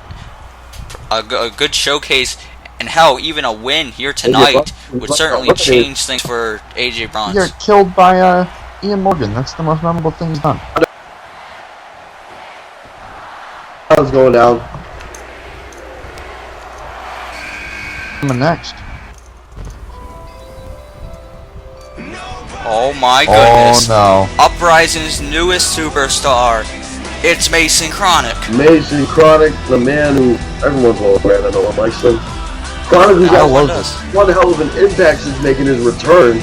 A good showcase, and hell, even a win here tonight would certainly change things for AJ Bronze. He got killed by Ian Morgan. That's the most memorable thing he's done. How's going down? Coming next. Oh my goodness. Oh Uprising's newest superstar. It's Mason Chronic. Mason Chronic, the man who everyone's well aware that no one likes him. Chronic, who's got one hell of an impact since making his return,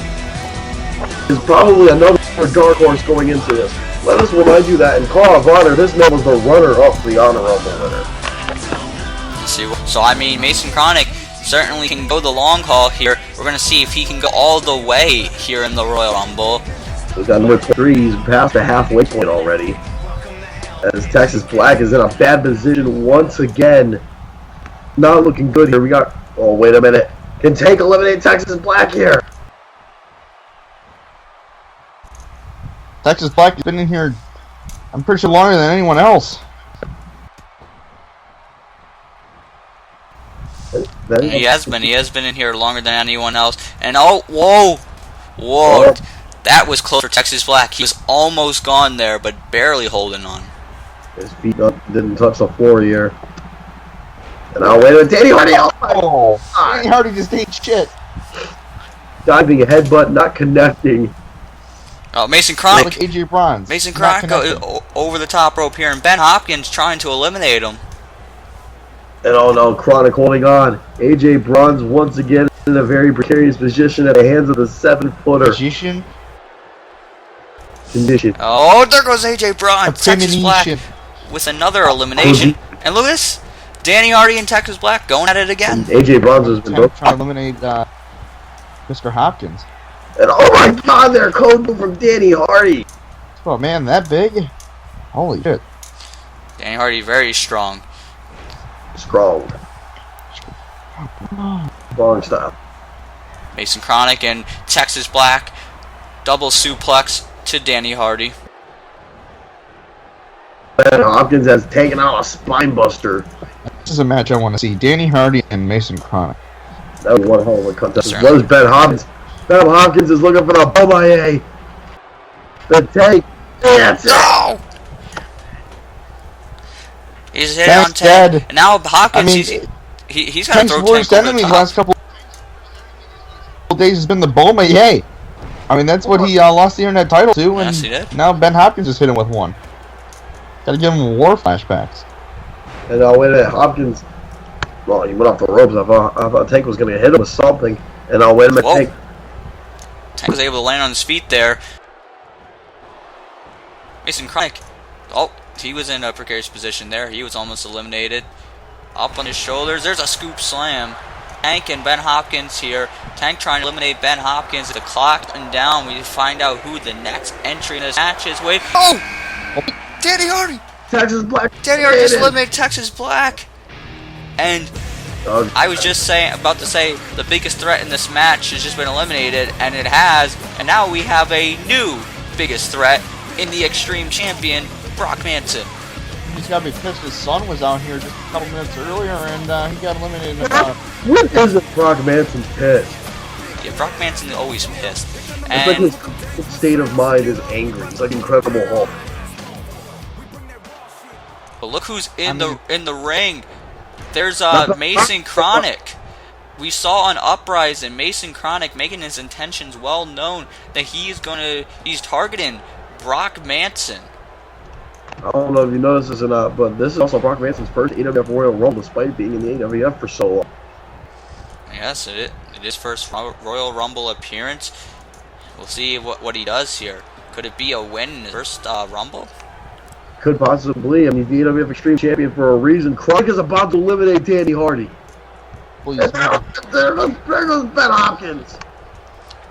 is probably another dark horse going into this. Let us remind you that in Call of Honor, this man was the runner-up for the Honor Rumble winner. So I mean, Mason Chronic certainly can go the long haul here. We're going to see if he can go all the way here in the Royal Rumble. He's got number 3, he's past the halfway point already. As Texas Black is in a bad position once again. Not looking good here. We got... Oh, wait a minute. Can Tank eliminate Texas Black here? Texas Black has been in here, I'm pretty sure, longer than anyone else. He has been in here longer than anyone else. And oh, whoa. That was close for Texas Black. He was almost gone there, but barely holding on. His feet didn't touch the floor here. And now wait a minute, Danny Hardy! Oh, Danny Hardy just ate shit. Diving headbutt, not connecting. Oh, Mason Chronic. Like AJ Bronze. Mason Chronic over the top rope here, and Ben Hopkins trying to eliminate him. And oh no, Chronic holding on. AJ Bronze once again in a very precarious position at the hands of the 7-footer. Condition. Oh, there goes AJ Bronze. Texas Black with another elimination. And look at this. Danny Hardy and Texas Black going at it again. And AJ Bronze has been trying to eliminate Mr. Hopkins. And oh my god, their code move from Danny Hardy. Oh man, that big? Holy shit. Danny Hardy very strong. Strong style. Mason Chronic and Texas Black. Double suplex to Danny Hardy. Ben Hopkins has taken out a spine buster. This is a match I want to see. Danny Hardy and Mason Chronic. That was one hell of a contest. What is Ben Hopkins? Ben Hopkins is looking for the Bomaye. The take. No! He's hit Tank's on Tank. dead. And now Hopkins, I mean, he's got to Tank's throw worst Tank over enemy the the top. last couple days has been the Boma Yay. I mean, that's what he lost the internet title to, and Yes, he did. now Ben Hopkins is hitting with one. Gotta give him war flashbacks. And wait a minute, Hopkins. Well, he went off the ropes. I thought Tank was going to hit him with something. And wait a minute, Whoa. Tank. Tank was able to land on his feet there. Mason Chronic. Oh, he was in a precarious position there. He was almost eliminated. Up on his shoulders. There's a scoop slam. Tank and Ben Hopkins here. Tank trying to eliminate Ben Hopkins. The clock and down. We find out who the next entry in this match is. Wait. Oh! Danny Hardy! Texas Black. Danny Hardy just eliminated Texas Black. And I was just about to say the biggest threat in this match has just been eliminated, and it has. And now we have a new biggest threat in the Extreme Champion, Brock Manson. He's got to be pissed his son was out here just a couple minutes earlier and he got eliminated in What isn't Brock Manson pissed? Yeah, Brock Manson is always pissed. It's And like his state of mind is angry. It's like Incredible Hulk. but look who's in the ring. There's Mason Chronic. We saw on Uprising Mason Chronic making his intentions well known that he's targeting Brock Manson. I don't know if you noticed this or not, but this is also Brock Manson's first AWF Royal Rumble despite being in the AWF for so long. Yes, it is first Royal Rumble appearance. We'll see what he does here. Could it be a win in his first Rumble? Could possibly. I mean, the AWF Extreme Champion for a reason. Chronic is about to eliminate Danny Hardy. There goes Ben Hopkins.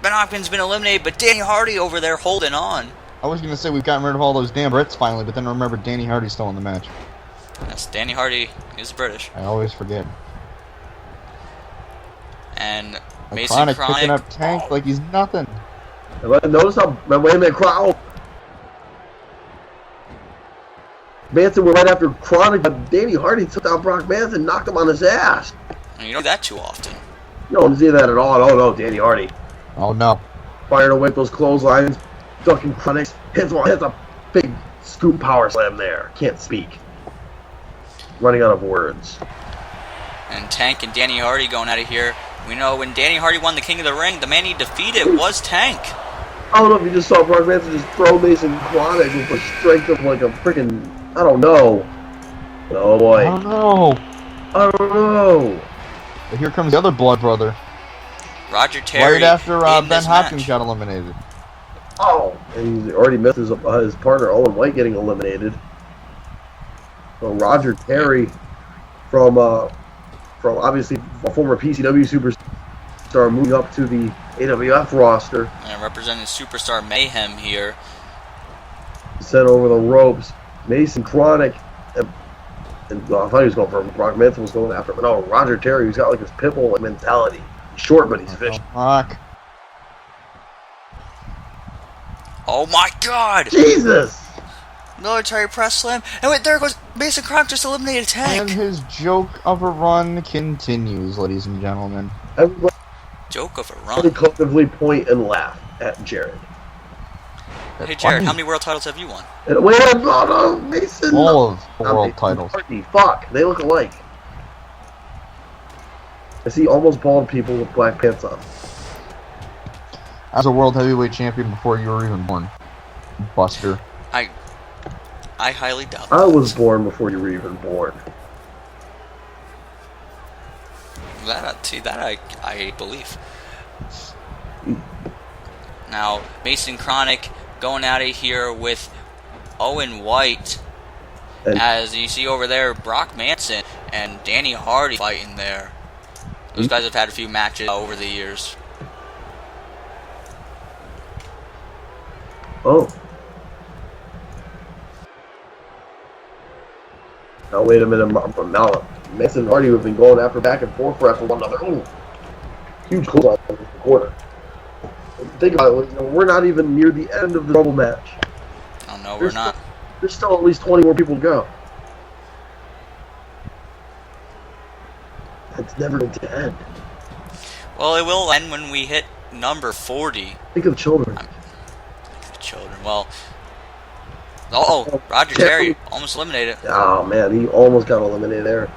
Ben Hopkins been eliminated, but Danny Hardy over there holding on. I was going to say we've gotten rid of all those damn Brits finally, but then I remember Danny Hardy's still in the match. Yes, Danny Hardy is British. I always forget. And Mason Chronic picking up Tank like he's nothing. Notice how, wait a minute, Manson went right after Chronic, but Danny Hardy took out Brock Manson, knocked him on his ass. You don't do that too often. You don't see that at all. Oh no, Danny Hardy. Oh no. Firing away those clotheslines, ducking Chronics, hits a big scoop power slam there. Can't speak. Running out of words. And Tank and Danny Hardy going out of here. We know when Danny Hardy won the King of the Ring, the man he defeated was Tank. I don't know if you just saw Brock Manson just throw Mason Chronic with the strength of like a freaking, I don't know. Oh boy. I don't know. I don't know. But here comes the other blood brother. Roger Terry. Right after Ben Hopkins got eliminated. Oh, and he's already missed his partner Owen White getting eliminated. So Roger Terry from obviously a former PCW superstar moving up to the AWF roster. And representing Superstar Mayhem here. Sent over the ropes. Mason Chronic. And I thought he was going for Brock Manson was going after him. But no, Roger Terry, who's got like this pitbull mentality. He's short, but he's vicious. Fuck. Oh my God! Jesus! Military press slam. And wait, there goes Mason Chronic just eliminated Tank. And his joke of a run continues, ladies and gentlemen. Everybody Joke of a run. collectively point and laugh at Jared. Hey Jared, how many world titles have you won? And wait, no, Mason. All of the world titles. Fuck, they look alike. I see almost bald people with black pants on. I was a world heavyweight champion before you were even born, Buster. I highly doubt I was born before you were even born. that I believe. Now, Mason Chronic going out of here with Owen White. And as you see over there, Brock Manson and Danny Hardy fighting there. Those guys have had a few matches over the years. oh. Now wait a minute, now Mason and Hardy have been going after back and forth for one another. Ooh. Huge close on the quarter. Think about it, we're not even near the end of the double match. Oh no, we're not. There's still at least 20 more people to go. It's never going to end. Well, it will end when we hit number 40. Think of children. Children, well... Roger Terry almost eliminated. Oh man, he almost got eliminated there.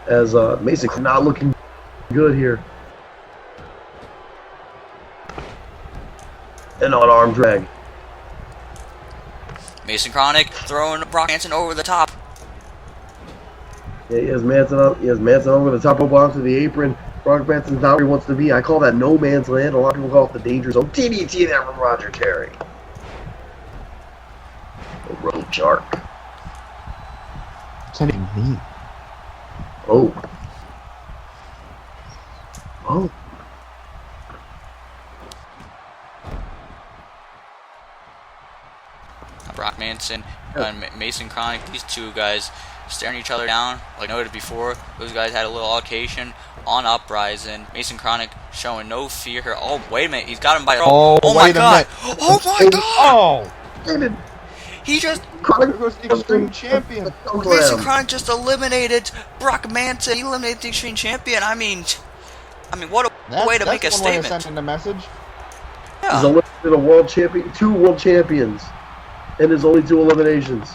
As Mason not looking good here. And on arm drag. Mason Chronic throwing Brock Manson over the top. Yeah, he has Manson up. He has Manson over the top, up onto the apron. Brock Manson's not where he wants to be. I call that no man's land. A lot of people call it the danger zone. DDT there from Roger Terry. A road shark. What's that even mean? Oh. Oh. Brock Manson and Mason Chronic, these two guys staring each other down. Like noted before, those guys had a little altercation on Uprising. Mason Chronic showing no fear here. Oh, wait a minute, he's got him by... Oh my god! Oh my god! Oh! He just... Chronic was the Extreme Champion. Mason Chronic just eliminated Brock Manson. He eliminated the Extreme Champion. I mean, what a way to make a statement. That's one way of sending a message. Yeah. He's eliminated a world champion, 2 world champions, and there's only 2 eliminations.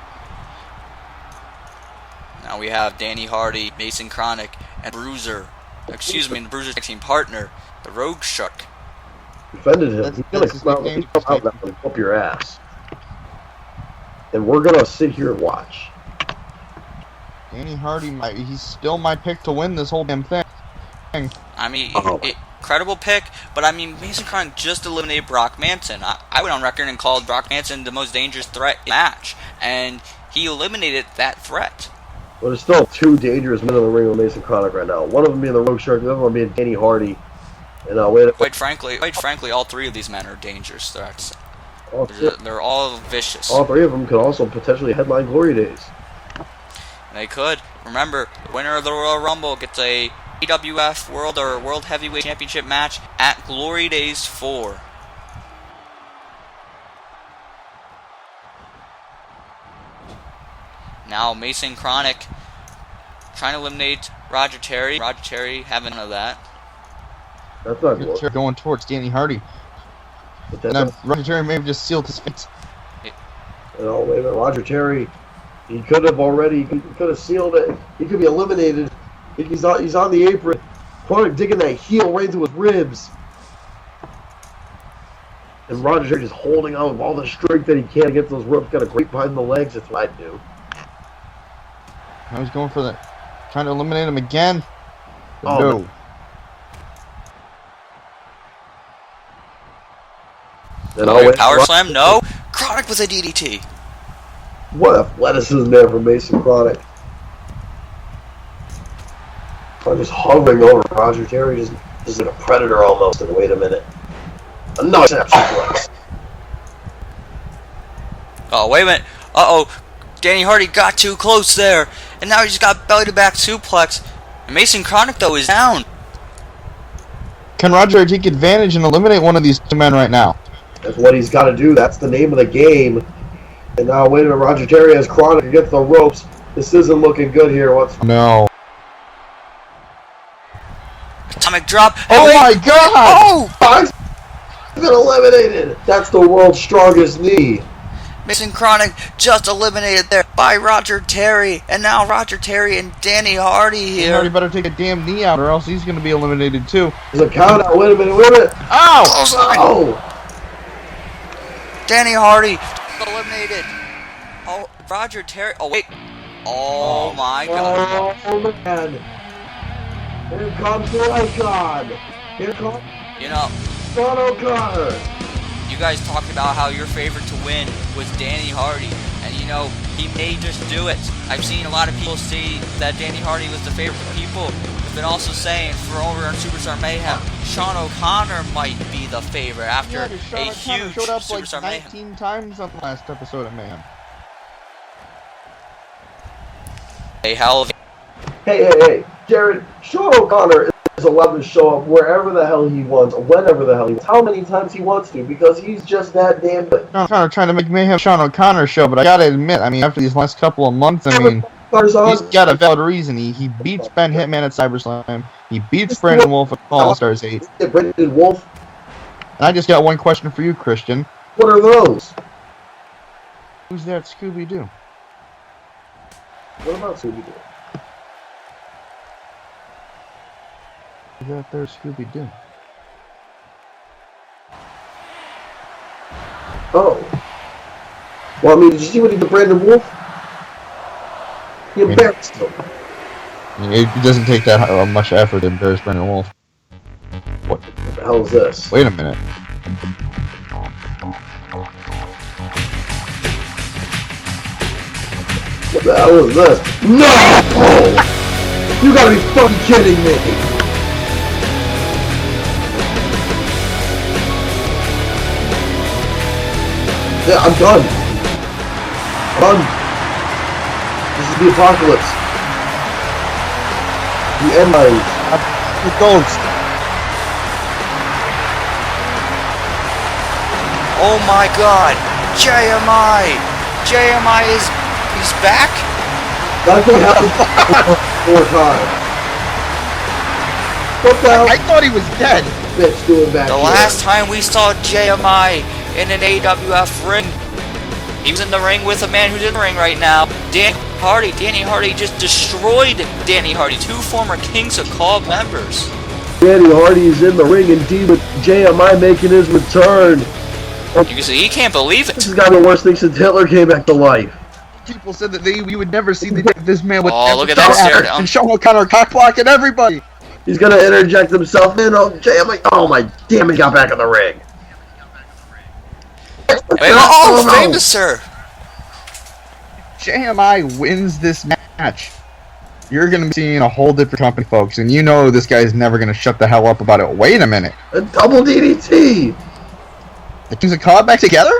Now we have Danny Hardy, Mason Chronic, and Bruiser. Excuse me, the Bruiser's team partner, the Rogue Shark. Defended him. He's gonna come out that and whoop your ass. And we're gonna sit here and watch. Danny Hardy, he's still my pick to win this whole damn thing. I mean, incredible pick, but I mean, Mason Chronic just eliminated Brock Manson. I went on record and called Brock Manson the most dangerous threat in the match, and he eliminated that threat. But there's still 2 dangerous men in the ring with Mason Chronic right now. One of them being the Rogue Shark, the other one being Danny Hardy. And quite frankly, all 3 of these men are dangerous threats. They're all vicious. All 3 of them could also potentially headline Glory Days. They could. Remember, the winner of the Royal Rumble gets a AWF World Heavyweight Championship match at Glory Days 4. Now Mason Chronic trying to eliminate Roger Terry. Roger Terry having none of that. That's not good. Going towards Danny Hardy. And Roger Terry may have just sealed his fate. Oh, wait a minute. Roger Terry, he could have sealed it. He could be eliminated. He's on the apron. Chronic digging that heel right into his ribs. And Roger Terry just holding on with all the strength that he can against those ropes. Got a grip behind the legs. That's what I'd do. I was going for that. Trying to eliminate him again. Oh, no. Power slam? No. Chronic with a DDT. What athleticism there from Mason Chronic. I'm just hovering over Roger Terry, just like a predator almost. And wait a minute. Another snap suplex. Oh, wait a minute. Uh-oh. Danny Hardy got too close there. And now he just got belly-to-back suplex. And Mason Chronic, though, is down. Can Roger take advantage and eliminate one of these 2 men right now? That's what he's got to do. That's the name of the game. And now, wait a minute. Roger Terry has Chronic against the ropes. This isn't looking good here. No. Atomic drop. Oh my god! Oh! He's been eliminated. That's the world's strongest knee. Mason Chronic just eliminated there by Roger Terry. And now Roger Terry and Danny Hardy here. Hardy better take a damn knee out or else he's going to be eliminated too. There's a count out. Wait a minute. Ow! Oh! Danny Hardy eliminated. Oh, Roger Terry. Oh, wait. Oh, my god. Oh, man. Here comes the icon. Here comes Sean O'Connor. You guys talked about how your favorite to win was Danny Hardy. And, he may just do it. I've seen a lot of people say that Danny Hardy was the favorite of people. I've been also saying for over on Superstar Mayhem, Sean O'Connor might be the favorite after a huge showed up Superstar like 19 Mayhem. times on the last episode of Mayhem. A hell of Hey, Jared, Sean O'Connor is allowed to show up wherever the hell he wants, whenever the hell he wants, how many times he wants to, because he's just that damn good. Sean O'Connor trying to make Mayhem Sean O'Connor show, but I gotta admit, after these last couple of months, he's got a valid reason. He beats Ben Hitman at SummerSlam. He beats Brandon Wolf at All Stars 8. Brandon Wolf. And I just got one question for you, Christian. What are those? Who's that Scooby-Doo? What about Scooby-Doo? Who's that there Scooby-Doo? Oh. Well, did you see what he did to Brandon Wolf? He embarrassed him. It doesn't take that much effort to embarrass Brandon Wolf. What the hell is this? Wait a minute. What the hell is this? No! You gotta be fucking kidding me! Yeah, I'm done. Done. This is the apocalypse. The end line. The ghost. Oh my God, JMI! JMI he's back? That's what happened 4 times. What the hell? I thought he was dead. Bitch doing back The here? last time we saw JMI in an AWF ring, he was in the ring with a man who's in the ring right now, Danny Hardy. Danny Hardy just destroyed Danny Hardy, 2 former Kings of Call members. Danny Hardy is in the ring indeed with JMI making his return. You can see he can't believe it. This has got to be the worst thing since Hitler came back to life. People said that we would never see this man with look at that stare down. And Sean O'Connor cockblocking everybody. He's gonna interject himself in. Oh, JMI! Oh my damn! He got back in the ring. Oh, famous sir. JMI wins this match. You're gonna be seeing a whole different company, folks, and you know this guy's never gonna shut the hell up about it. Wait a minute. A double DDT. The Kings of Call back together?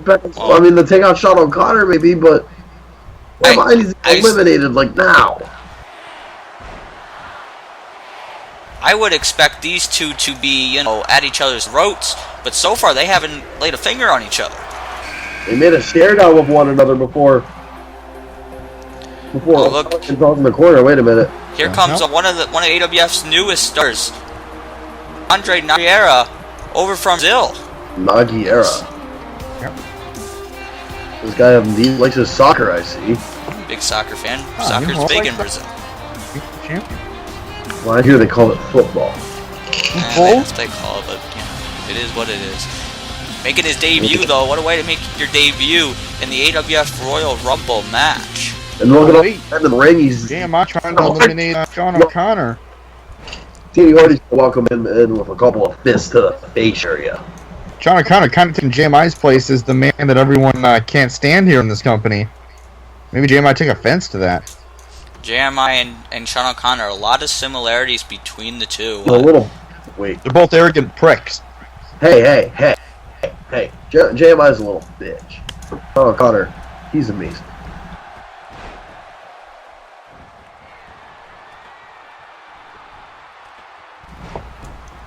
I mean, to take out Sean O'Connor, maybe, but he's eliminated like now. I would expect these two to be, at each other's throats, but so far they haven't laid a finger on each other. They made a stare down with one another before. Oh, look. It's off in the corner. Wait a minute. Here comes one of AWF's newest stars, Andre Magera, over from Brazil. Magera. This guy he likes his soccer, I see. Big soccer fan. Soccer's big in Brazil. Well, I hear they call it football. That's what they call it, but it is what it is. Making his debut, though. What a way to make your debut in the AWF Royal Rumble match. And look at him in the ring. He's trying to eliminate Sean O'Connor. Danny Hardy's welcome him in with a couple of fists to the face area. Sean O'Connor kind of taking JMI's place as the man that everyone can't stand here in this company. Maybe JMI took offense to that. JMI and Sean O'Connor, a lot of similarities between the two. A little. Wait. They're both arrogant pricks. Hey. JMI's a little bitch. Sean O'Connor, he's amazing.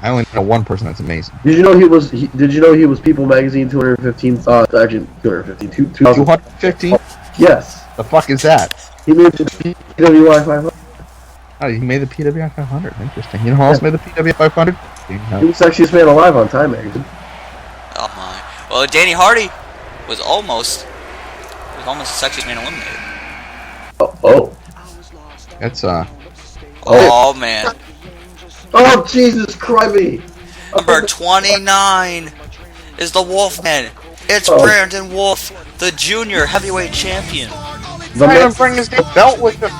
I only know one person that's amazing. Did you know he was? Did you know he was People Magazine 215? Actually, 215. 215? Yes. The fuck is that? He made the PWI 500. Oh, he made the PWI 500. Interesting. You know who else made the PWI 500? He was Sexiest Man Alive on Time Magazine. Oh my. Well, Danny Hardy was almost the Sexiest Man eliminated. Oh. That's Oh man. Oh Jesus Christ! Number 29 is the Wolfman. It's Brandon Wolf, the junior heavyweight champion. The man bring his belt with him.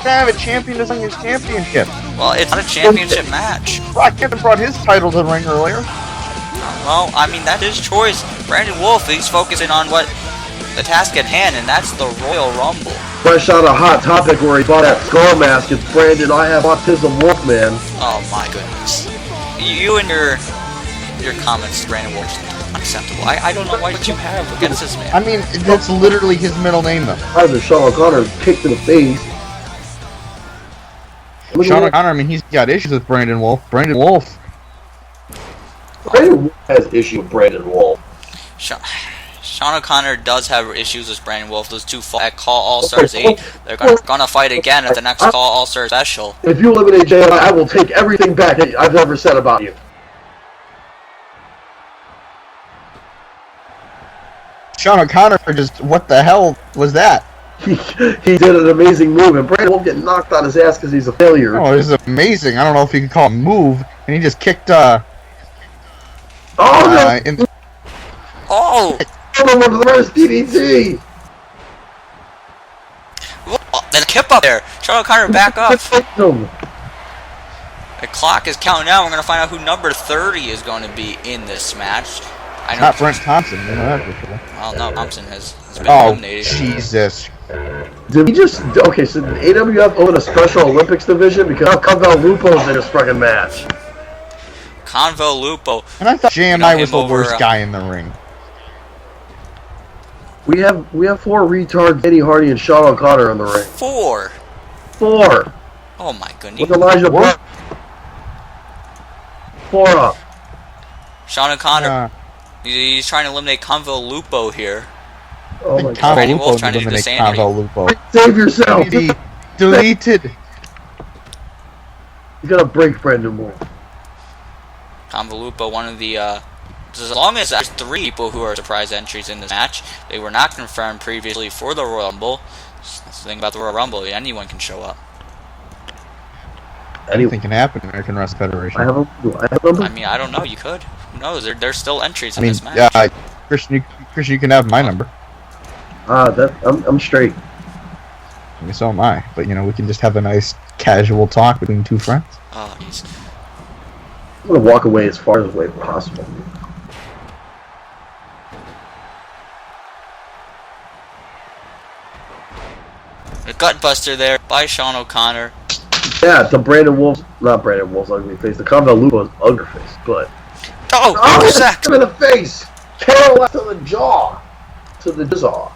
Have a champion doesn't his championship. Well, it's not a championship match. Brock Kevin brought his title to the ring earlier. Well, I mean, that's his choice. Brandon Wolf, he's focusing on what the task at hand, and that's the Royal Rumble. Fresh out of Hot Topic where he bought that skull mask. It's Brandon. I have autism, Wolfman. Oh my goodness. You and your comments, Brandon Wolf, unacceptable. I don't know what you have against this man. I mean, that's literally his middle name, though. Either Sean O'Connor kicked in the face. Sean O'Connor, I mean, he's got issues with Brandon Wolf. Brandon Wolf has issue with Brandon Wolf. Sean O'Connor does have issues with Brandon Wolf. Those two fought at Call All-Stars 8. They're gonna fight again at the next Call All-Stars special. If you eliminate JMI, I will take everything back that I've ever said about you. Sean O'Connor just, what the hell was that? He did an amazing move, and Brandon won't get knocked on his ass because he's a failure. Oh, this is amazing. I don't know if you could call it a move, and he just kicked, Oh, no! Oh! The reverse DDT! There's a kip up there. Sean O'Connor, back up. The clock is counting down. We're going to find out who number 30 is going to be in this match. I know not Brent Thompson. You know that for sure. Well, no, Thompson has been eliminated. Oh, Jesus. Did we just... Okay, so did AWF own a Special Olympics division? Because I'll come out Lupo's in this fucking match. Convolupo. And I thought JMI was the over, worst guy in the ring. We have 4 retards, Eddie Hardy and Sean O'Connor on the ring. 4. 4. Oh my goodness. With Elijah Burke. 4 up. Sean O'Connor. He's trying to eliminate Convolupo here. Oh my God. Randy Wolf trying to do the same. Save yourself. Deleted. You gotta break Brandon Wolf. Convolupo, one of the, as long as there's 3 people who are surprise entries in this match, they were not confirmed previously for the Royal Rumble. That's the thing about the Royal Rumble, anyone can show up. Anything can happen in American Wrestling Federation. I mean, I don't know, you could. Who knows, there's still entries in this match. Yeah, Christian, you can have my number. I'm straight. I mean, so am I. But, you know, we can just have a nice casual talk between 2 friends. Oh, jeez. I'm gonna walk away as far as possible. A gutbuster there by Sean O'Connor. Yeah, not Brandon Wolf's ugly face. The Convolupo's ugly face, but sack him in the face. Carol left to the jaw, to the jizzaw.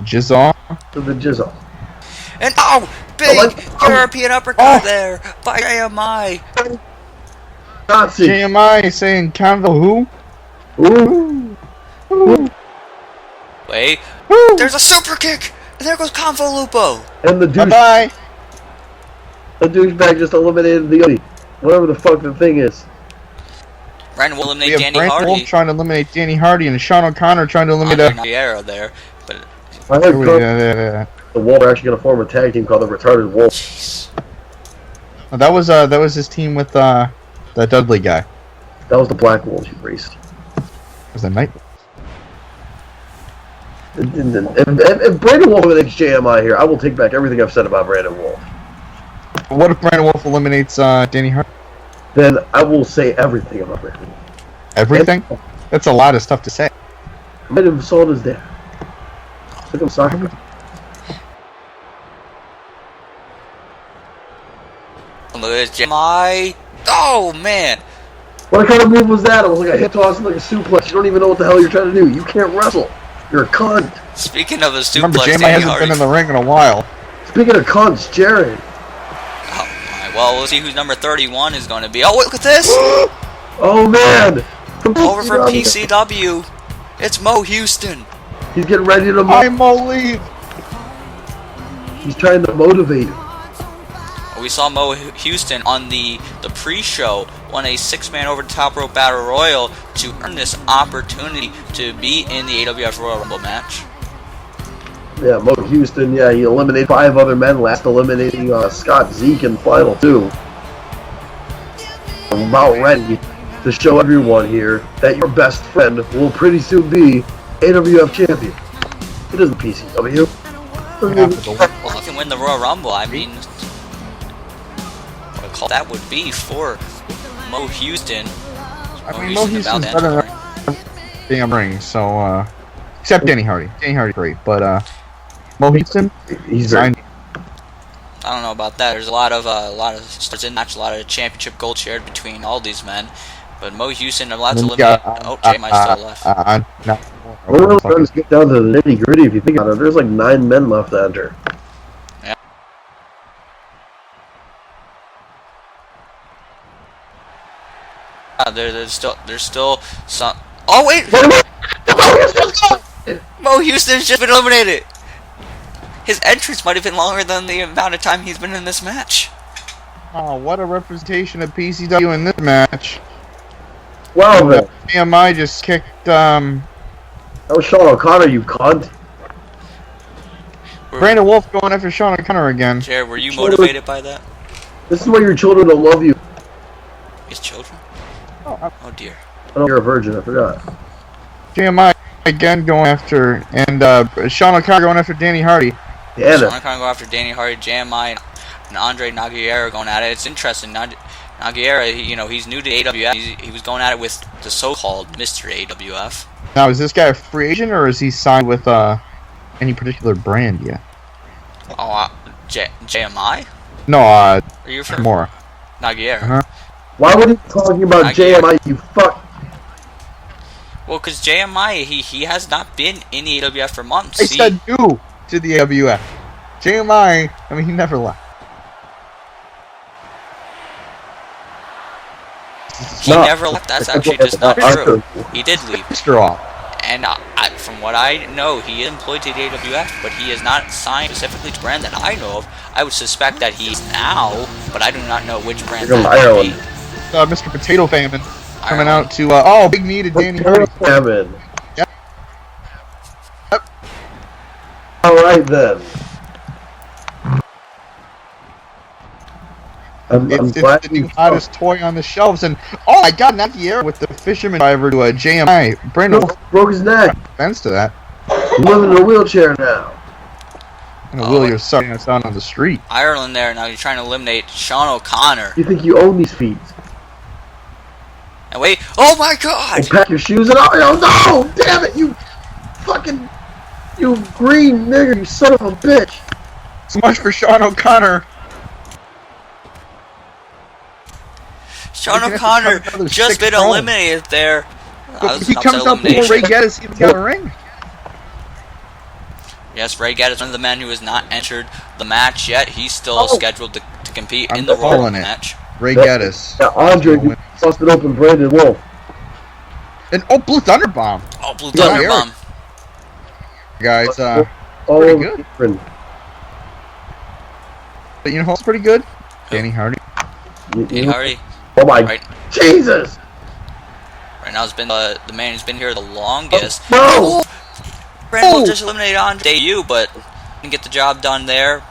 Jizzaw? To the jizzaw. And big European uppercut there by AMI. Nazi. JMI saying Convo who? Ooh. Wait. There's a super kick. And there goes Convolupo. And the Bye-bye. The douchebag just eliminated the Odie. Whatever the fuck the thing is. Brandon will eliminate We have Danny Brandon Hardy. Wolf trying to eliminate Danny Hardy and Sean O'Connor trying to eliminate Magera there. But I heard the Wolf are actually going to form a tag team called the Retarded Wolf. Oh, that was his team with that Dudley guy. That was the Black Wolves, you priest. It was the Night. If Brandon Wolf eliminates JMI here, I will take back everything I've said about Brandon Wolf. What if Brandon Wolf eliminates Danny Hardy? Then I will say everything about Brandon Wolf. Everything? That's a lot of stuff to say. I might have sold his dad. Took him soccer. look at JMI. Oh man. What kind of move was that? It was like a hip toss and like a suplex. You don't even know what the hell you're trying to do. You can't wrestle. You're a cunt. Speaking of a suplex, remember, JMI hasn't been in the ring in a while. Speaking of cunts, Jared. Oh my. Well, we'll see who's number 31 is going to be. Oh, look at this. Oh man. Over from PCW. It's Mo Houston. He's getting ready to Mo leave. He's trying to motivate him. We saw Mo Houston on the pre-show won a 6-man over the top rope battle royal to earn this opportunity to be in the AWF Royal Rumble match. Yeah, Mo Houston, yeah, he eliminated 5 other men, last eliminating Scott Zeke in the final 2. I'm about ready to show everyone here that your best friend will pretty soon be AWF champion. It isn't PCW. Well, if he can win the Royal Rumble, I mean, what a call that would be for Mo Houston. Mo Houston's better than damn ring, so except Danny Hardy. Danny Hardy's great, but Mo Houston, he's very. I don't know about that. There's a lot of stars in match, a lot of championship gold shared between all these men. But Mo Houston, lots of eliminate. JMI still left. We're really trying to get down to the nitty gritty. If you think about it, there's like 9 men left to enter. Yeah. There's still some. Oh wait! Mo Houston's just been eliminated. His entrance might have been longer than the amount of time he's been in this match. Oh, what a representation of PCW in this match. Wow, man. PMI just kicked, That was Sean O'Connor, you cunt. Brandon Wolf going after Sean O'Connor again. Jared, were you motivated by that? This is why your children don't love you. His children? Oh dear. Oh, you're a virgin, I forgot. JMI again going after, and Sean O'Connor going after Danny Hardy. Yeah, Sean O'Connor go after Danny Hardy, JMI, and Andre Magera going at it. It's interesting. Magera, he's new to AWF. He was going at it with the so-called Mr. AWF. Now, is this guy a free agent, or is he signed with any particular brand yet? Oh, JMI? No, Are you from Mora. Magera? Uh-huh. Why were you talking about JMI, you fuck? Well, because JMI, he has not been in the AWF for months. I said new to the AWF. JMI, I mean, he never left. He never left. That's actually just not true. He did leave. Straw. And from what I know, he is employed to the AWF, but he is not signed specifically to brand that I know of. I would suspect that he's now, but I do not know which brand that might be. Mr. Potato Famine coming out to, big knee to Danny Hardy. Famine. Yep. Alright then. It's the new hottest toy on the shelves, and I got Magera with the fisherman driver to a JMI. Brandon broke his neck. Thanks to that. He's living in a wheelchair now. And a wheel you're sucking us out on the street. Ireland there, now you're trying to eliminate Sean O'Connor. You think you own these feet? And wait, oh my god! And pack your shoes and oh no! Damn it, you fucking, you green nigger, you son of a bitch! So much for Sean O'Connor. Sean O'Connor just been eliminated there. He comes out before Ray Geddes even got a ring. Yes, Ray Geddes, one of the men who has not entered the match yet. He's still scheduled to compete in the Royal Rumble match. Ray Geddes. Andre busted open Brandon Wolf. And Blue Thunder Bomb. Oh, Blue Thunder Bomb. Guys, pretty good. But you know who's pretty good? Danny Hardy. Danny Hardy. Oh my Jesus! Right now, it's been the man who's been here the longest. No! Brandon Wolf just eliminated on debut, but didn't get the job done there.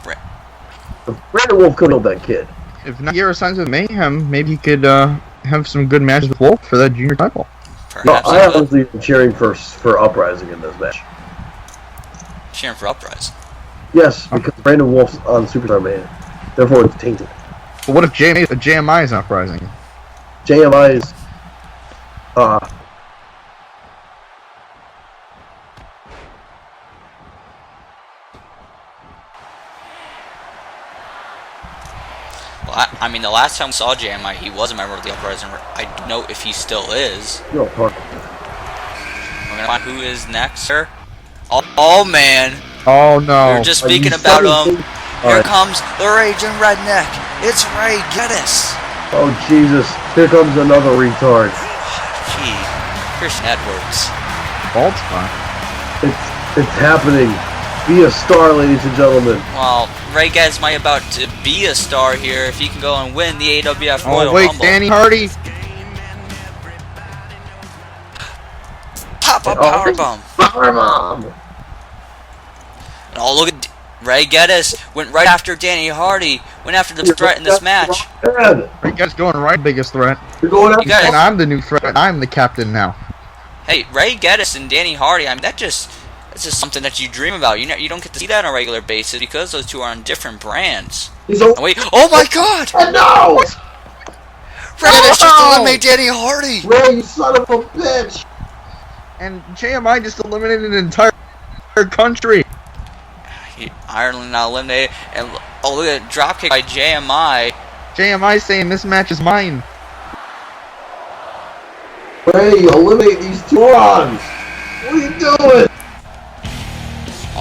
Brandon Wolf could have that kid. If Magera signs with Mayhem, maybe he could have some good matches with Wolf for that junior title. Perhaps I honestly am cheering for Uprising in this match. Cheering for Uprising? Yes, because Brandon Wolf's on Superstar Mayhem. Therefore, it's tainted. But what if JMI is Uprising? JMI is... Well, I mean, the last time we saw JMI, he was a member of the Uprising. I don't know if he still is. No, we're gonna find who is next, sir. Oh man! Oh no! We were just speaking about him. Here comes the Raging Redneck. It's Ray Geddes. Oh Jesus! Here comes another retard. Gee, Christian Edwards. Bald spot. It's happening. Be a star, ladies and gentlemen. Well, Ray Geddes might about to be a star here if he can go and win the AWF Royal Rumble. Danny Hardy. Pop up powerbomb. Powerbomb. Oh, look at Ray Geddes went right after Danny Hardy. Went after the threat in this match. Ray Geddes going right, biggest threat. You're going after and I'm the new threat. I'm the captain now. Hey, Ray Geddes and Danny Hardy. I mean, that's just something that you dream about. You don't get to see that on a regular basis because those two are on different brands. Wait, oh my God! No! Ray Geddes just eliminated Danny Hardy. Ray, you son of a bitch! And JMI just eliminated an entire country. Ireland now eliminated, and oh, look at a dropkick by JMI. JMI saying this match is mine. Ray, eliminate these two morons! What are you doing?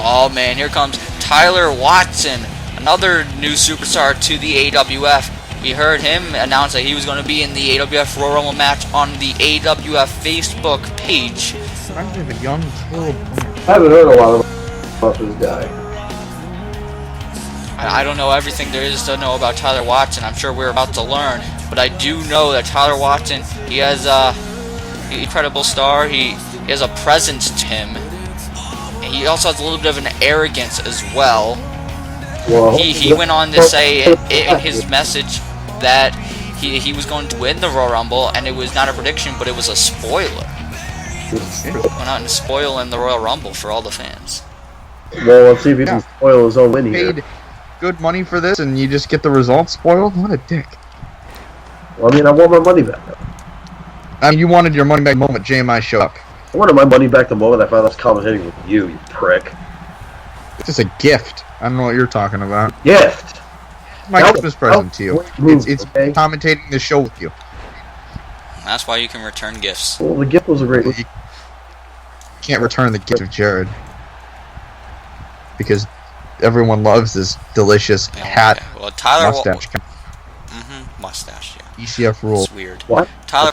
Oh man, here comes Tyler Watson, another new superstar to the AWF. We heard him announce that he was going to be in the AWF Royal Rumble match on the AWF Facebook page. I'm a young kid. I haven't heard a lot about this guy. I don't know everything there is to know about Tyler Watson. I'm sure we're about to learn, but I do know that Tyler Watson, he has an incredible star. He has a presence to him. And he also has a little bit of an arrogance as well. He went on to say in his message that he was going to win the Royal Rumble, and it was not a prediction, but it was a spoiler. Went out and spoiling the Royal Rumble for all the fans. Well, let's see if he can spoil his own win here. Paid good money for this, and you just get the results spoiled? What a dick. Well, I mean, I want my money back. I mean, you wanted your money back the moment JMI showed up. I wanted my money back the moment I found out I was commentating with you, you prick. It's just a gift. I don't know what you're talking about. Gift? My Christmas present to you. It's commentating the show with you. That's why you can return gifts. Well, the gift was a great. You can't return the gift of Jared because everyone loves this delicious hat Well, Tyler mustache. Mustache. Yeah. ECF rule. It's weird. What? Tyler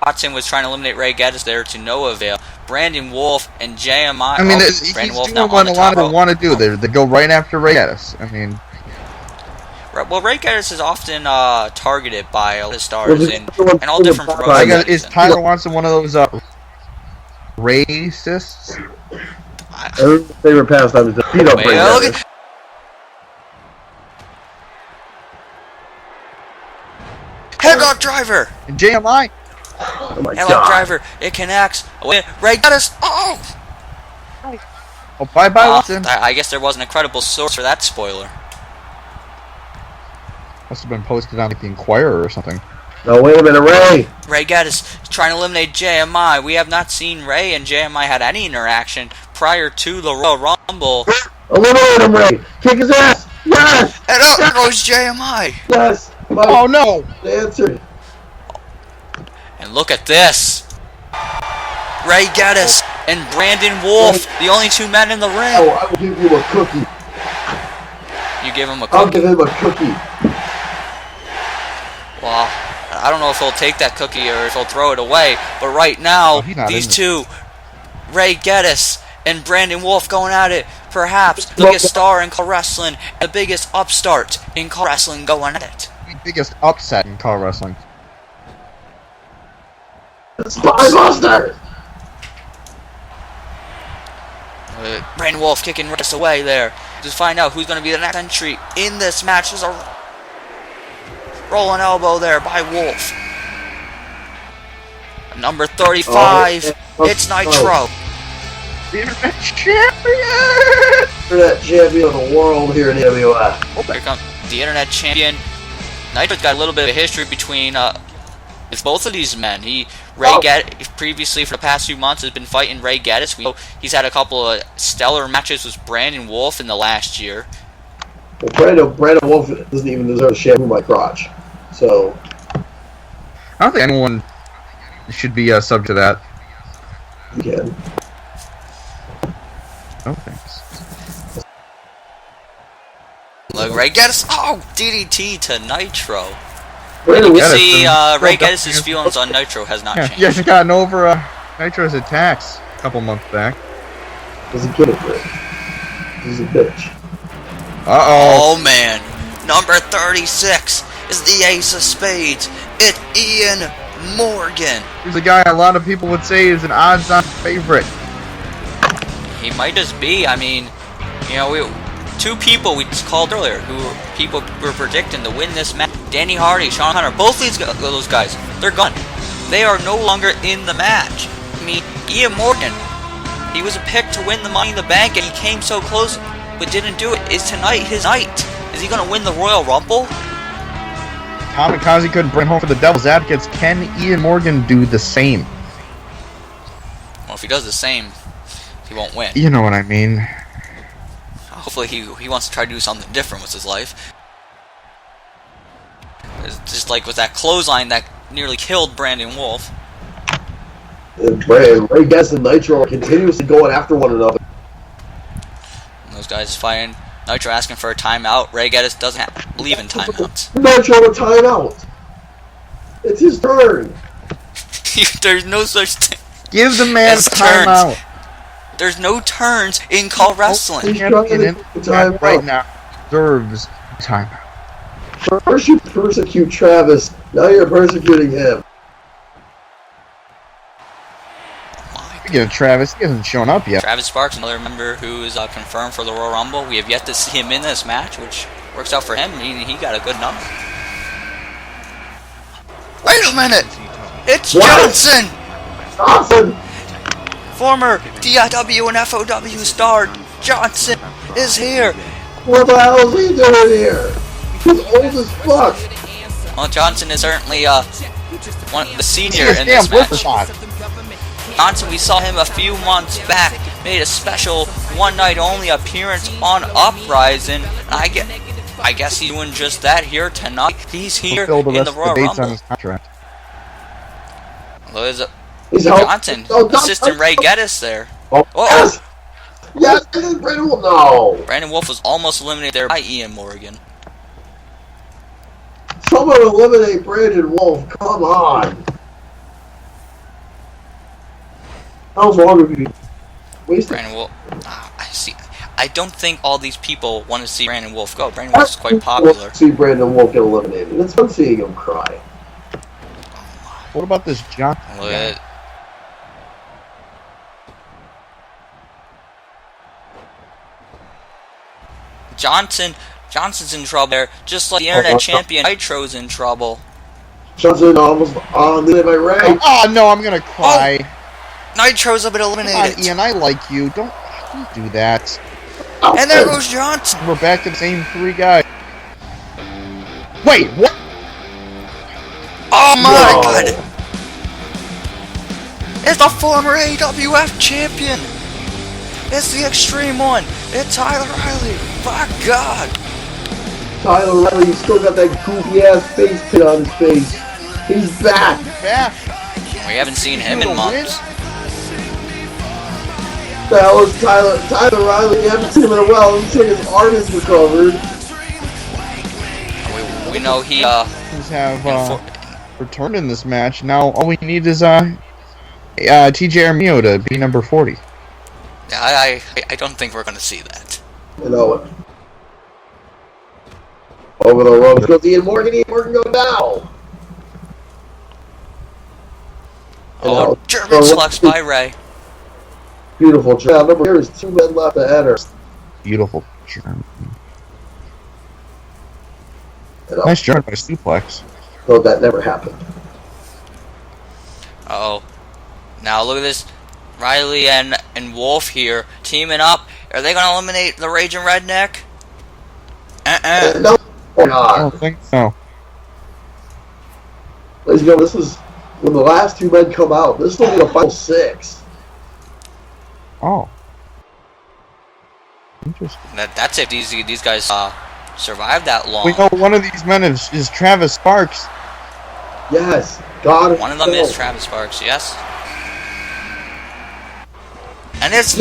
Watson was trying to eliminate Ray Geddes there to no avail. Brandon Wolf and JMI. I mean, he's Brandon Wolf doing now what on a the lot top of them want to do. They go right after Ray Geddes. I mean, well, Ray Geddes is often targeted by all his stars and all different is Tyler Watson one of those racists? Her favorite pastime is to beat up Ray Geddes. Headlock driver! And JMI. Oh my Headlock god. driver. It connects. Ray Geddes. Oh! Oh, bye-bye, Watson. I guess there wasn't a credible source for that spoiler. Must have been posted on like the Inquirer or something. No, wait a minute, Ray. Ray Geddes trying to eliminate JMI. We have not seen Ray and JMI had any interaction prior to the Royal Rumble. Eliminate him, Ray. Kick his ass. Yes. And up goes JMI. Yes. Oh no! Answer. And look at this. Ray Geddes and Brandon Wolf, the only two men in the ring. Oh, I will give you a cookie. You give him a I'll cookie. give him a cookie. Well, I don't know if he'll take that cookie or if he'll throw it away. But right now, these two, Ray Geddes and Brandon Wolf, going at it. Perhaps the biggest star in car wrestling, the biggest upstart in car wrestling, going at it. The biggest upset in car wrestling. Spinebuster. Brandon Wolf kicking Russ away there. To find out who's going to be the next entry in this match. There's a rolling elbow there by Wolf. Number 35, it's Nitro. The Internet Champion! Internet Champion of the world here in AWF. Here comes the Internet Champion. Nitro's got a little bit of history between with both of these men. Ray Geddes, previously for the past few months, has been fighting Ray Geddes. We know he's had a couple of stellar matches with Brandon Wolf in the last year. Well, Brandon Wolf doesn't even deserve to shampoo my crotch. So I don't think anyone should be subject to that. you can. Oh, thanks. Look, Ray Geddes. Oh, DDT to Nitro. Brandon You Wolf. see, Ray Geddes' feelings on Nitro has not changed. He hasn't gotten over Nitro's attacks a couple months back. Doesn't get it, Rick. He's a bitch. Uh-oh. Oh, man. Number 36 is the Ace of Spades. It's Ian Morgan. He's a guy a lot of people would say is an odds-on favorite. He might just be. I mean, you know, two people we just called earlier who people were predicting to win this match. Danny Hardy, Sean Hunter, both those guys, they're gone. They are no longer in the match. I mean, Ian Morgan, he was a pick to win the Money in the Bank, and he came so close, but didn't do it. Is tonight his night? Is he going to win the Royal Rumble? Kamikaze couldn't bring home for the Devil's Advocates. Can Ian Morgan do the same? Well, if he does the same, he won't win. You know what I mean. Hopefully he wants to try to do something different with his life. It's just like with that clothesline that nearly killed Brandon Wolf. And Ray Geddes and Nitro are continuously going after one another. And those guys fighting. Nitro asking for a timeout. Ray Geddes doesn't believe in timeouts. Nitro a timeout. It's his turn. There's no such thing. Give the man a timeout. There's no turns in call wrestling. Right now deserves timeout. First you persecute Travis, now you're persecuting him. Speaking of Travis, he hasn't shown up yet. Travis Sparks, another member who is confirmed for the Royal Rumble. We have yet to see him in this match, which works out for him. He got a good number. Wait a minute! It's Johnson! Johnson! Former DIW and FOW star Johnson is here. What the hell is he doing here? He's old as fuck. Well, Johnson is certainly the senior in this match. Johnson, we saw him a few months back, made a special one-night-only appearance on Uprising. I guess he's doing just that here tonight. He's here in the Royal Rumble. On his contract. He's out. Johnson, Oh, assistant Ray Geddes there. Oh, yes! Yes, Brandon Wolf, no! Brandon Wolf was almost eliminated there by Ian Morgan. Someone eliminate Brandon Wolf, come on! How long have you wasted? Brandon Wolf, I see. I don't think all these people want to see Brandon Wolf go. Brandon Wolf is quite popular. See Brandon Wolf get eliminated. It's fun seeing him cry. What about this Johnson guy? Johnson's in trouble there, just like the internet champion Nitro's in trouble. Johnson almost eliminated by Ray. Oh no, I'm gonna cry. Nitro's have been eliminated. Come on, Ian, I like you. Don't do that. And there goes Johnson. We're back to the same 3 guys. Wait, what? Oh my god! It's the former AWF champion! It's the Extreme One! It's Tyler Riley! My god! Tyler Riley, he's still got that goofy ass face pin on his face. He's back! We haven't seen him in months. The hell is Tyler Riley? You haven't seen him in a while. He's saying his arm is recovered. We know he have returned in this match. Now all we need is TJ Armio to be number 40. I don't think we're gonna see that. You know it. Over the ropes goes Ian Morgan. Ian Morgan goes down. Oh, German suplex by Ray. Beautiful job. Number here is 2 men left to enter. Beautiful German. Nice German by suplex. So that never happened. Uh-oh. Now look at this. Riley and Wolf here teaming up. Are they gonna eliminate the Raging Redneck? No, I don't think so. Ladies and gentlemen, this is when the last 2 men come out. This will be the final 6. Oh. Interesting. That's if these guys survive that long. We know one of these men is Travis Sparks. Yes, God. One of them is Travis Sparks, yes. And he's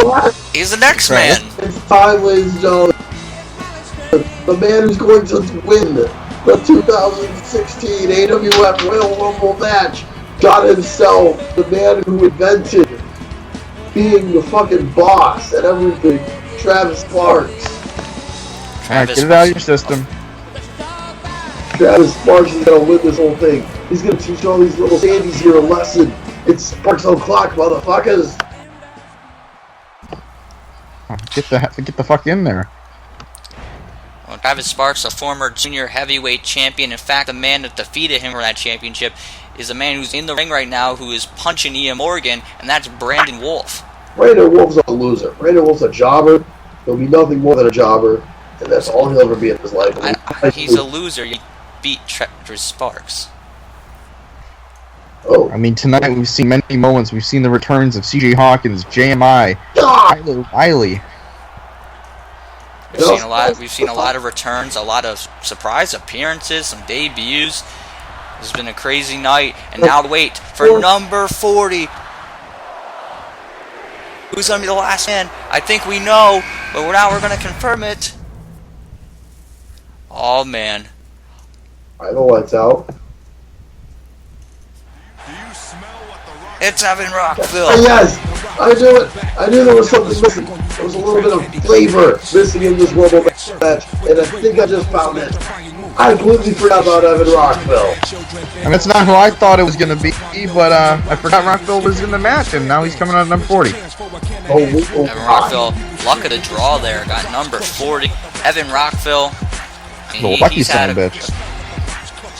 the next man. It's time, ladies and gentlemen. The man who's going to win the 2016 AWF Royal Rumble match. God himself, the man who invented being the fucking boss and everything. Travis Sparks. Alright, get it out of your system. Travis Sparks is gonna win this whole thing. He's gonna teach all these little Sandies here a lesson. It's Sparks o'clock, motherfuckers. Get the fuck in there. Well, Travis Sparks, a former junior heavyweight champion. In fact, the man that defeated him for that championship is the man who's in the ring right now who is punching Ian Morgan, and that's Brandon Wolf. Brandon Wolf's a loser. Brandon Wolf's a jobber. He'll be nothing more than a jobber, and that's all he'll ever be in his life. He's a loser. You beat Travis Sparks. Oh. I mean, tonight we've seen many moments. We've seen the returns of C.J. Hawkins, JMI, Tyler Riley. We've seen a lot of returns, a lot of surprise appearances, some debuts. It's been a crazy night, and now wait for number 40. Who's gonna be the last man? I think we know, but we're gonna confirm it. Oh man! I know what's out. It's Evan Rockville. Yes, I knew it. I knew there was something missing. There was a little bit of flavor missing in this Rumble match, and I think I just found it. I completely forgot about Evan Rockville. And that's not who I thought it was going to be, but I forgot Rockville was in the match, and now he's coming out at number 40. Evan Rockville, luck of the draw there, got number 40. Evan Rockville, Lucky son of a bitch.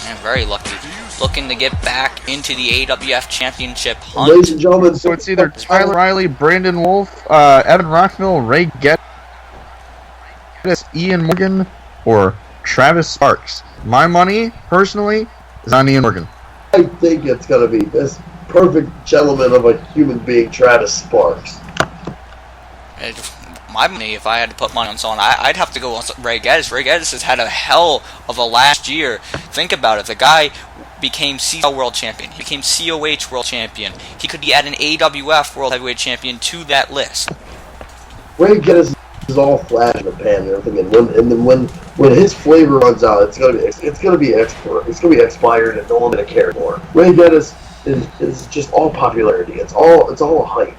Man, very lucky. Looking to get back into the AWF Championship hunt. Ladies and gentlemen, so it's either Tyler Riley, Brandon Wolf, Evan Rockville, Ray Geddes, Ian Morgan, or Travis Sparks. My money, personally, is on Ian Morgan. I think it's going to be this perfect gentleman of a human being, Travis Sparks. my money, if I had to put money on someone, I'd have to go on Ray Geddes. Ray Geddes has had a hell of a last year. Think about it. The guy became CL World Champion. He became COH World Champion. He could add an AWF World Heavyweight Champion to that list. Ray Geddes is all flash in the pan and everything, and then when his flavor runs out, it's gonna be expired, and no one's gonna care more. Ray Geddes is just all popularity. It's all hype.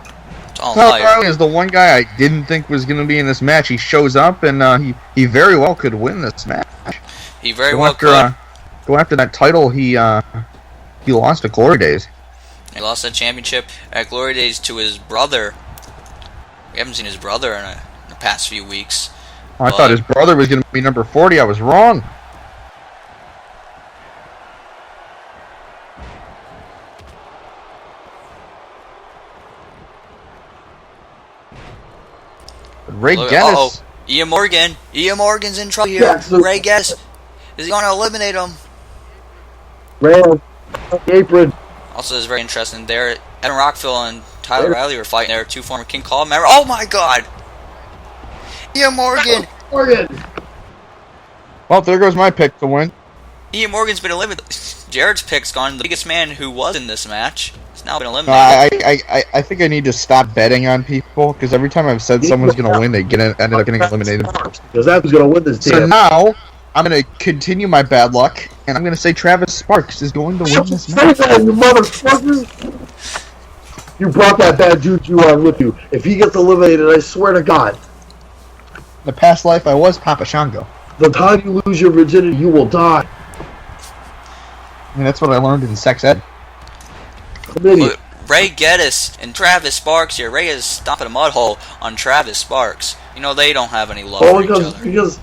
Carly is the one guy I didn't think was going to be in this match. He shows up, and he very well could win this match. He very well could. Go after that title he lost at Glory Days. He lost that championship at Glory Days to his brother. We haven't seen his brother in the past few weeks. I thought his brother was going to be number 40. I was wrong. Ray Geddes. Ian Morgan's in trouble here. Yeah, Ray Geddes. Is he going to eliminate him? Ray on the apron. Also, it's very interesting. There, Evan Rockville and Tyler Riley were fighting there. Two former King Kong members. Oh my God! Ian Morgan. Well, there goes my pick to win. Ian Morgan's been eliminated. Jared's pick's gone. The biggest man who was in this match has now been eliminated. I think I need to stop betting on people, because every time I've said someone's going to win, they ended up getting eliminated. Because that was going to win this So now, I'm going to continue my bad luck, and I'm going to say Travis Sparks is going to win this match. You motherfucker! You brought that bad juju on with you. If he gets eliminated, I swear to God. In the past life, I was Papa Shango. The time you lose your virginity, you will die. And that's what I learned in sex ed. Ray Geddes and Travis Sparks here. Ray is stomping a mud hole on Travis Sparks. You know, they don't have any love for each other. Because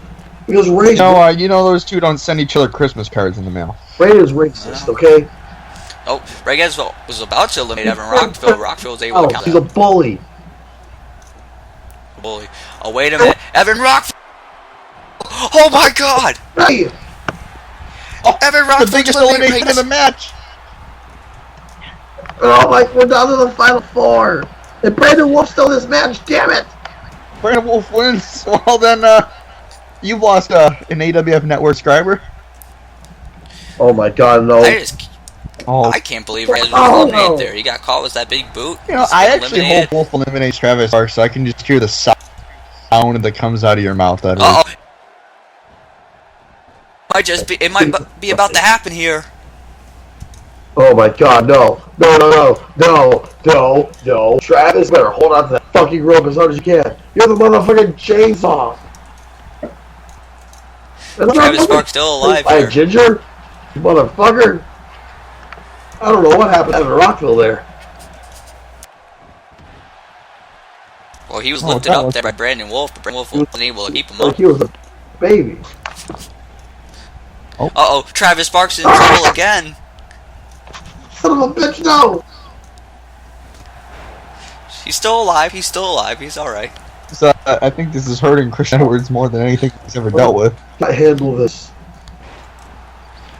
Ray... You know those two don't send each other Christmas cards in the mail. Ray is racist, okay? Oh, Ray Geddes was about to eliminate Evan Rockville. Rockville was able to count. He's a bully. Bully. Oh, wait a minute. Evan Rockville! Oh my God! Hey! Evan Rockville the biggest just eliminated elimination of the match! Oh my, we're down to the final four! And Brandon Wolf's still in this match, damn it! Brandon Wolf wins. Well then, you've lost an AWF Network subscriber. Oh my God, no. I can't believe Ray was eliminated there. He got caught with that big boot. You know, I actually hope Wolf eliminates Travis Sparks so I can just hear the sound that comes out of your mouth. It might be about to happen here. Oh my God, no. No. Travis, better hold on to that fucking rope as hard as you can. You're the motherfucking chainsaw. Travis Sparks still alive here. here. Ginger? Motherfucker. I don't know what happened to Evan Rockville there. Well, he was lifted up there by Brandon Wolf, but Brandon Wolf wasn't able to keep him up. He was a baby. Uh-oh, Travis Sparks is in trouble again. Son of a bitch, no! He's still alive, he's alright. So, I think this is hurting Christian Edwards more than anything he's ever dealt with. I handle this.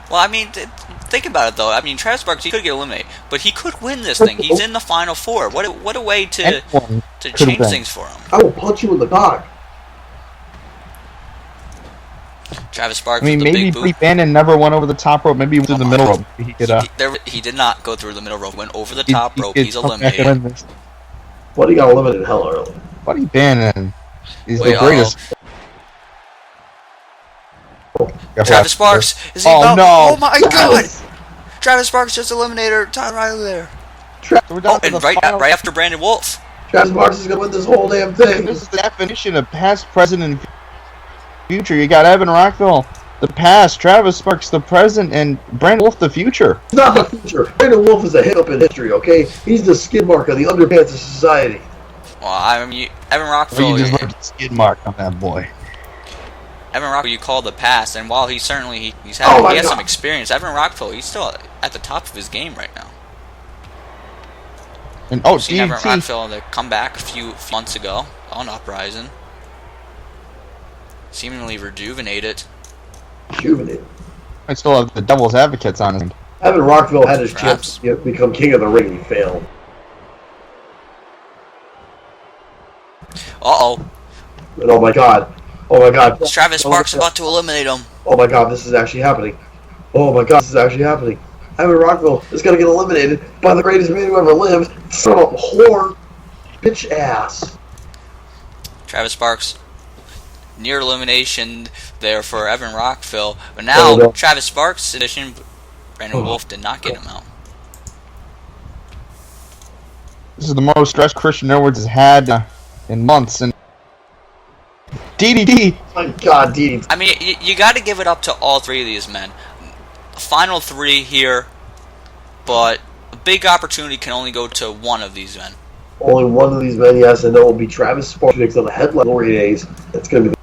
Well, I mean, think about it though. I mean, Travis Sparks, he could get eliminated, but he could win this thing. He's in the final four. What a way to change things for him. I will punch you in the dog. Travis Sparks. I mean, maybe Pete Bannon never went over the top rope. Maybe he went through the middle rope. He did not go through the middle rope. Went over the top rope. He's eliminated. What, he got eliminated hell early? Buddy Bannon is the greatest. Travis Sparks is he about? No! Oh my God! Travis Sparks just eliminated Tyler Riley there. Right after Brandon Wolf. Travis Sparks is gonna win this whole damn thing. This is the definition of past, present, and future. You got Evan Rockville, the past; Travis Sparks, the present; and Brandon Wolf, the future. It's not the future. Brandon Wolf is a hiccup in history. Okay, he's the skid mark of the underpants of society. Well, I mean, Evan Rockville. You just looked at the skid mark on that boy. Evan Rockville, you call the past, and while he certainly he has some experience, Evan Rockville, he's still at the top of his game right now. And seen Evan Rockville to come back a few months ago on Uprising, seemingly rejuvenated. I still have the Devil's Advocates on him. Evan Rockville had his chance to become king of the ring. He failed. Uh-oh. And oh my god. Oh my god. Travis Sparks about to eliminate him. Oh my god, this is actually happening. Oh my god, this is actually happening. Evan Rockville is gonna get eliminated by the greatest man who ever lived. Son of a whore. Bitch ass. Travis Sparks near elimination there for Evan Rockville. But now Travis Sparks' edition, Brandon Wolf did not get him out. This is the most stress Christian Edwards has had in months. And DDT. My god, DDT. I mean, you got to give it up to all three of these men. Final three here, but a big opportunity can only go to one of these men. Only one of these men, yes, and that will be Travis Sparks on the headline glory days. It's going to be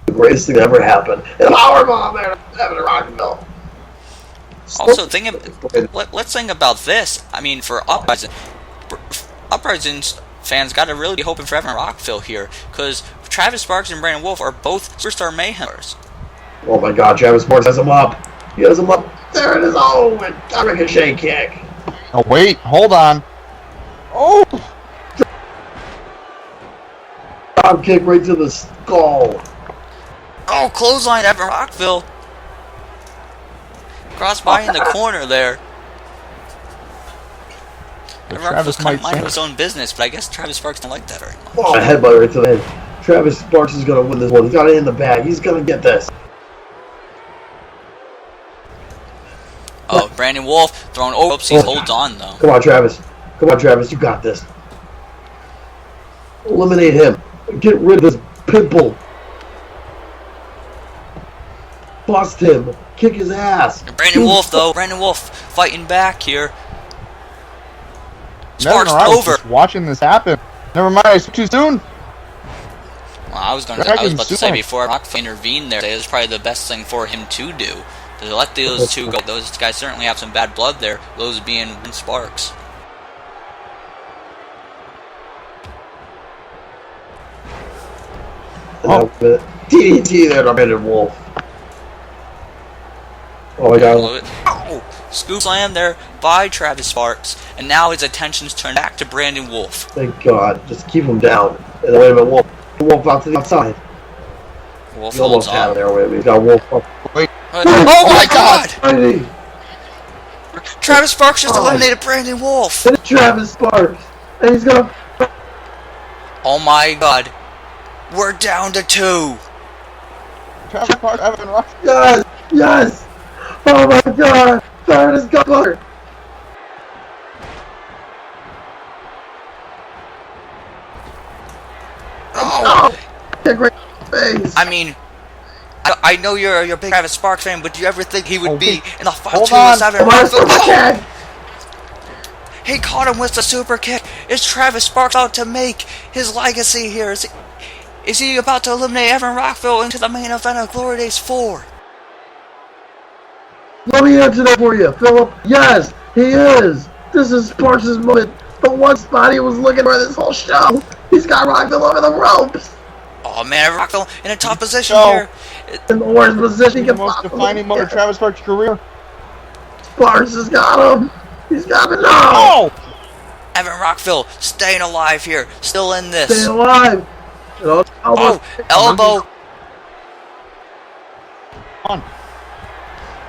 the greatest thing that ever happened. And powerbomb there, Evan Rockville. Also, let's think about this. I mean, for Uprising's fans got to really be hoping for Evan Rockville here, because Travis Sparks and Brandon Wolf are both Superstar Mayhemers. Oh my god, Travis Sparks has him up. He has him up. There it is. Oh, and a ricochet kick. Oh, wait. Hold on. Oh! Drop kick right to the skull. Oh, clothesline Evan Rockville. Crossbody in the corner there. Evan Rockville's kind of minding his own business, but I guess Travis Sparks don't like that very much. Oh, a headbutt right to the head. Travis Sparks is going to win this one. He's got it in the bag. He's going to get this. Oh, Brandon Wolf throwing over. Oops, he holds on though. Come on, Travis. Come on, Travis. You got this. Eliminate him. Get rid of this pimple. Bust him. Kick his ass. And Brandon Wolf though. Brandon Wolf fighting back here. Sparks over. Just watching this happen. Never mind. It's too soon. Well, I was about to say before Rockville intervened there, it was probably the best thing for him to do. To let those two go. Those guys certainly have some bad blood there. Those being Sparks. Oh, DDT there to Brandon Wolf. Oh my god. Oh, scoop slam there by Travis Sparks, and now his attention's turned back to Brandon Wolf. Thank God. Just keep him down. And then wait a minute, Wolf out to the outside. Wolf He almost had him there. Wait a minute. He's got Wolf up. Wait. Oh my god! Fighting. Travis Sparks just eliminated Brandon Wolf. And Travis Sparks. And he's gonna. Oh my god. We're down to 2. Travis Sparks, Evan Rock. Yes! Yes! Oh my god! Travis got butter! Oh! A great face! I mean, I know you're a big Travis Sparks fan, but do you ever think he would be in the final Hold 2 on. with Evan Rockville? He caught him with the super kick. Is Travis Sparks out to make his legacy here? Is he about to eliminate Evan Rockville into the main event of Glory Days 4? Let me answer that for you, Philip. Yes, he is. This is Sparks' moment. The one spot he was looking for this whole show. He's got Rockville over the ropes. Oh man, Evan Rockville in a top position here. In the worst position he The can most possibly defining moment of Travis Sparks' career. Sparks has got him. He's got him. No! Oh! Evan Rockville staying alive here, still in this. Stay alive. Oh, elbow. On.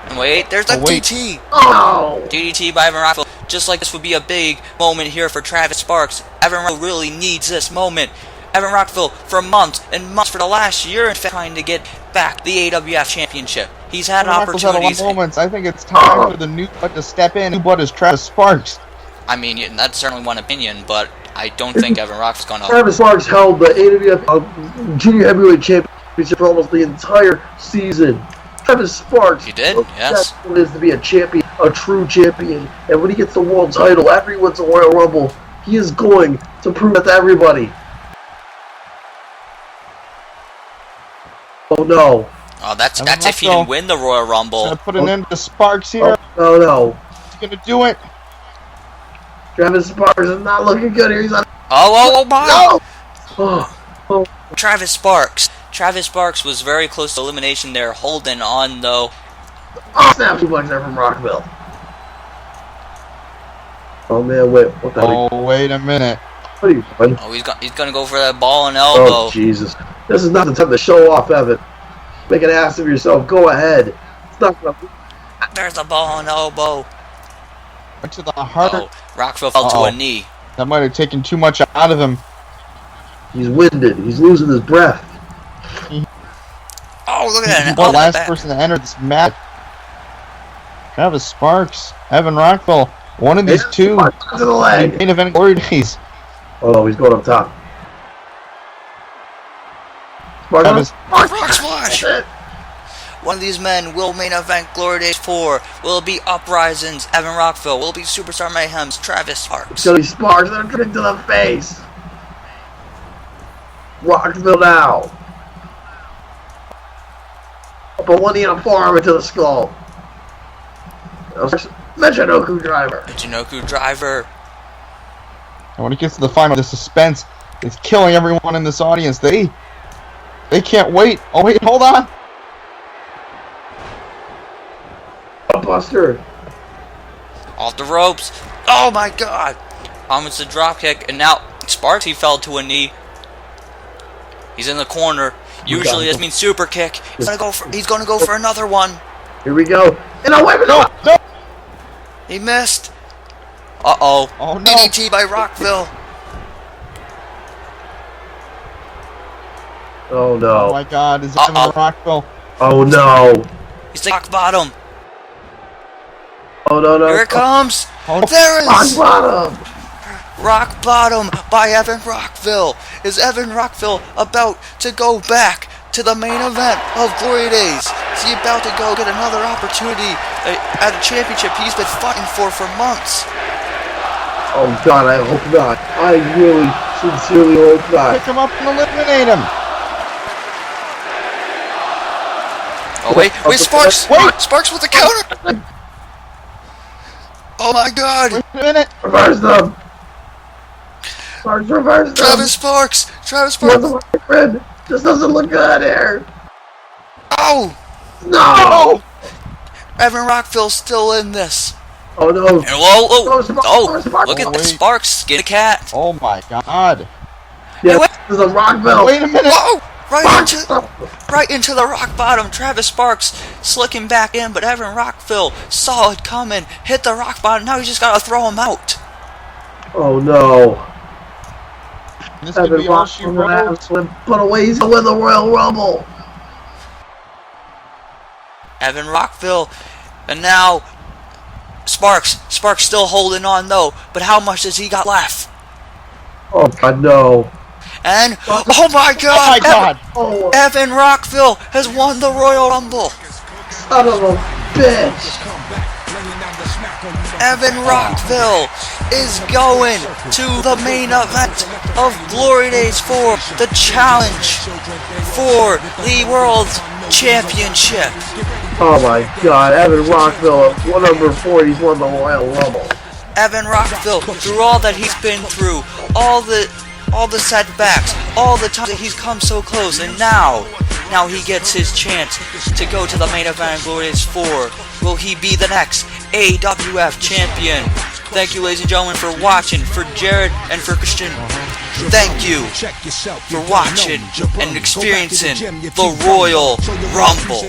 And wait, there's a DDT. Oh! DDT by Evan Rockville. Just like this would be a big moment here for Travis Sparks. Evan Rockville really needs this moment. Evan Rockville for months and months, for the last year, in fact, trying to get back the AWF Championship. He's had opportunities. Moments. I think it's time for the new blood to step in. New blood is Travis Sparks. I mean, that's certainly one opinion, but I don't think Evan Rockville's going to. Travis Sparks held the AWF Junior Heavyweight Championship for almost the entire season. Travis Sparks. He did, yes. What it is to be a champion, a true champion. And when he gets the world title, after he wins the Royal Rumble, he is going to prove that to everybody. Oh no. Oh, that's if he didn't win the Royal Rumble. Gonna put an end to Sparks here. Oh no. He's gonna do it. Travis Sparks is not looking good here. He's on. Oh my! No! Oh. Travis Sparks. Travis Sparks was very close to elimination there, holding on though. Oh, snap suplex there from Rockville. Oh man, wait, what the hell? Oh, wait a minute. What are you doing? Oh, he's gonna go for that ball and elbow. Oh, Jesus. This is not the time to show off, Evan. Make an ass of yourself. Go ahead. It's not gonna... There's a ball and elbow. Right to the heart. Oh, Rockville fell to a knee. That might have taken too much out of him. He's winded. He's losing his breath. Oh, look at that. The last person to enter this match. Travis Sparks, Evan Rockville. One of these two. To the leg. Main event glory days. Oh, he's going up top. Travis. Rock splash! One of these men will main event Glory Days 4. Will it be Uprising's Evan Rockville? Will it be Superstar Mayhem's Travis Sparks? It's gonna be Sparks. They're coming to the face. Rockville now. But one knee and a forearm into the skull. Michinoku driver. Michinoku driver. And when it gets to the final, the suspense is killing everyone in this audience. They can't wait. Oh wait, hold on. A buster. Off the ropes. Oh my god. Almost a drop kick, and now Sparks, he fell to a knee. He's in the corner. Usually this means super kick. He's gonna go for another one. Here we go. And a weapon. No. He missed. Uh-oh. Oh no. DDT by Rockville. Oh no. Oh my god, is Evan Rockville? Oh no. He's the rock bottom. Oh no. Here it comes. Oh. There it is. Rock bottom. Rock bottom by Evan Rockville. Is Evan Rockville about to go back to the main event of Glory Days? Is he about to go get another opportunity at a championship he's been fighting for months? Oh god, I hope not. I really sincerely hope not. Pick him up and eliminate him. Oh wait, Sparks! Wait. Sparks with the counter! Oh my god! Wait a minute. Reverse them. Sparks, reverse them. Travis Sparks! This doesn't look good here. Oh! No! Evan Rockville's still in this. Oh no. And whoa! Sparks. Look at the Sparks skin a cat. Oh my god. Yeah, this is a Rockville. Wait a minute. Whoa! Right into the rock bottom. Travis Sparks slicking back in, but Evan Rockville saw it coming, hit the rock bottom. Now you just gotta throw him out. Oh no. This could be all she wrote. Put away, he's gonna win the Royal Rumble. Evan Rockville, and now Sparks still holding on though. But how much does he got left? Oh god, no. And oh my god! Evan Rockville has won the Royal Rumble. Son of a bitch. Evan Rockville is going to the main event of Glory Days 4, the challenge for the World Championship. Oh my god, Evan Rockville, number 4, he's won the Royal Rumble. Evan Rockville, through all that he's been through, all the setbacks, all the time that he's come so close, and now he gets his chance to go to the main event of Glory Days 4. Will he be the next AWF champion? Thank you, ladies and gentlemen, for watching. For Jared and for Christian, thank you for watching and experiencing the Royal Rumble.